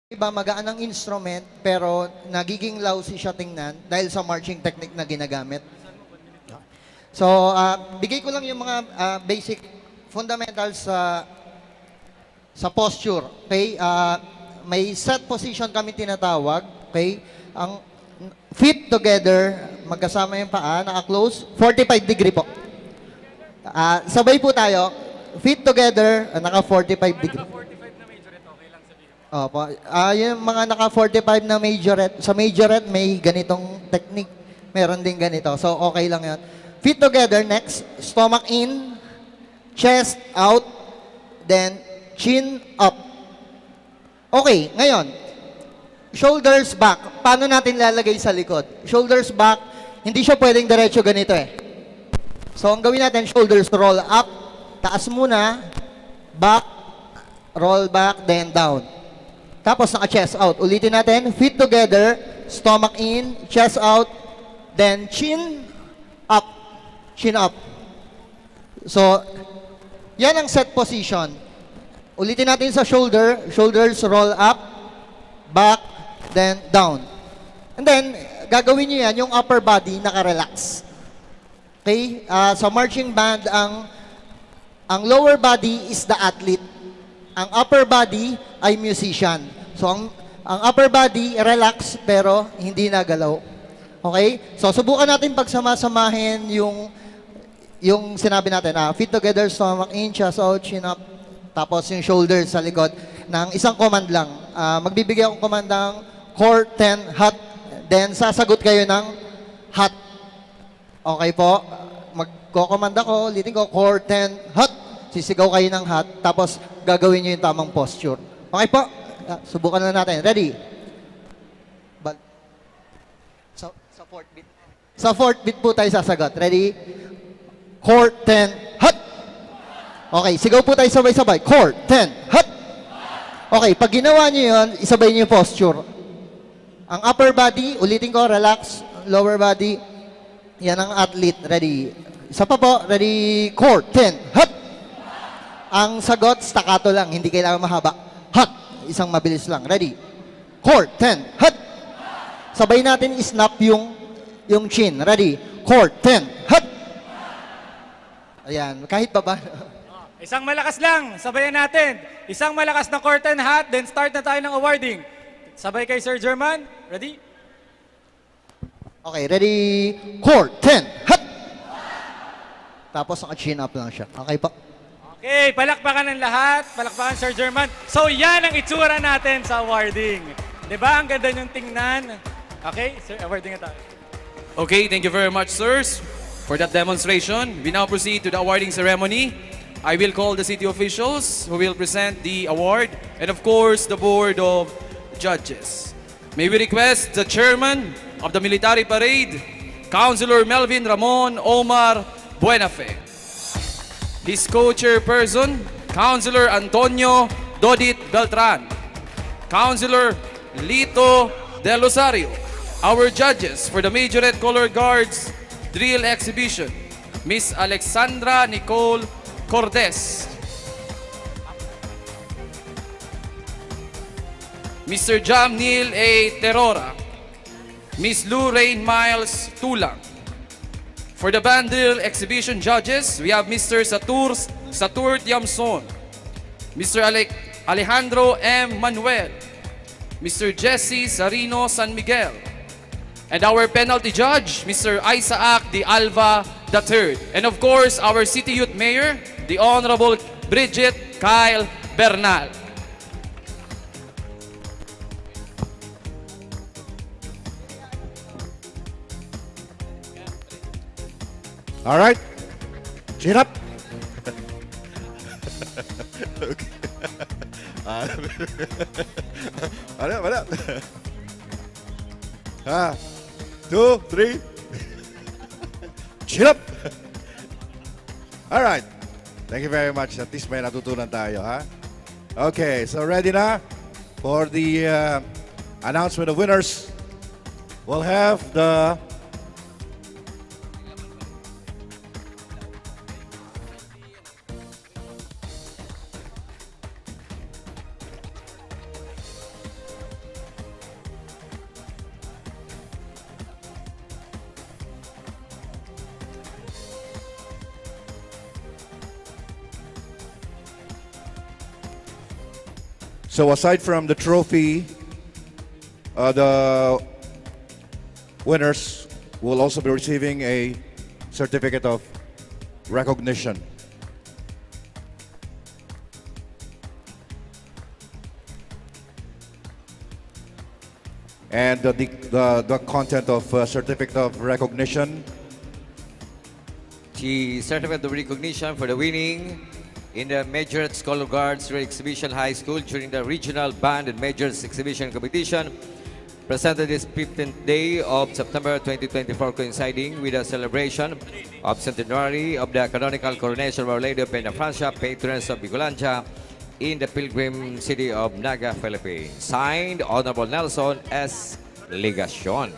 S3: Iba magaan ang instrument pero nagiging lousy siya tingnan dahil sa marching technique na ginagamit. So, bigay ko lang yung mga basic fundamentals sa posture. Okay? May set position kami tinatawag. Okay? Ang feet together, magkasama yung paa, naka-close, 45 degree po. Sabay po tayo. Feet together, naka-45 degree. Opo. Yung mga naka-45 na majorette, sa majorette may ganitong technique. Meron din ganito. So, okay lang yan. Feet together, next. Stomach in, chest out, then chin up. Okay, ngayon. Shoulders back. Paano natin lalagay sa likod? Shoulders back, hindi siya pwedeng diretso ganito eh. So, ang gawin natin, shoulders roll up, taas muna, back, roll back, then down. Tapos naka-chest out. Ulitin natin. Feet together. Stomach in. Chest out. Then chin up. Chin up. So, yan ang set position. Ulitin natin sa shoulder. Shoulders roll up. Back. Then down. And then, gagawin nyo yan, yung upper body naka-relax. Okay? Sa marching band, ang lower body is the athlete. Ang upper body ay musician. So, ang upper body, relax, pero hindi nagalaw. Okay? So, subukan natin pagsama-samahin yung sinabi natin. Feet together, stomach in, chest out, chin up. Tapos yung shoulders sa likod. Ng isang command lang. Magbibigay akong command ng core 10, hot. Then, sasagot kayo ng hot. Okay po? Magko-command ako, ulitin ko, core 10, hot. Sisigaw kayo ng hot. Tapos, gagawin nyo yung tamang posture. Okay po? Subukan na natin. Ready? Sa fourth beat. Sa fourth beat po tayo sasagot. Ready? Core 10, hot! Okay, sigaw po tayo sabay-sabay. Core 10, hot! Okay, pag ginawa nyo yun, isabay nyo yung posture. Ang upper body, ulitin ko, relax. Lower body, yan ang athlete. Ready? Isa pa po. Ready? Core 10, hot! Ang sagot, staccato lang. Hindi kailangan mahaba. Hot! Isang mabilis lang. Ready? Core 10, hot! Sabay natin snap yung chin. Ready? Core 10, hot! Ayan, kahit pa ba?
S16: Isang malakas lang, sabayan natin. Isang malakas na core 10 hot, then start na tayo ng awarding. Sabay kay Sir German. Ready?
S3: Okay, ready? Core 10, hot! Tapos naka-chin up lang siya. Okay po.
S16: Okay, palakpakan ng lahat. Palakpakan, Sir German. So, yan ang itsura natin sa awarding. Diba? Ang ganda niyong tingnan. Okay, Sir, awarding na tayo.
S15: Okay, thank you very much, sirs, for that demonstration. We now proceed to the awarding ceremony. I will call the city officials who will present the award and, of course, the board of judges. May we request the chairman of the military parade, Councilor Melvin Ramon Omar Buenafe. His co-chairperson, Councilor Antonio Dodit Beltran. Councilor Lito Del Rosario. Our judges for the Majorette Color Guards Drill Exhibition, Miss Alexandra Nicole Cordes. Mr. Jamnil A. Terora. Miss Lou Rain Miles Tulang. For the band drill exhibition judges, we have Mr. Satur Tiamson, Mr. Alejandro M. Manuel, Mr. Jesse Sarino San Miguel, and our penalty judge, Mr. Isaac De Alva III. And of course, our City Youth Mayor, the Honorable Bridget Kyle Bernal.
S4: All right. Chin up. Okay. Wala. 2, 3. Chin up. All right. Thank you very much. At least may natutunan tayo, ha? Okay, so ready na for the announcement of winners. We'll have the So aside from the trophy, the winners will also be receiving a certificate of recognition. And the content of certificate of recognition.
S1: The certificate of recognition for the winning in the Majorettes Color Guards Exhibition High School during the Regional Band and Majors Exhibition Competition presented this 15th day of September 2024, coinciding with the celebration of centenary of the canonical coronation of Our Lady of Peña Francia, patroness of Bicolandia, in the pilgrim city of Naga, Philippines. Signed, Honorable Nelson S. Ligacion.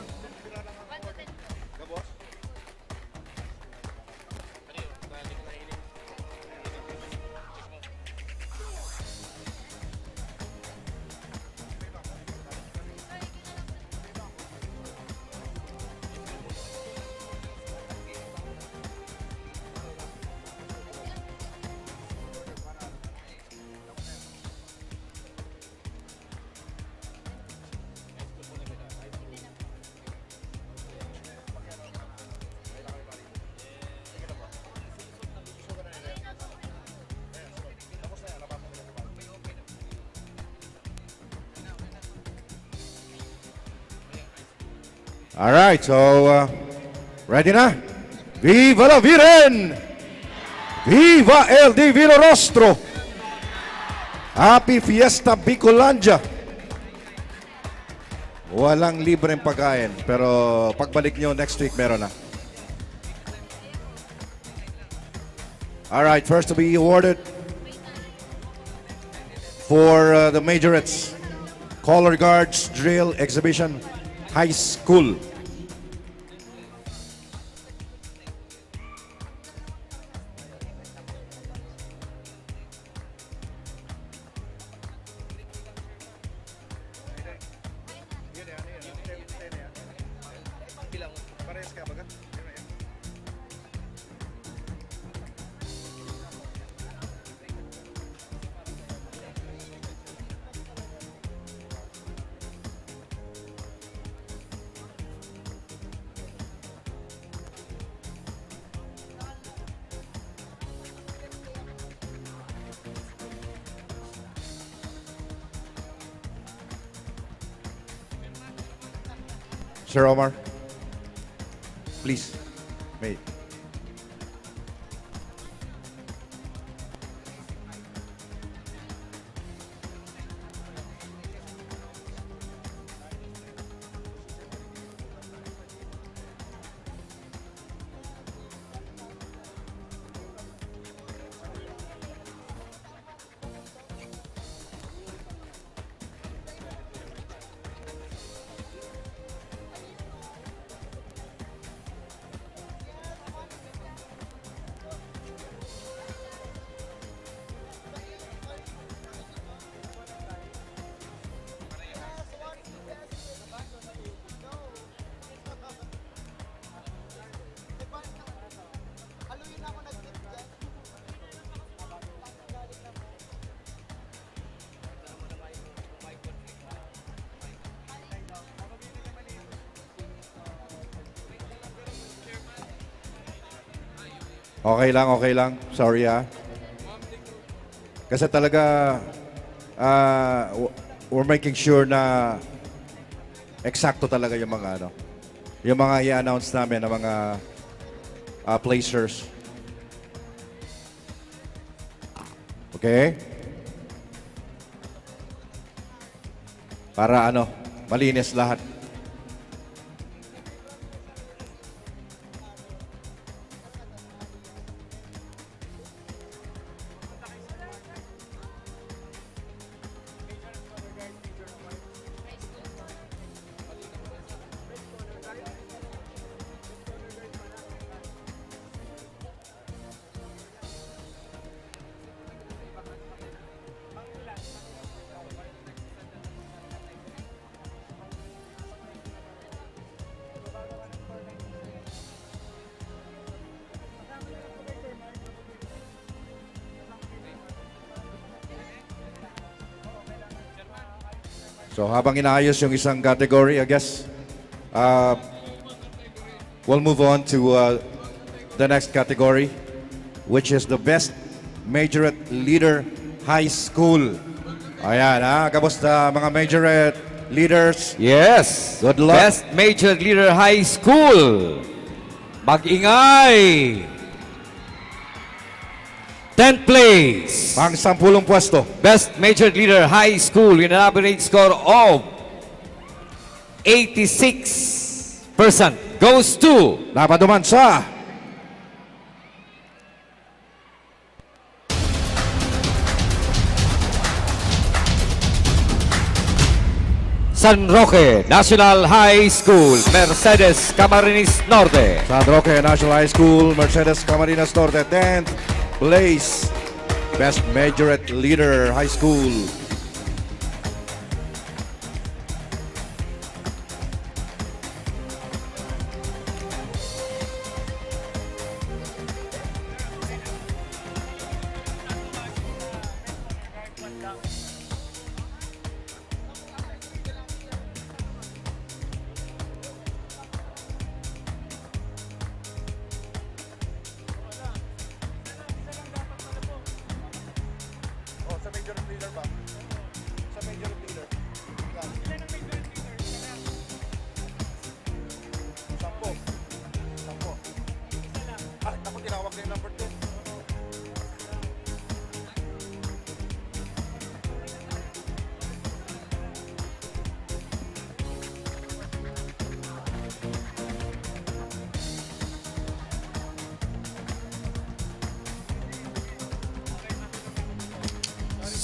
S4: All right, so ready na? Viva la Virgen! Viva el Divino Rostro! Happy Fiesta Bicolandia! Walang libreng pagkain, pero pagbalik nyo next week meron na. All right, first to be awarded for the Majorettes Color Guards Drill Exhibition High School. Sir Omar, please, may. Okay lang. Sorry Kasi talaga we're making sure na eksakto talaga yung mga yung mga i-announce namin ng mga placers. Okay? Para malinis lahat. So habang inaayos yung isang category, I guess, we'll move on to the next category, which is the Best Majorette Leader High School. Ayan, kamusta mga Majorette leaders?
S1: Yes.
S4: Good luck.
S1: Best Major Leader High School. Mag-ingay. 10th place.
S4: Pang 10 pwesto.
S1: Best Major Leader High School with an average score of 86% goes to
S4: napaduman sa
S1: San Roque National High School, Mercedes Camarines Norte.
S4: San Roque National High School, Mercedes Camarines Norte, 10th place. Best Majorette Leader High School.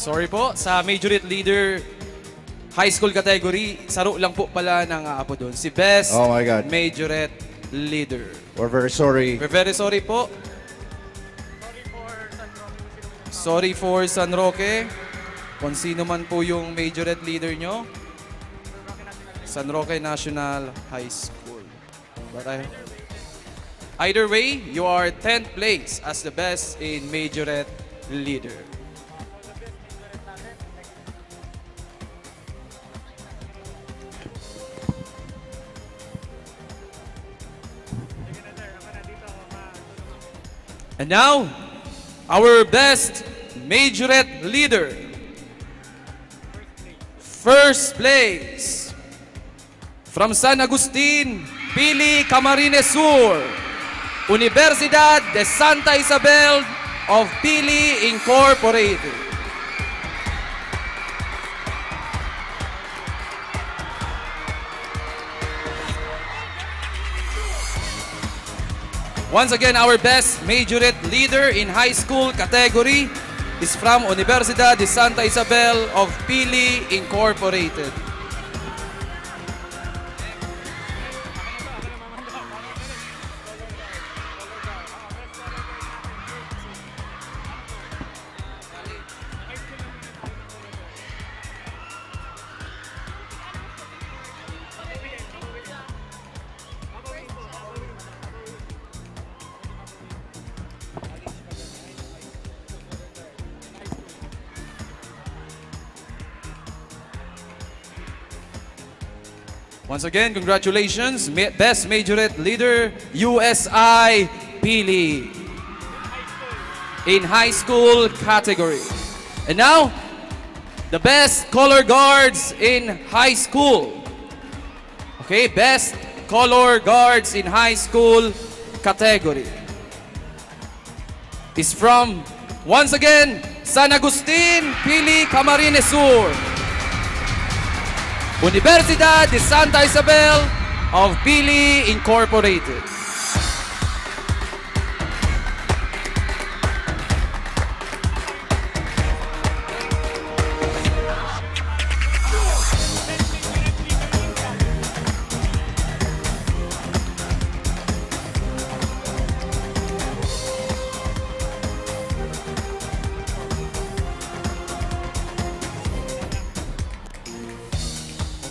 S15: Sorry po, sa Majorette Leader High School category, saro lang po pala ng aapo doon. Si Best
S4: Oh my God.
S15: Majorette Leader.
S4: We're very sorry.
S15: We're very sorry po. Sorry for San Roque. Kung sino man po yung Majorette Leader nyo. San Roque National High School. But either way, you are 10th place as the best in Majorette Leader. And now, our best Majorette Leader. First place, from San Agustin, Pili, Camarines Sur, Universidad de Santa Isabel of Pili Incorporated. Once again, our best Majorette Leader in high school category is from Universidad de Santa Isabel of Pili Incorporated. Once again, congratulations, Best Majorette Leader, USI Pili in high school category. And now, the Best Color Guards in high school. Okay, Best Color Guards in high school category is from, once again, San Agustin, Pili, Camarines Sur. Universidad de Santa Isabel of Pili Incorporated.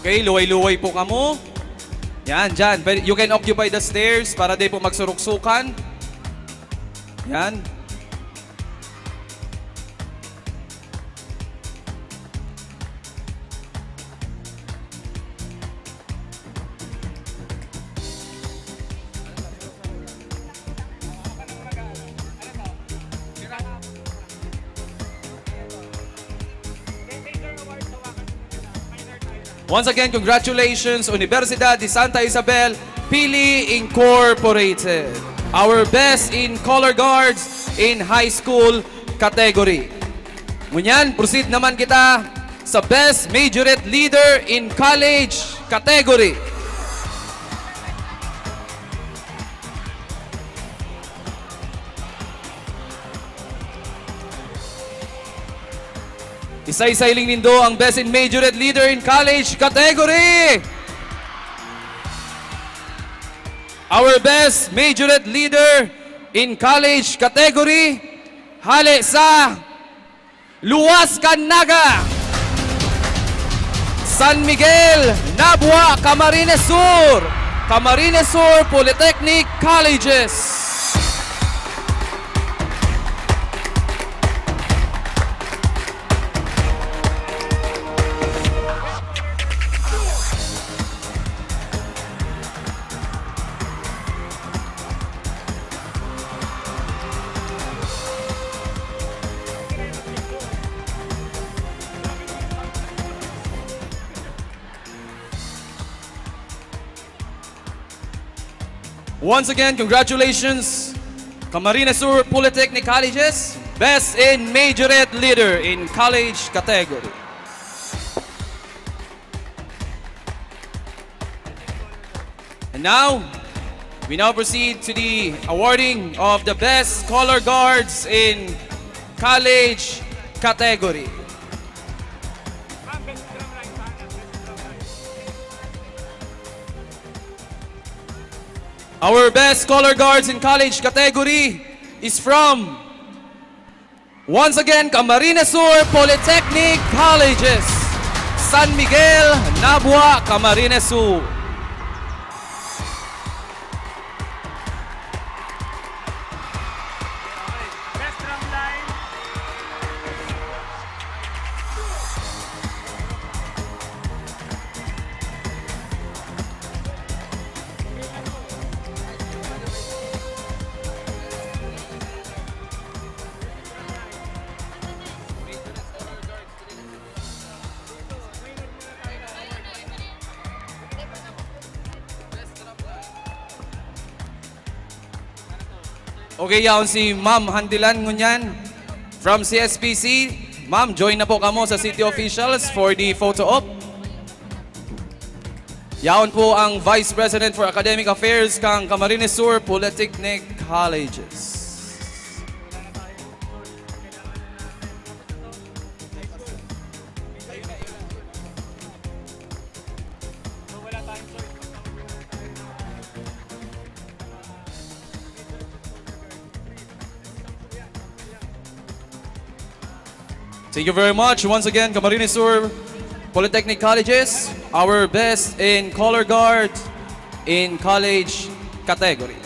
S15: Okay, luway-luway po kamo. Yan, dyan. You can occupy the stairs para di po magsuruksukan. Yan. Once again, congratulations, Universidad de Santa Isabel, Pili Incorporated. Our best in color guards in high school category. Ngunyan, proceed naman kita sa best majorette leader in college category. Isa-isailing nindo ang best in majorette leader in college category. Our best majorette leader in college category, hali sa Luwas-Naga, San Miguel, Nabua, Camarines Sur, Camarines Sur Polytechnic Colleges. Once again, congratulations, Camarines Sur Polytechnic Colleges, best in majorette leader in college category. And now, we now proceed to the awarding of the best color guards in college category. Our best color guards in college category is from, once again, Camarines Sur Polytechnic Colleges, San Miguel, Nabua, Camarines Sur. Okay, yaon si Ma'am Handilan ngunyan from CSPC. Ma'am, join na po kamo sa city officials for the photo op. Yaon po ang Vice President for Academic Affairs kang Camarines Sur Polytechnic Colleges. Thank you very much. Once again, Camarines Sur Polytechnic Colleges, our best in color guard in college category.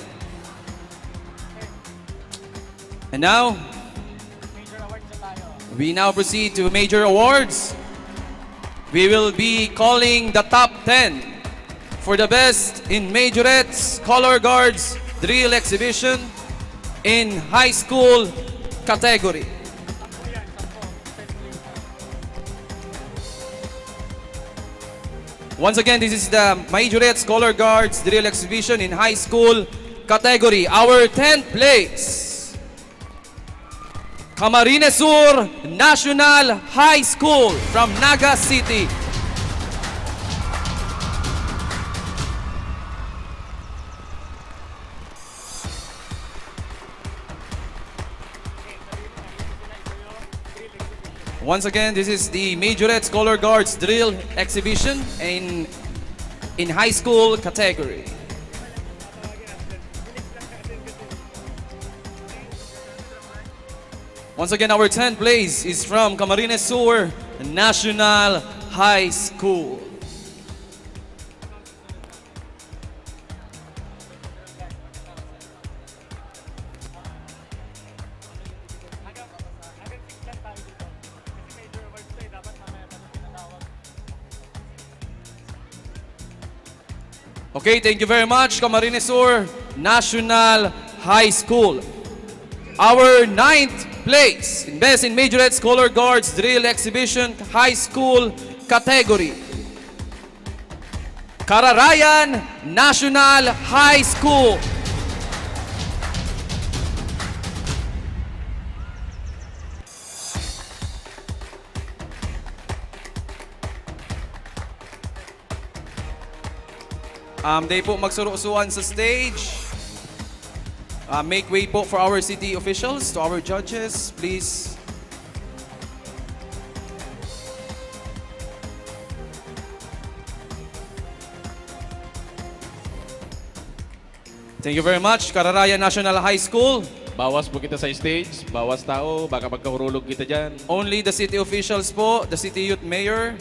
S15: And now, we now proceed to major awards. We will be calling the top 10 for the best in majorettes, color guards, drill exhibition in high school category. Once again, this is the Majorettes Color Guards Drill Exhibition in High School category. Our 10th place, Camarines Sur National High School from Naga City. Once again, this is the Majorettes Color Guards Drill Exhibition in high school category. Once again, our 10th place is from Camarines Sur National High School. Okay, thank you very much, Camarines Sur National High School. Our 9th place in Best in Majorettes Color Guards Drill Exhibition High School category. Cararayan National High School. They po magsurusuan sa stage. Make way po for our city officials, to our judges, please. Thank you very much, Cararayan National High School.
S5: Bawas po kita sa stage, bawas tao, baka magkahurulog kita dyan.
S15: Only the city officials po, the city youth mayor,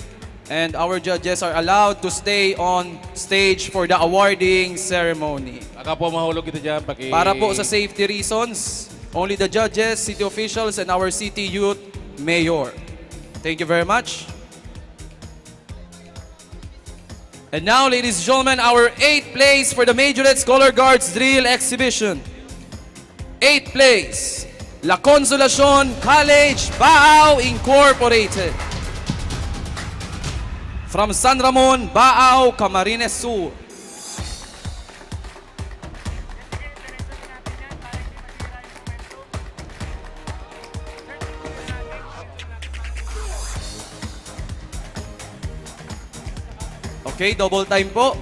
S15: and our judges are allowed to stay on stage for the awarding ceremony.
S5: Baka po mahulog kita dyan.
S15: Para po sa safety reasons, only the judges, city officials, and our city youth mayor. Thank you very much. And now, ladies and gentlemen, our 8th place for the Majorettes Color Guards Drill Exhibition. 8th place, La Consolacion College, Baao Incorporated. From San Ramon, Baao, Camarines Sur. Okay, double time po.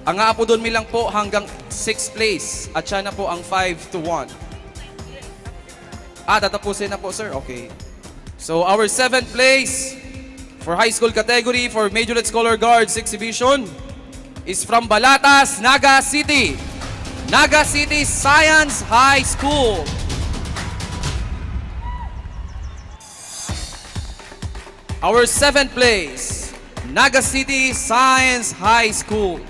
S15: Ang aapo doon lang po hanggang 6th place. At siya na po ang 5-1. Tatapusin na po, sir. Okay. So, our 7th place for high school category for Majorettes Color Guards exhibition is from Balatas, Naga City. Naga City Science High School. Our 7th place, Naga City Science High School.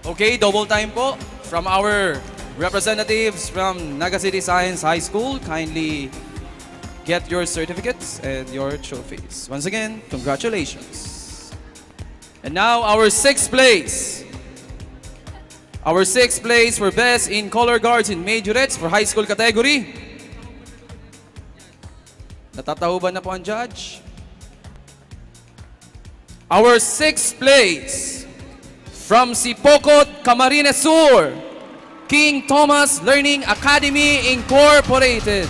S15: Okay, double time po from our representatives from Naga City Science High School. Kindly get your certificates and your trophies. Once again, congratulations. And now our 6th place. Our 6th place for Best in Color Guards in Majorettes for high school category. Natatahuban na po ang judge. Our 6th place from Sipocot, Camarines Sur, King Thomas Learning Academy Incorporated.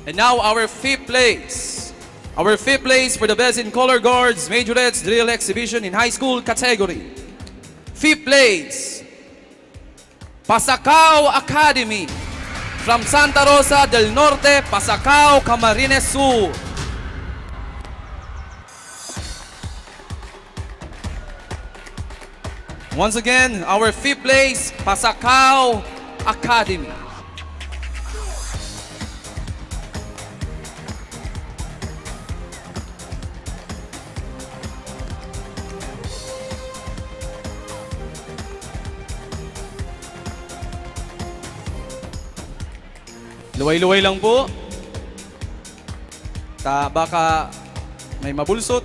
S15: And now our 5th place. Our 5th place for the Best in Color Guards Majorettes Drill Exhibition in high school category. 5th place, Pasacao Academy from Santa Rosa del Norte, Pasacao, Camarines Sur. Once again, our 5th place, Pasacao Academy. Luway-luway lang po. Baka may mabulsot.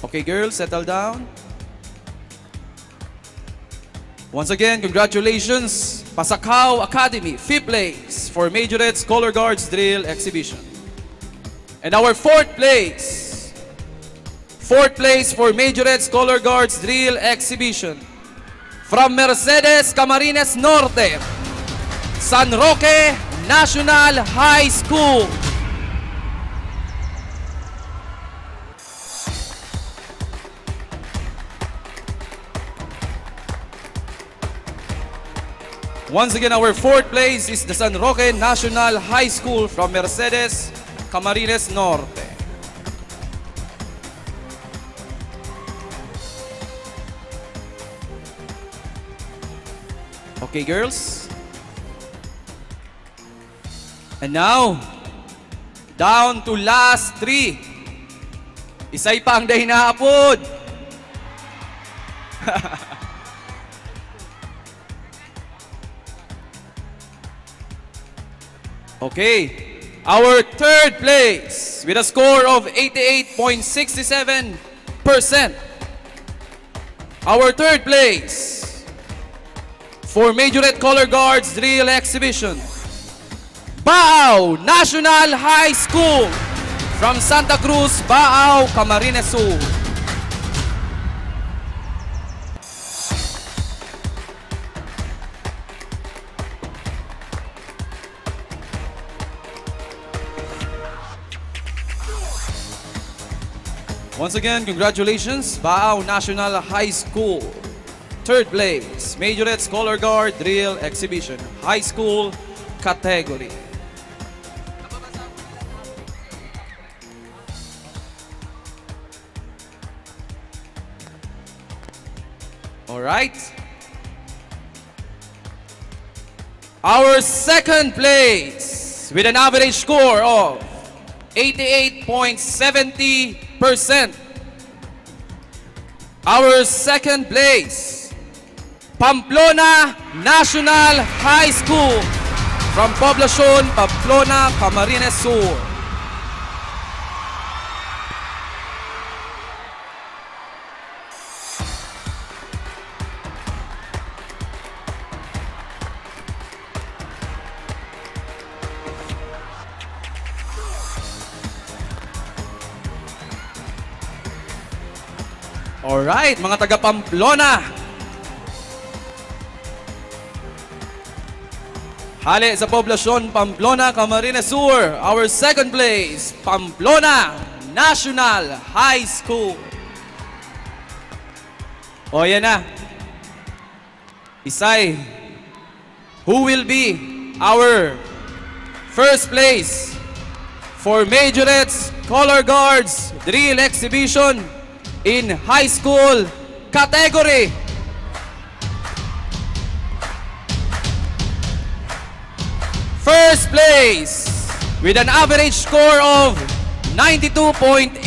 S15: Okay, girls, settle down. Once again, congratulations, Pasacao Academy, 5th place for Majorettes Color Guards Drill Exhibition. And our 4th place for Majorettes Color Guards Drill Exhibition. From Mercedes, Camarines Norte, San Roque National High School. Once again, our 4th place is the San Roque National High School from Mercedes, Camarines Norte. Okay, girls. And now, down to last 3 Isay pa ang dahin na apod. Okay. Our third place with a score of 88.67%. Our third place for Majorette Color Guards Drill Exhibition, Baao National High School from Santa Cruz, Baao, Camarines Sur. Once again, congratulations, Baao National High School. Third place, Majorettes Color Guard Drill Exhibition, High School category. All right. Our second place with an average score of 88.70%. Our second place, Pamplona National High School from Poblacion, Pamplona, Camarines Sur. Alright, mga taga Pamplona. Hali sa Poblacion, Pamplona, Camarines Sur. Our second place, Pamplona National High School. O yan na. Isay, who will be our first place for Majorettes Color Guards Drill Exhibition in high school category? First place with an average score of 92.83%.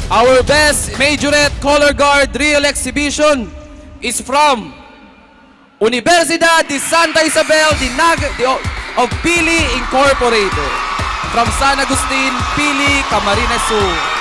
S15: Our best Majorette Color Guard Drill Exhibition is from Universidad de Santa Isabel of Pili Incorporated from San Agustin, Pili, Camarines Sur.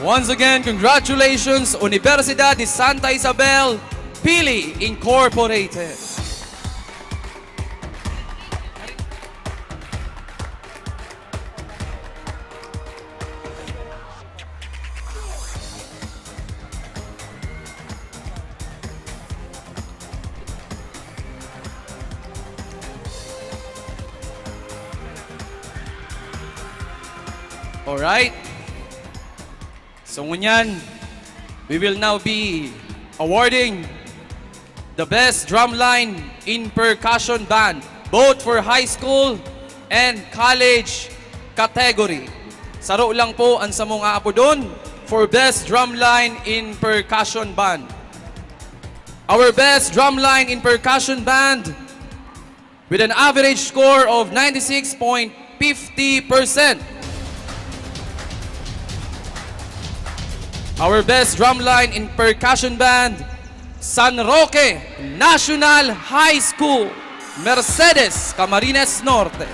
S15: Once again, congratulations, Universidad de Santa Isabel, Pili Incorporated. All right. So ngunyan, we will now be awarding the best drumline in percussion band, both for high school and college category. Saro lang po ang samong aapo doon for best drumline in percussion band. Our best drumline in percussion band with an average score of 96.50%. Our best drumline in percussion band, San Roque National High School, Mercedes, Camarines Norte.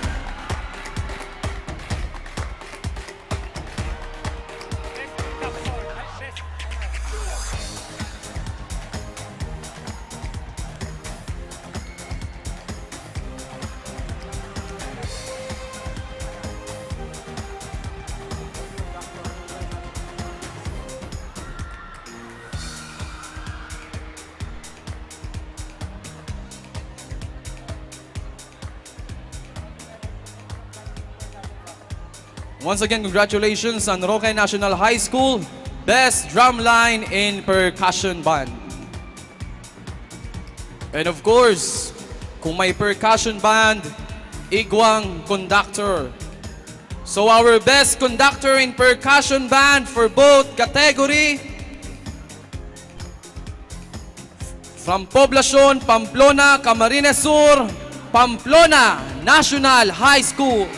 S15: Once again, congratulations on Roque National High School, Best Drumline in Percussion Band. And of course, kung may percussion band, igwang conductor. So our best conductor in percussion band for both category, from Poblacion, Pamplona, Camarines Sur, Pamplona National High School.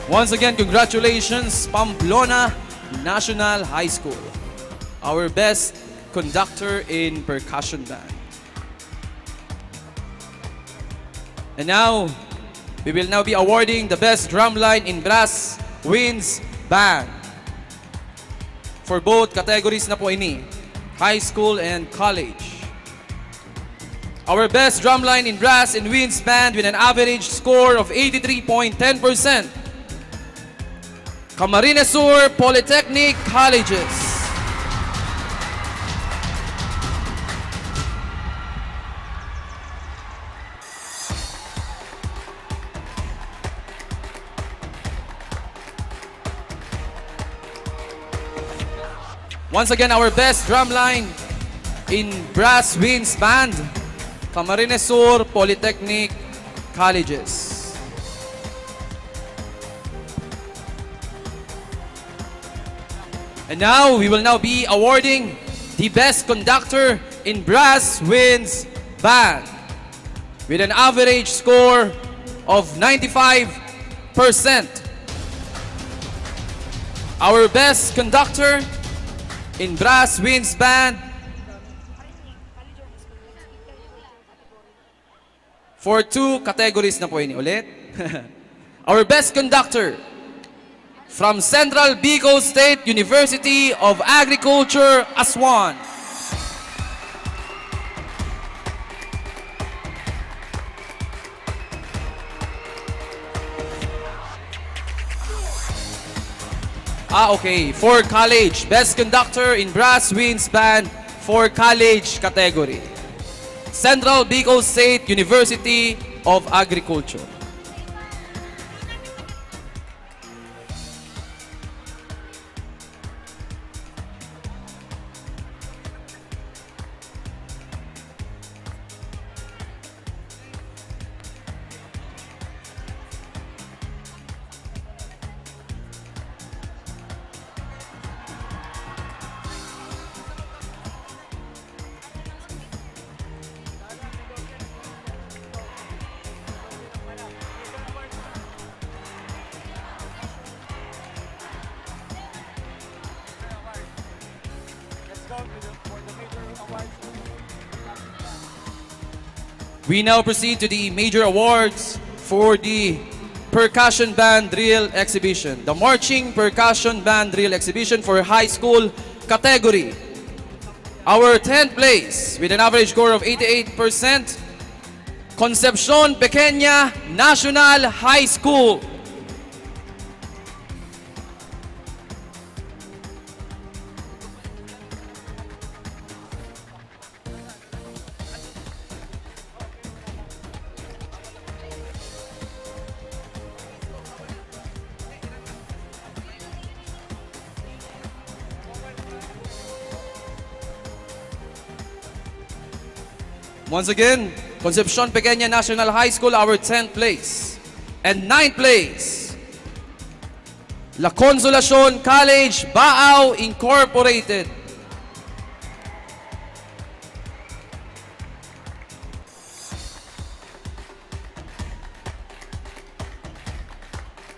S15: Once again, congratulations, Pamplona National High School, our best conductor in percussion band. And now, we will now be awarding the best drumline in brass winds band for both categories na po ini, high school and college. Our best drumline in brass and winds band with an average score of 83.10%. Camarines Sur Polytechnic Colleges. Once again, our best drumline in brass winds band, Camarines Sur Polytechnic Colleges. And now, we will now be awarding the best conductor in brass winds band with an average score of 95%. Our best conductor in brass winds band for 2 categories na po ini ulit. Our best conductor from Central Bicol State University of Agriculture, Aswan. Okay. For college, best conductor in brass winds band for college category. Central Bicol State University of Agriculture. We now proceed to the major awards for the Percussion Band Drill Exhibition. The Marching Percussion Band Drill Exhibition for high school category. Our 10th place with an average score of 88%, Concepcion Pequeña National High School. Once again, Concepcion Pequeña National High School, our 10th place. And 9th place, La Consolacion College, Baao Incorporated.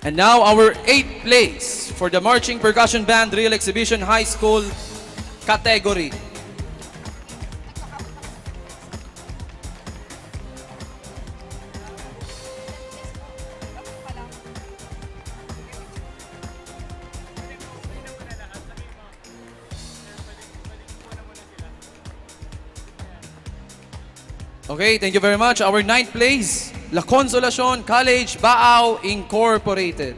S15: And now our 8th place for the Marching Percussion Band Drill Exhibition High School category. Okay, thank you very much. Our ninth place, La Consolacion College Baao Incorporated.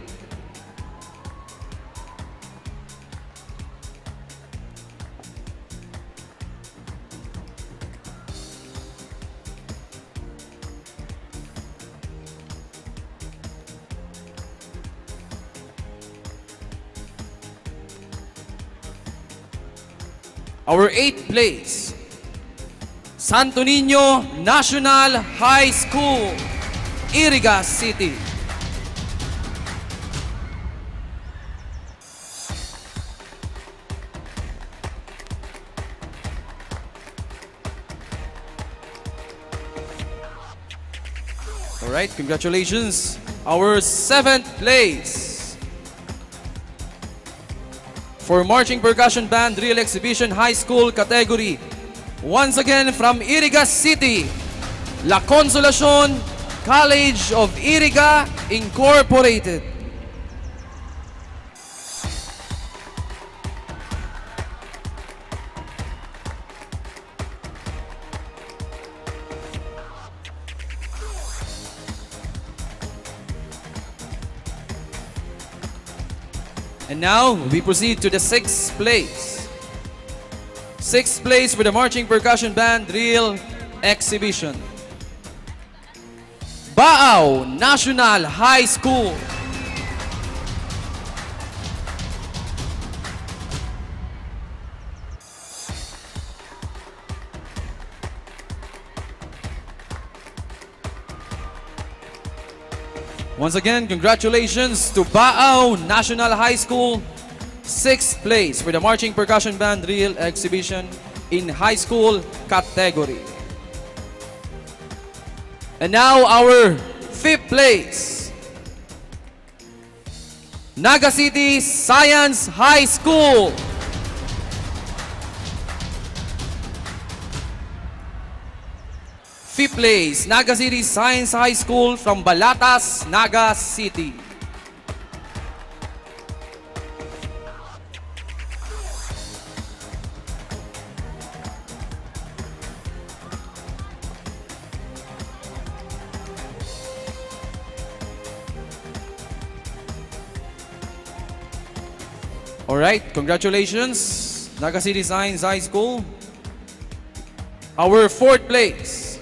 S15: Our eighth place, Santo Niño National High School, Iriga City. All right, congratulations. Our seventh place, for Marching Percussion Band Drill Exhibition High School category. Once again from Iriga City, La Consolacion College of Iriga Incorporated. And now, we proceed to the sixth place. Sixth place for the Marching Percussion Band Drill Exhibition. Baao National High School. Once again, congratulations to Baao National High School. Sixth place for the Marching Percussion Band Drill Exhibition in high school category. And now our fifth place, Naga City Science High School. Fifth place, Naga City Science High School from Balatas, Naga City. All right, congratulations, Naga City Science High School. Our fourth place,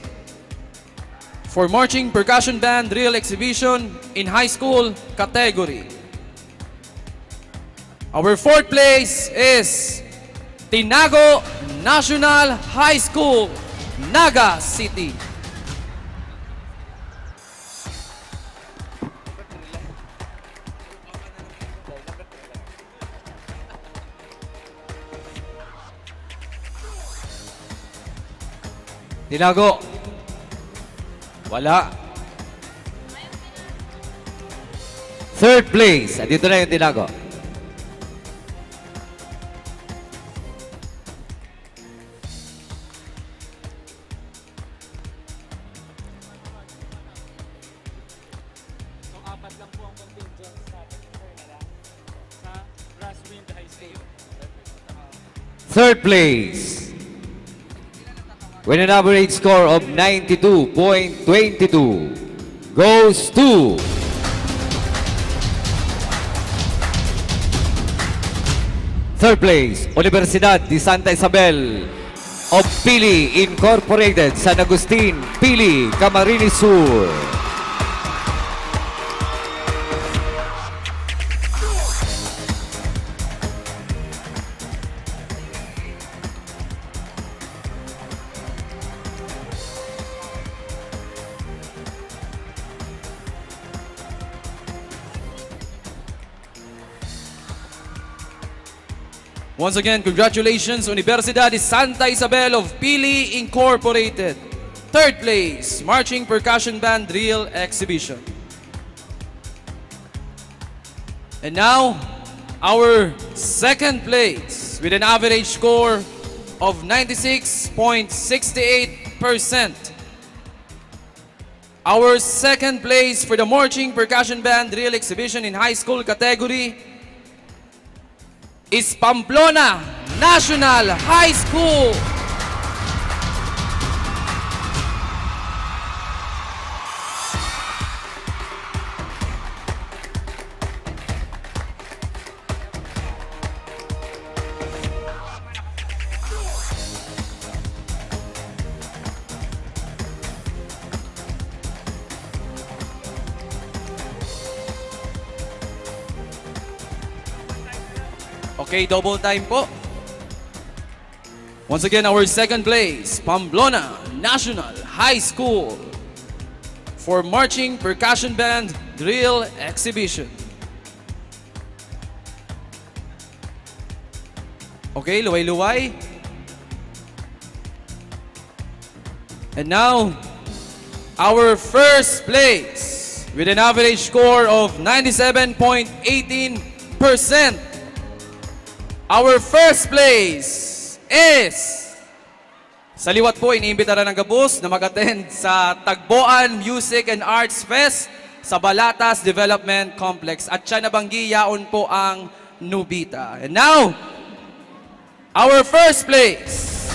S15: for Marching Percussion Band Drill Exhibition in high school category. Our fourth place is Tinago National High School, Naga City.
S1: Tinago. Wala. Third place. Dito na yung Tinago.
S16: So, apat lang po ang contingent sa Grasswind High School.
S1: Third place. With an average score of 92.22 goes to third place, Universidad de Santa Isabel of Pili Incorporated, San Agustin, Pili, Camarines Sur.
S15: Once again, congratulations, Universidad de Santa Isabel of Pili Incorporated. Third place, Marching Percussion Band Drill Exhibition. And now, our second place with an average score of 96.68%. Our second place for the Marching Percussion Band Drill Exhibition in high school category is Pamplona National High School. Okay, double time po. Once again, our second place, Pamplona National High School for Marching Percussion Band Drill Exhibition. Okay, luway-luway. And now, our first place with an average score of 97.18%. Our first place is, sa liwat po, iniimbitaran ng Gabos na mag-attend sa Tagboan Music and Arts Fest sa Balatas Development Complex. At siya nabanggi, yaon po ang Nubita. And now, our first place.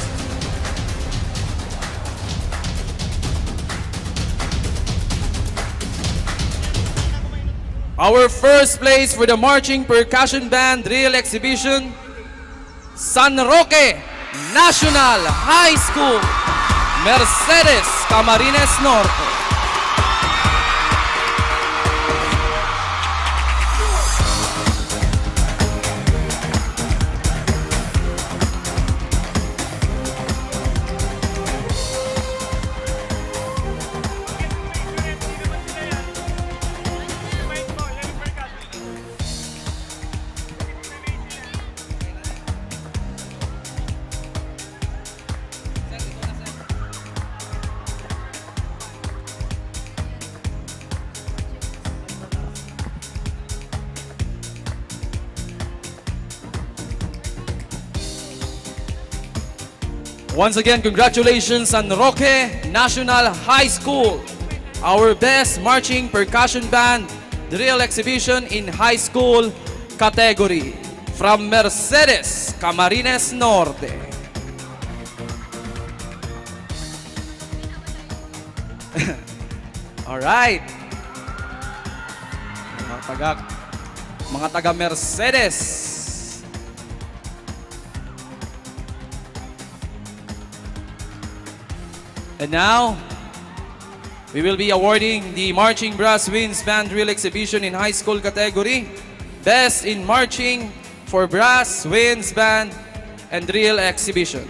S15: Our first place for the Marching Percussion Band Drill Exhibition, San Roque National High School, Mercedes, Camarines Norte. Once again, congratulations San Roque National High School, our best marching percussion band drill exhibition in high school category from Mercedes, Camarines Norte. All right. Mga taga Mercedes. And now, we will be awarding the Marching Brass Winds Band Drill Exhibition in High School category. Best in Marching for Brass, Winds Band, and Drill Exhibition.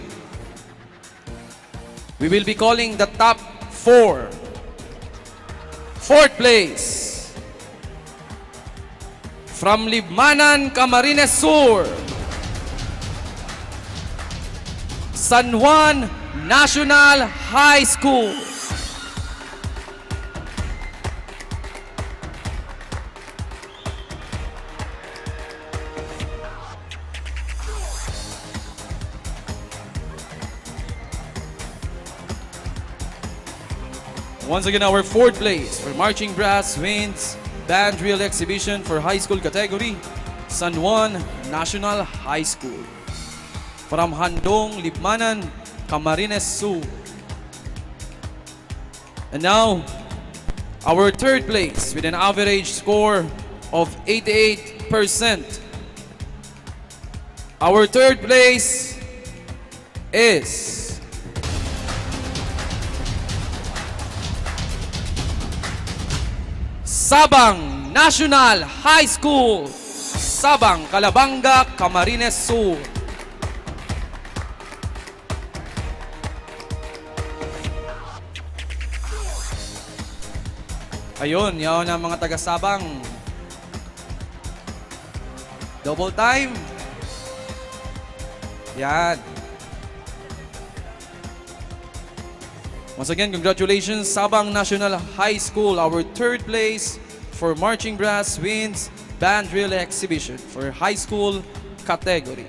S15: We will be calling the top 4. Fourth place, from Libmanan, Camarines Sur, San Juan National High School. Once again, our fourth place for Marching Brass Winds Band Drill Exhibition for High School category, San Juan National High School. From Handong, Libmanan, Camarines Sur. And now, our third place with an average score of 88%. Our third place is Sabang National High School, Sabang, Calabanga, Camarines Sur. Ayun, yun ang mga taga-Sabang. Double time. Yan. Once again, congratulations, Sabang National High School, our third place for Marching Brass Winds Band Drill Exhibition for high school category.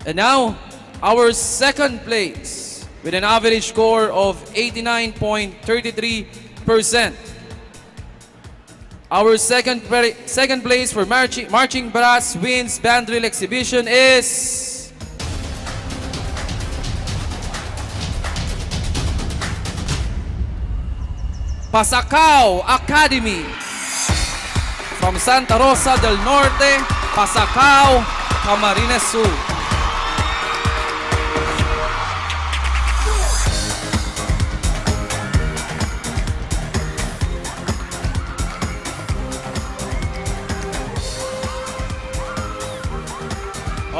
S15: And now, our second place with an average score of 89.33%. Our second place for Marching Brass Winds Band Drill Exhibition is Pasacao Academy from Santa Rosa del Norte, Pasacao, Camarines Sur.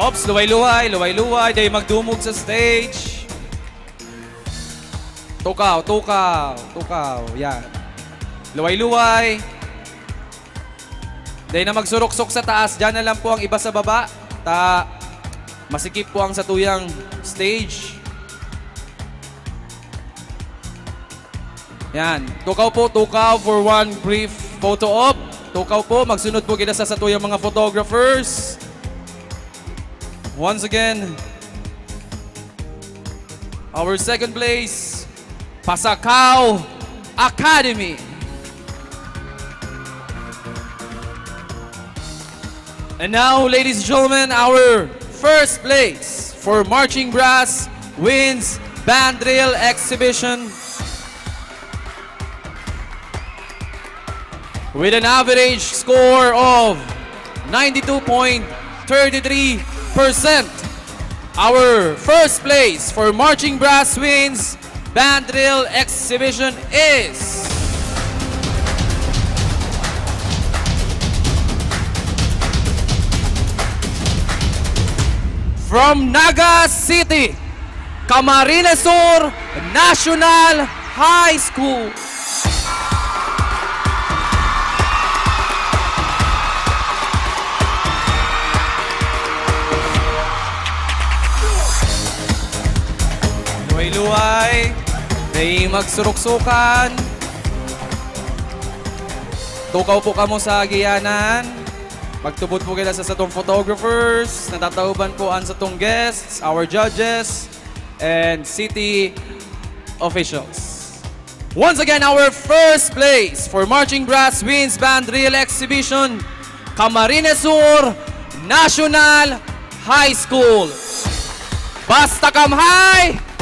S15: Ops, luway-luway, luway-luway. Day magdumog sa stage. Tukaw, tukaw, tukaw. Yan. Luway-luway. Day na magsurok-sok sa taas. Diyan na lang po ang iba sa baba. Masikip po ang satuyang stage. Yan. Tukaw po, tukaw for one brief photo op. Tukaw po, magsunod po kita sa satuyang mga photographers. Once again, our second place, Pasakaw Academy. And now, ladies and gentlemen, our first place for Marching Brass wins Band Drill Exhibition with an average score of 92.33%. Our first place for Marching Brass wins Band Drill Exhibition is from Naga City, Camarines Sur National High School. Luway-luway, may magsurok-sukan. Tukaw po kamo sa agianan. Magtubod po kita sa satong photographers. Natatauban po ang satong guests, our judges, and city officials. Once again, our first place for Marching Brass wins Band Drill Exhibition, Camarines Sur National High School. Basta Kamhay!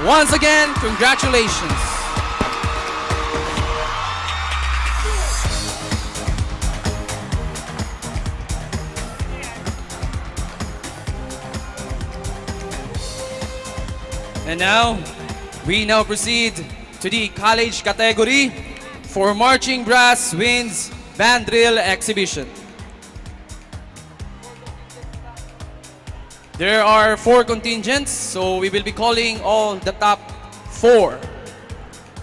S15: Once again, congratulations. And now, we now proceed to the college category for Marching Brass wins Band Drill Exhibition. There are 4 contingents, so we will be calling all the top 4.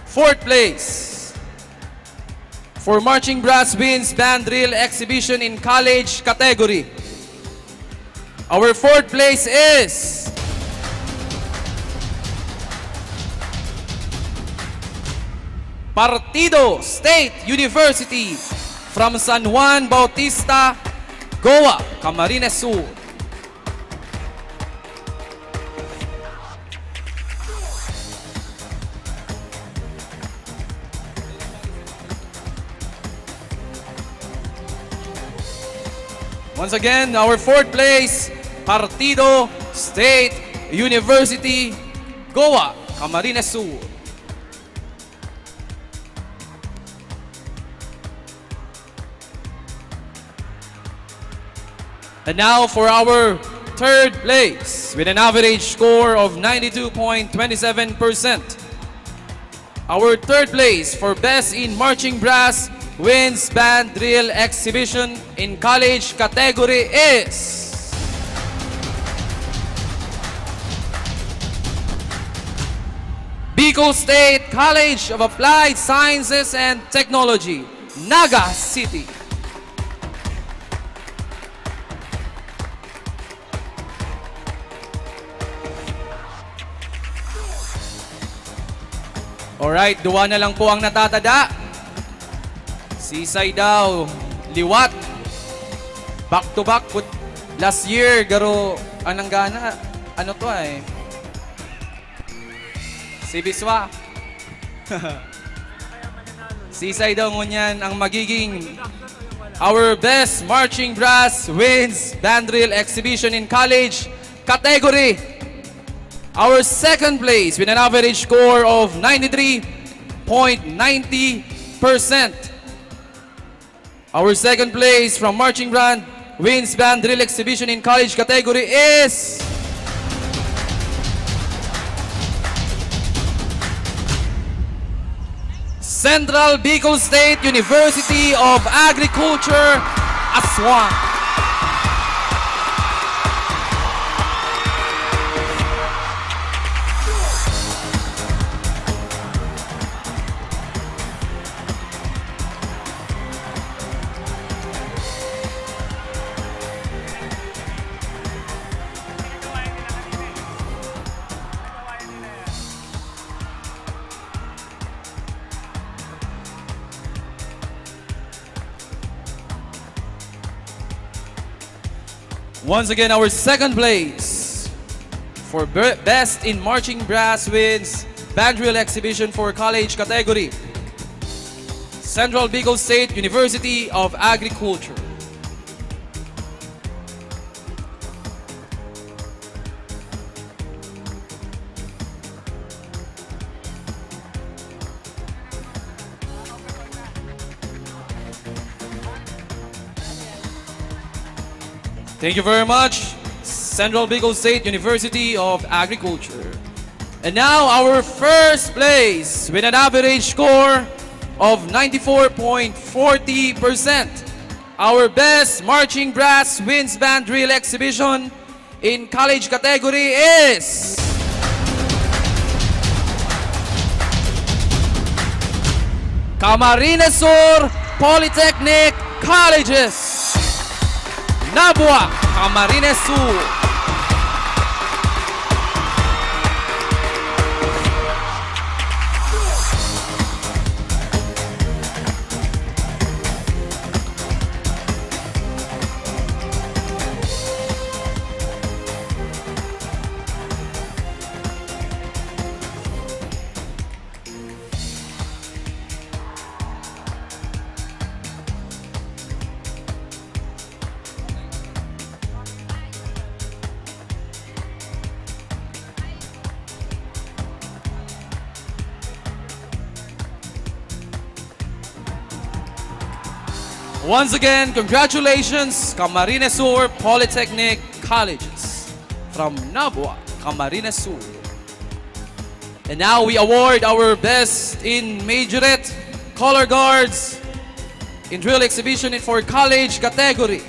S15: Fourth place for Marching Brass wins Band Drill Exhibition in college category. Our fourth place is Partido State University from San Juan Bautista, Goa, Camarines Sur. Once again, our fourth place, Partido State University, Goa, Camarines Sur. And now for our third place with an average score of 92.27%. Our third place for Best in Marching Brass wins Band Drill Exhibition in college category is Bicol State College of Applied Sciences and Technology, Naga City. Alright, duwa na lang po ang natatada. Sisay daw, liwat. Back to back put last year, garo, anong gana? Ano to eh? Si Biswa. Sisay daw ngunyan ang magiging our best marching brass wins Band Drill Exhibition in college category. Our second place with an average score of 93.90%. Our second place from Marching Band wins Band Drill Exhibition in college category is Central Bicol State University of Agriculture, Aswan. Once again, our second place for Best in Marching Brass wins Band Drill Exhibition for College category. Central Bicol State University of Agriculture. Thank you very much, Central Bicol State University of Agriculture. And now our first place with an average score of 94.40%. Our best marching brass wins band drill exhibition in college category is Camarines Sur Polytechnic Colleges. Nabua, Camarines Sur. Once again, congratulations, Camarines Sur Polytechnic Colleges from Nabua, Camarines Sur. And now we award our best in Majorette color guards in drill exhibition for college category.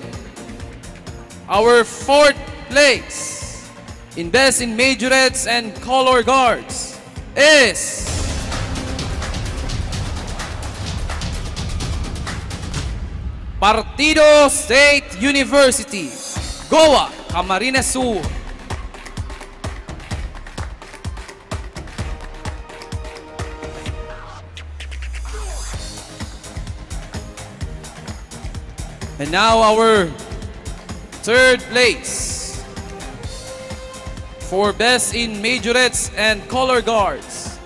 S15: Our fourth place in best in Majorettes and color guards is Partido State University, Goa, Camarines Sur. And now our third place for best in majorettes and color guards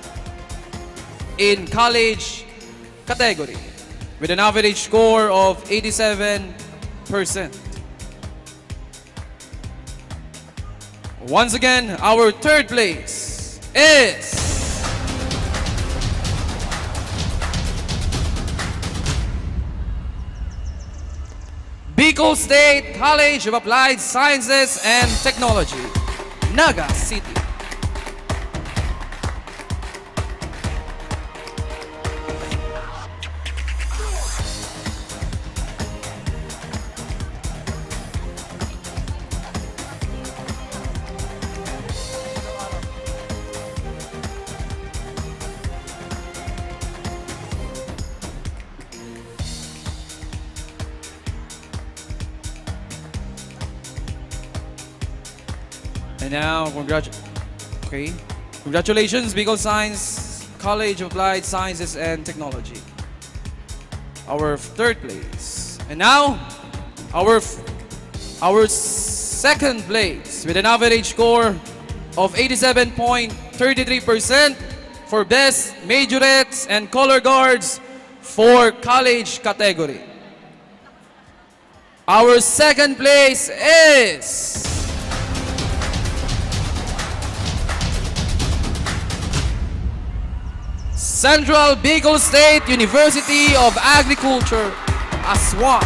S15: in college category with an average score of 87%. Once again, our third place is Bicol State College of Applied Sciences and Technology, Naga City. And now, congratulations, Bicol Science College of Applied Sciences and Technology. Our third place. And now, our second place with an average score of 87.33% for best majorettes and color guards for college category. Our second place is Central Bicol State University of Agriculture, Aswan.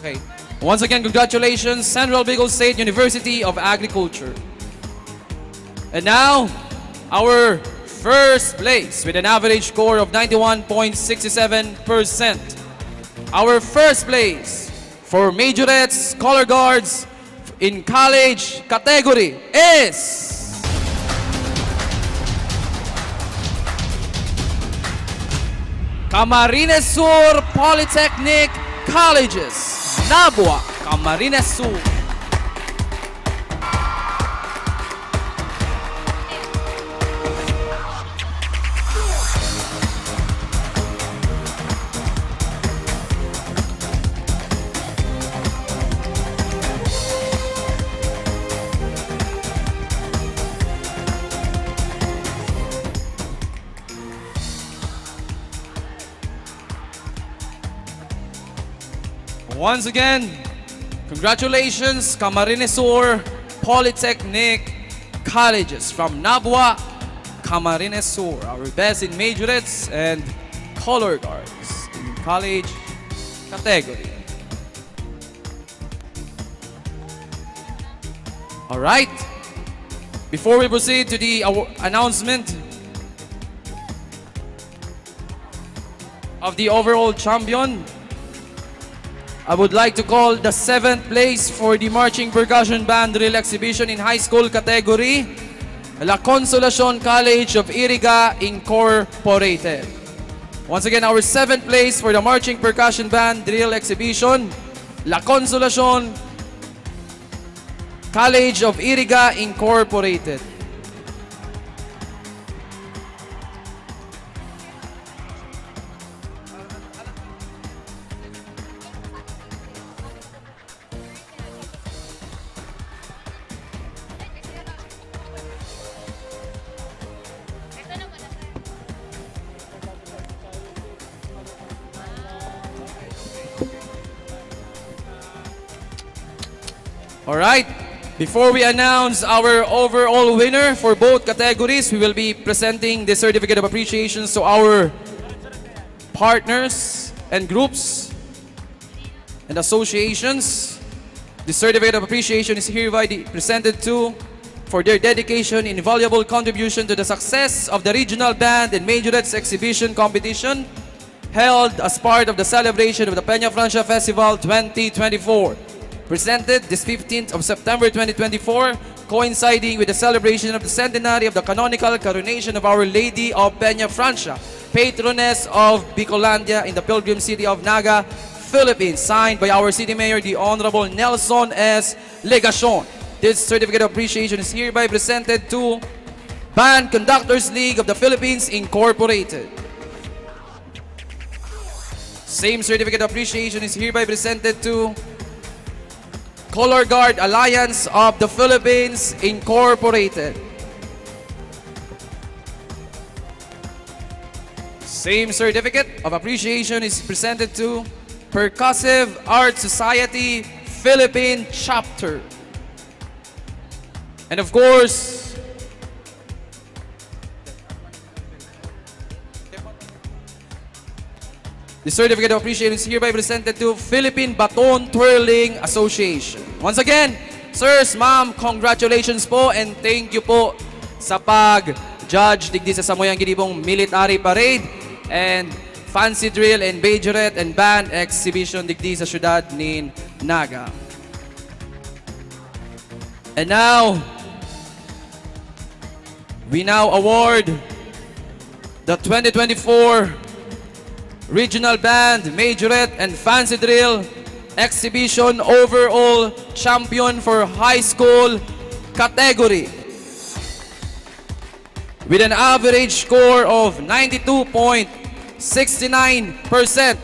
S15: Okay. Once again, congratulations, Central Bicol State University of Agriculture. And now, our first place with an average score of 91.67%. Our first place for Majorettes Color Guards in college category is Camarines Sur Polytechnic Colleges, Nabua, Camarines Sur. Once again, congratulations, Camarines Sur Polytechnic Colleges from Nabua, Camarines Sur, our best in Majorettes and Color Guards in college category. All right, before we proceed to the announcement of the overall champion, I would like to call the 7th place for the Marching Percussion Band Drill Exhibition in High School category, La Consolacion College of Iriga Incorporated. Once again, our 7th place for the Marching Percussion Band Drill Exhibition, La Consolacion College of Iriga Incorporated. Alright, before we announce our overall winner for both categories, we will be presenting the certificate of appreciations to our partners and groups and associations. The certificate of appreciation is hereby presented to for their dedication and invaluable contribution to the success of the Regional Band and Majorettes Exhibition Competition held as part of the celebration of the Peña Francia Festival 2024. Presented this 15th of September 2024, coinciding with the celebration of the centenary of the canonical coronation of Our Lady of Peña Francia, patroness of Bicolandia in the pilgrim city of Naga, Philippines, signed by our City Mayor, the Honorable Nelson S. Legacion. This certificate of appreciation is hereby presented to Band Conductors League of the Philippines Incorporated. Same certificate of appreciation is hereby presented to Color Guard Alliance of the Philippines Incorporated. Same certificate of appreciation is presented to Percussive Art Society Philippine Chapter. And of course, the certificate of appreciation is hereby presented to Philippine Baton Twirling Association. Once again, sirs, ma'am, congratulations po and thank you po sa pag-judge digdi sa Samoyang Ginibong Military Parade and Fancy Drill and Majorette and Band Exhibition digdi sa syudad ni Naga. And now, we now award the 2024 Regional Band, Majorette, and Fancy Drill Exhibition Overall Champion for High School category with an average score of 92.69%.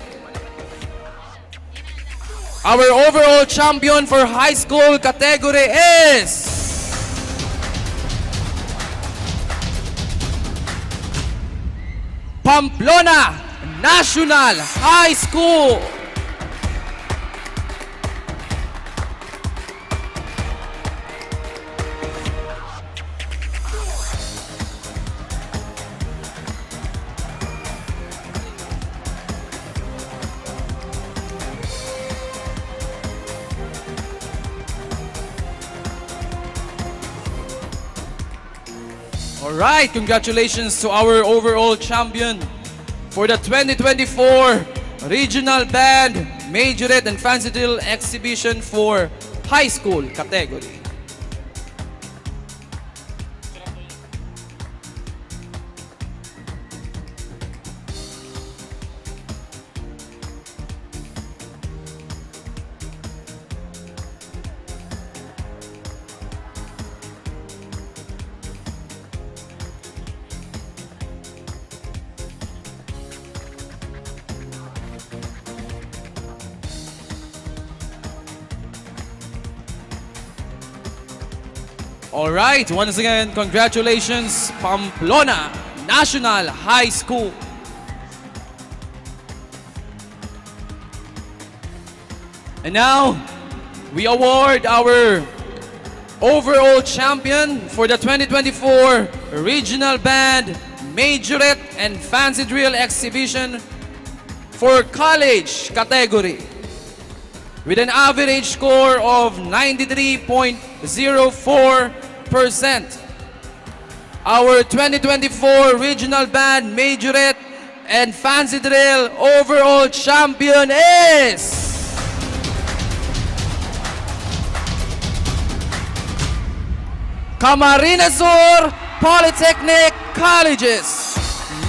S15: Our overall champion for high school category is Pamplona National High School. All right, congratulations to our overall champion for the 2024 Regional Band, Majorette, and Fancy Drill Exhibition for high school category. All right, once again, congratulations, Pamplona National High School. And now, we award our overall champion for the 2024 Regional Band, Majorette, and Fancy Drill Exhibition for college category, with an average score of 93.04%. Our 2024 Regional Band, Majorette, and Fancy Drill overall champion is Camarines Sur Polytechnic Colleges,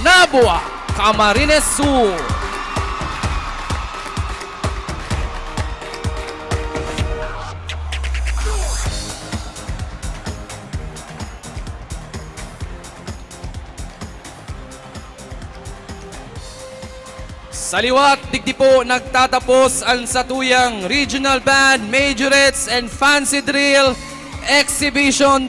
S15: Nabua, Camarines Sur. Sa liwat, digdi po nagtatapos ang satuyang Regional Band, Majorettes, and Fancy Drill Exhibition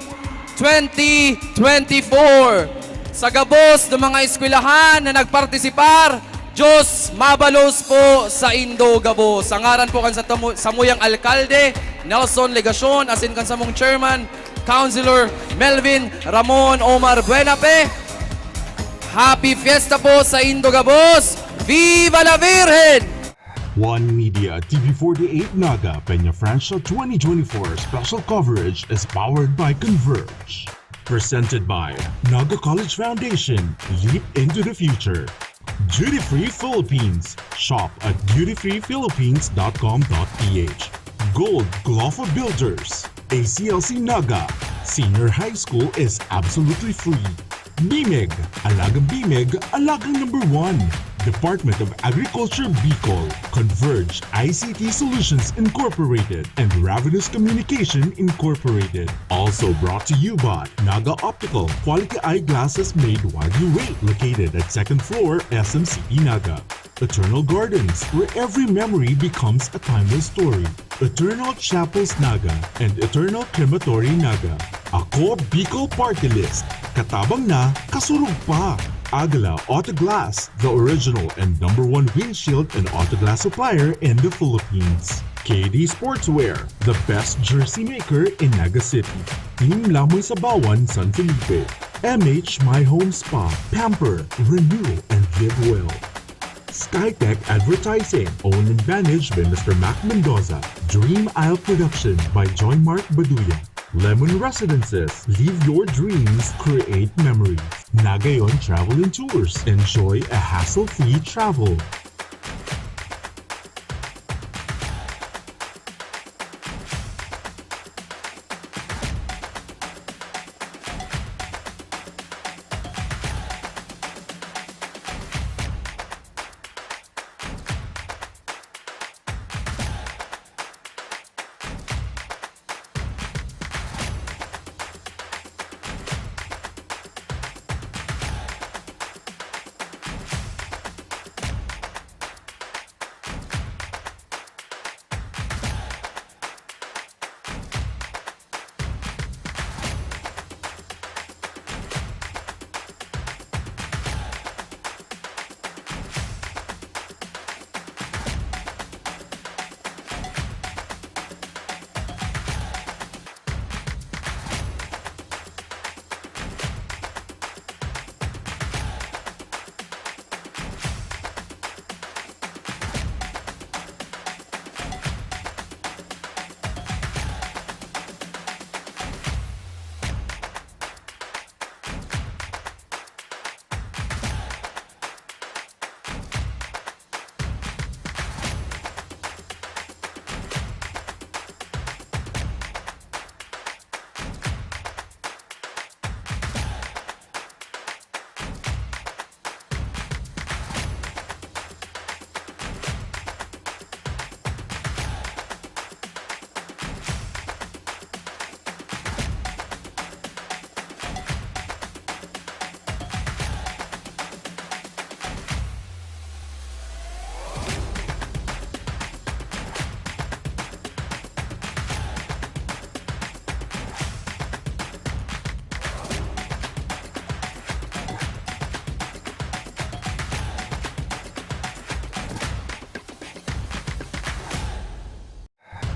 S15: 2024. Sa gabos ng mga eskwelahan na nagpartisipar, Diyos mabalos po sa Indo Gabos. Sa ngaran po kan sa samuyang alkalde, Nelson Legacion, asin kan samong chairman, Councilor Melvin Ramon Omar Buenape. Happy Fiesta po sa Indo Gabos! Viva la Virgen!
S14: One Media TV48 NAGA Peña Francia 2024 special coverage is powered by CONVERGE. Presented by NAGA College Foundation, Leap into the Future. Duty Free Philippines. Shop at dutyfreephilippines.com.ph. Gold GLOFFA Builders. ACLC-NAGA. Senior high school is absolutely free. BMEG. Alagang BMEG. Alagang number 1. Department of Agriculture-BICOL, CONVERGE ICT Solutions Incorporated, and Ravenous Communication Incorporated. Also brought to you by NAGA Optical, quality eyeglasses made while you wait, located at 2nd floor, SMCP NAGA. Eternal Gardens, where every memory becomes a timeless story. Eternal Chapels NAGA and Eternal Crematory NAGA. Ako Bicol Partylist, Katabang na, Kasurog pa. AGUILA AutoGlass, the original and #1 windshield and AutoGlass supplier in the Philippines. KD Sportswear, the best jersey maker in Naga City. Team Lamoy Sabawan, San Felipe. MH My Home Spa, Pamper, Renew, and Live Well. Skytech Advertising, owned and managed by Mr. Mac Mendoza. Dream Isle Production by Joy Mark Baduya. Lemon Residences, live your dreams, create memories. Nagayon Travel and Tours, enjoy a hassle-free travel.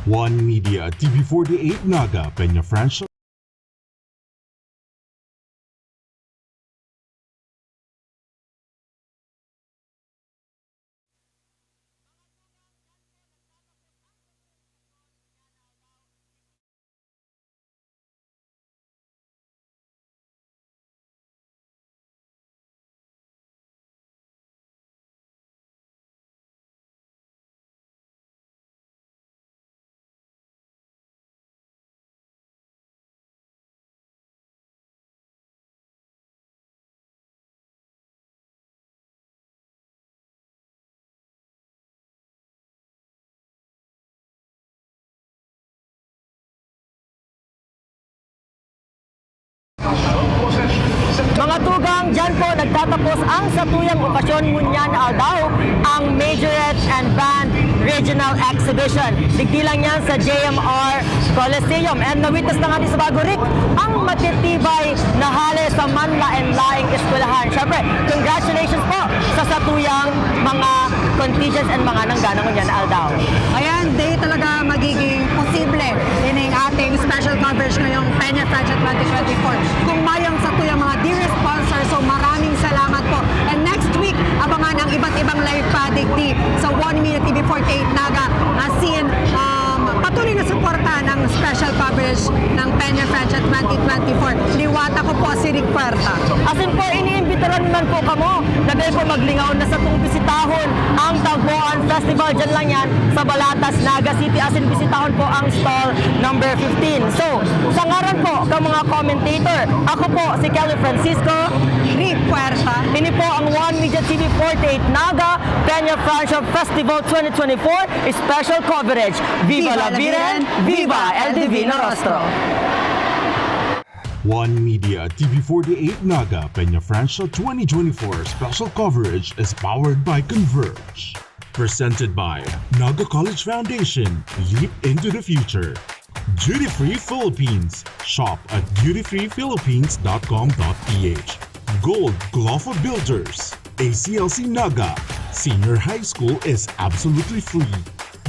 S14: One Media TV48 Naga Peña Franchise.
S7: Mga tugang, dyan po nagtatapos ang satuyang okasyon ngunyan aldaw ang Majorettes and Band Regional Exhibition. Digdilang yan sa JMR Colliseum. And nawitas na nga din sa Bagorik ang matitibay na hale sa manlain-laing eskwelahan. Siyempre, congratulations po sa satuyang mga contingents and mga nangganang ngunyan aldaw.
S17: Ayan, day talaga magiging posible din ang ating special coverage ngayong Peña Franchise 2024. Kung mayang satuyang mga dear sponsors, so maraming salamat po. And next week, abangan ang iba't ibang live padigdi sa One Media TV48 Naga asin patuloy na suporta ng special coverage ng Peña Franchise 2024. Liwata ko po si Rick Puerta.
S7: Asin po, iniimbitaran naman po kamo na dahil po maglingaw na sa itong bisitahon ang Tagpuan Festival. Dyan lang yan sa Balatas, Naga City. Asin bisitahon po ang stall number 15. So, sa ngaran po ng mga commentator, ako po si Kelly Francisco,
S17: Rick Puerta.
S7: Ini po ang One Media TV48 Naga Peña Franchise Festival 2024 special coverage. Viva la Viren, Viva el Divino Rostro!
S14: One Media TV48 Naga Peña Franchise 2024 special coverage is powered by CONVERGE. Presented by Naga College Foundation. Leap into the future. Duty Free Philippines. Shop at dutyfreephilippines.com.ph. Gold GLOFFA Builders. ACLC-NAGA. Senior high school is absolutely free.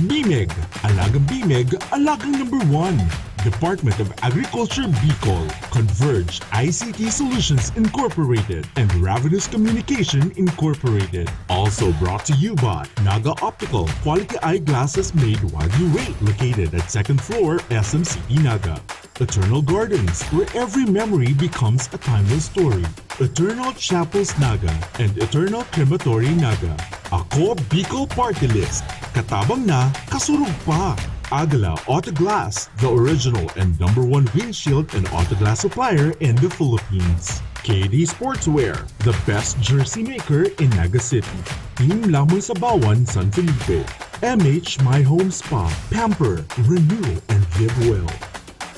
S14: BMEG. Alagang BMEG. Alagang number 1. Department of Agriculture-BICOL, CONVERGE ICT Solutions Incorporated, and RAVENOUS Communication Incorporated. Also brought to you by NAGA Optical, quality eyeglasses made while you wait, located at 2nd floor, SM City, Naga. Eternal Gardens, where every memory becomes a timeless story. Eternal Chapels Naga and Eternal Crematory Naga. Ako Bicol PARTYLIST. Katabang na, kasurog pa. AGUILA AutoGlass, the original and #1 windshield and AutoGlass supplier in the Philippines. KD Sportswear, the best jersey maker in Naga City. Team Lamon Sabawan, San Felipe. MH My Home Spa, Pamper, Renew, and Live Well.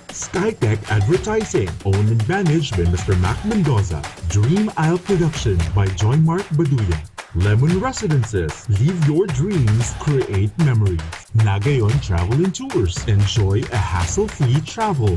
S14: Skytech Advertising, owned and managed by Mr. Mac Mendoza. Dream Isle Production by Joy Mark Baduya. Lemon Residences, live your dreams, create memories. Nagayon Travel and Tours, enjoy a hassle-free travel.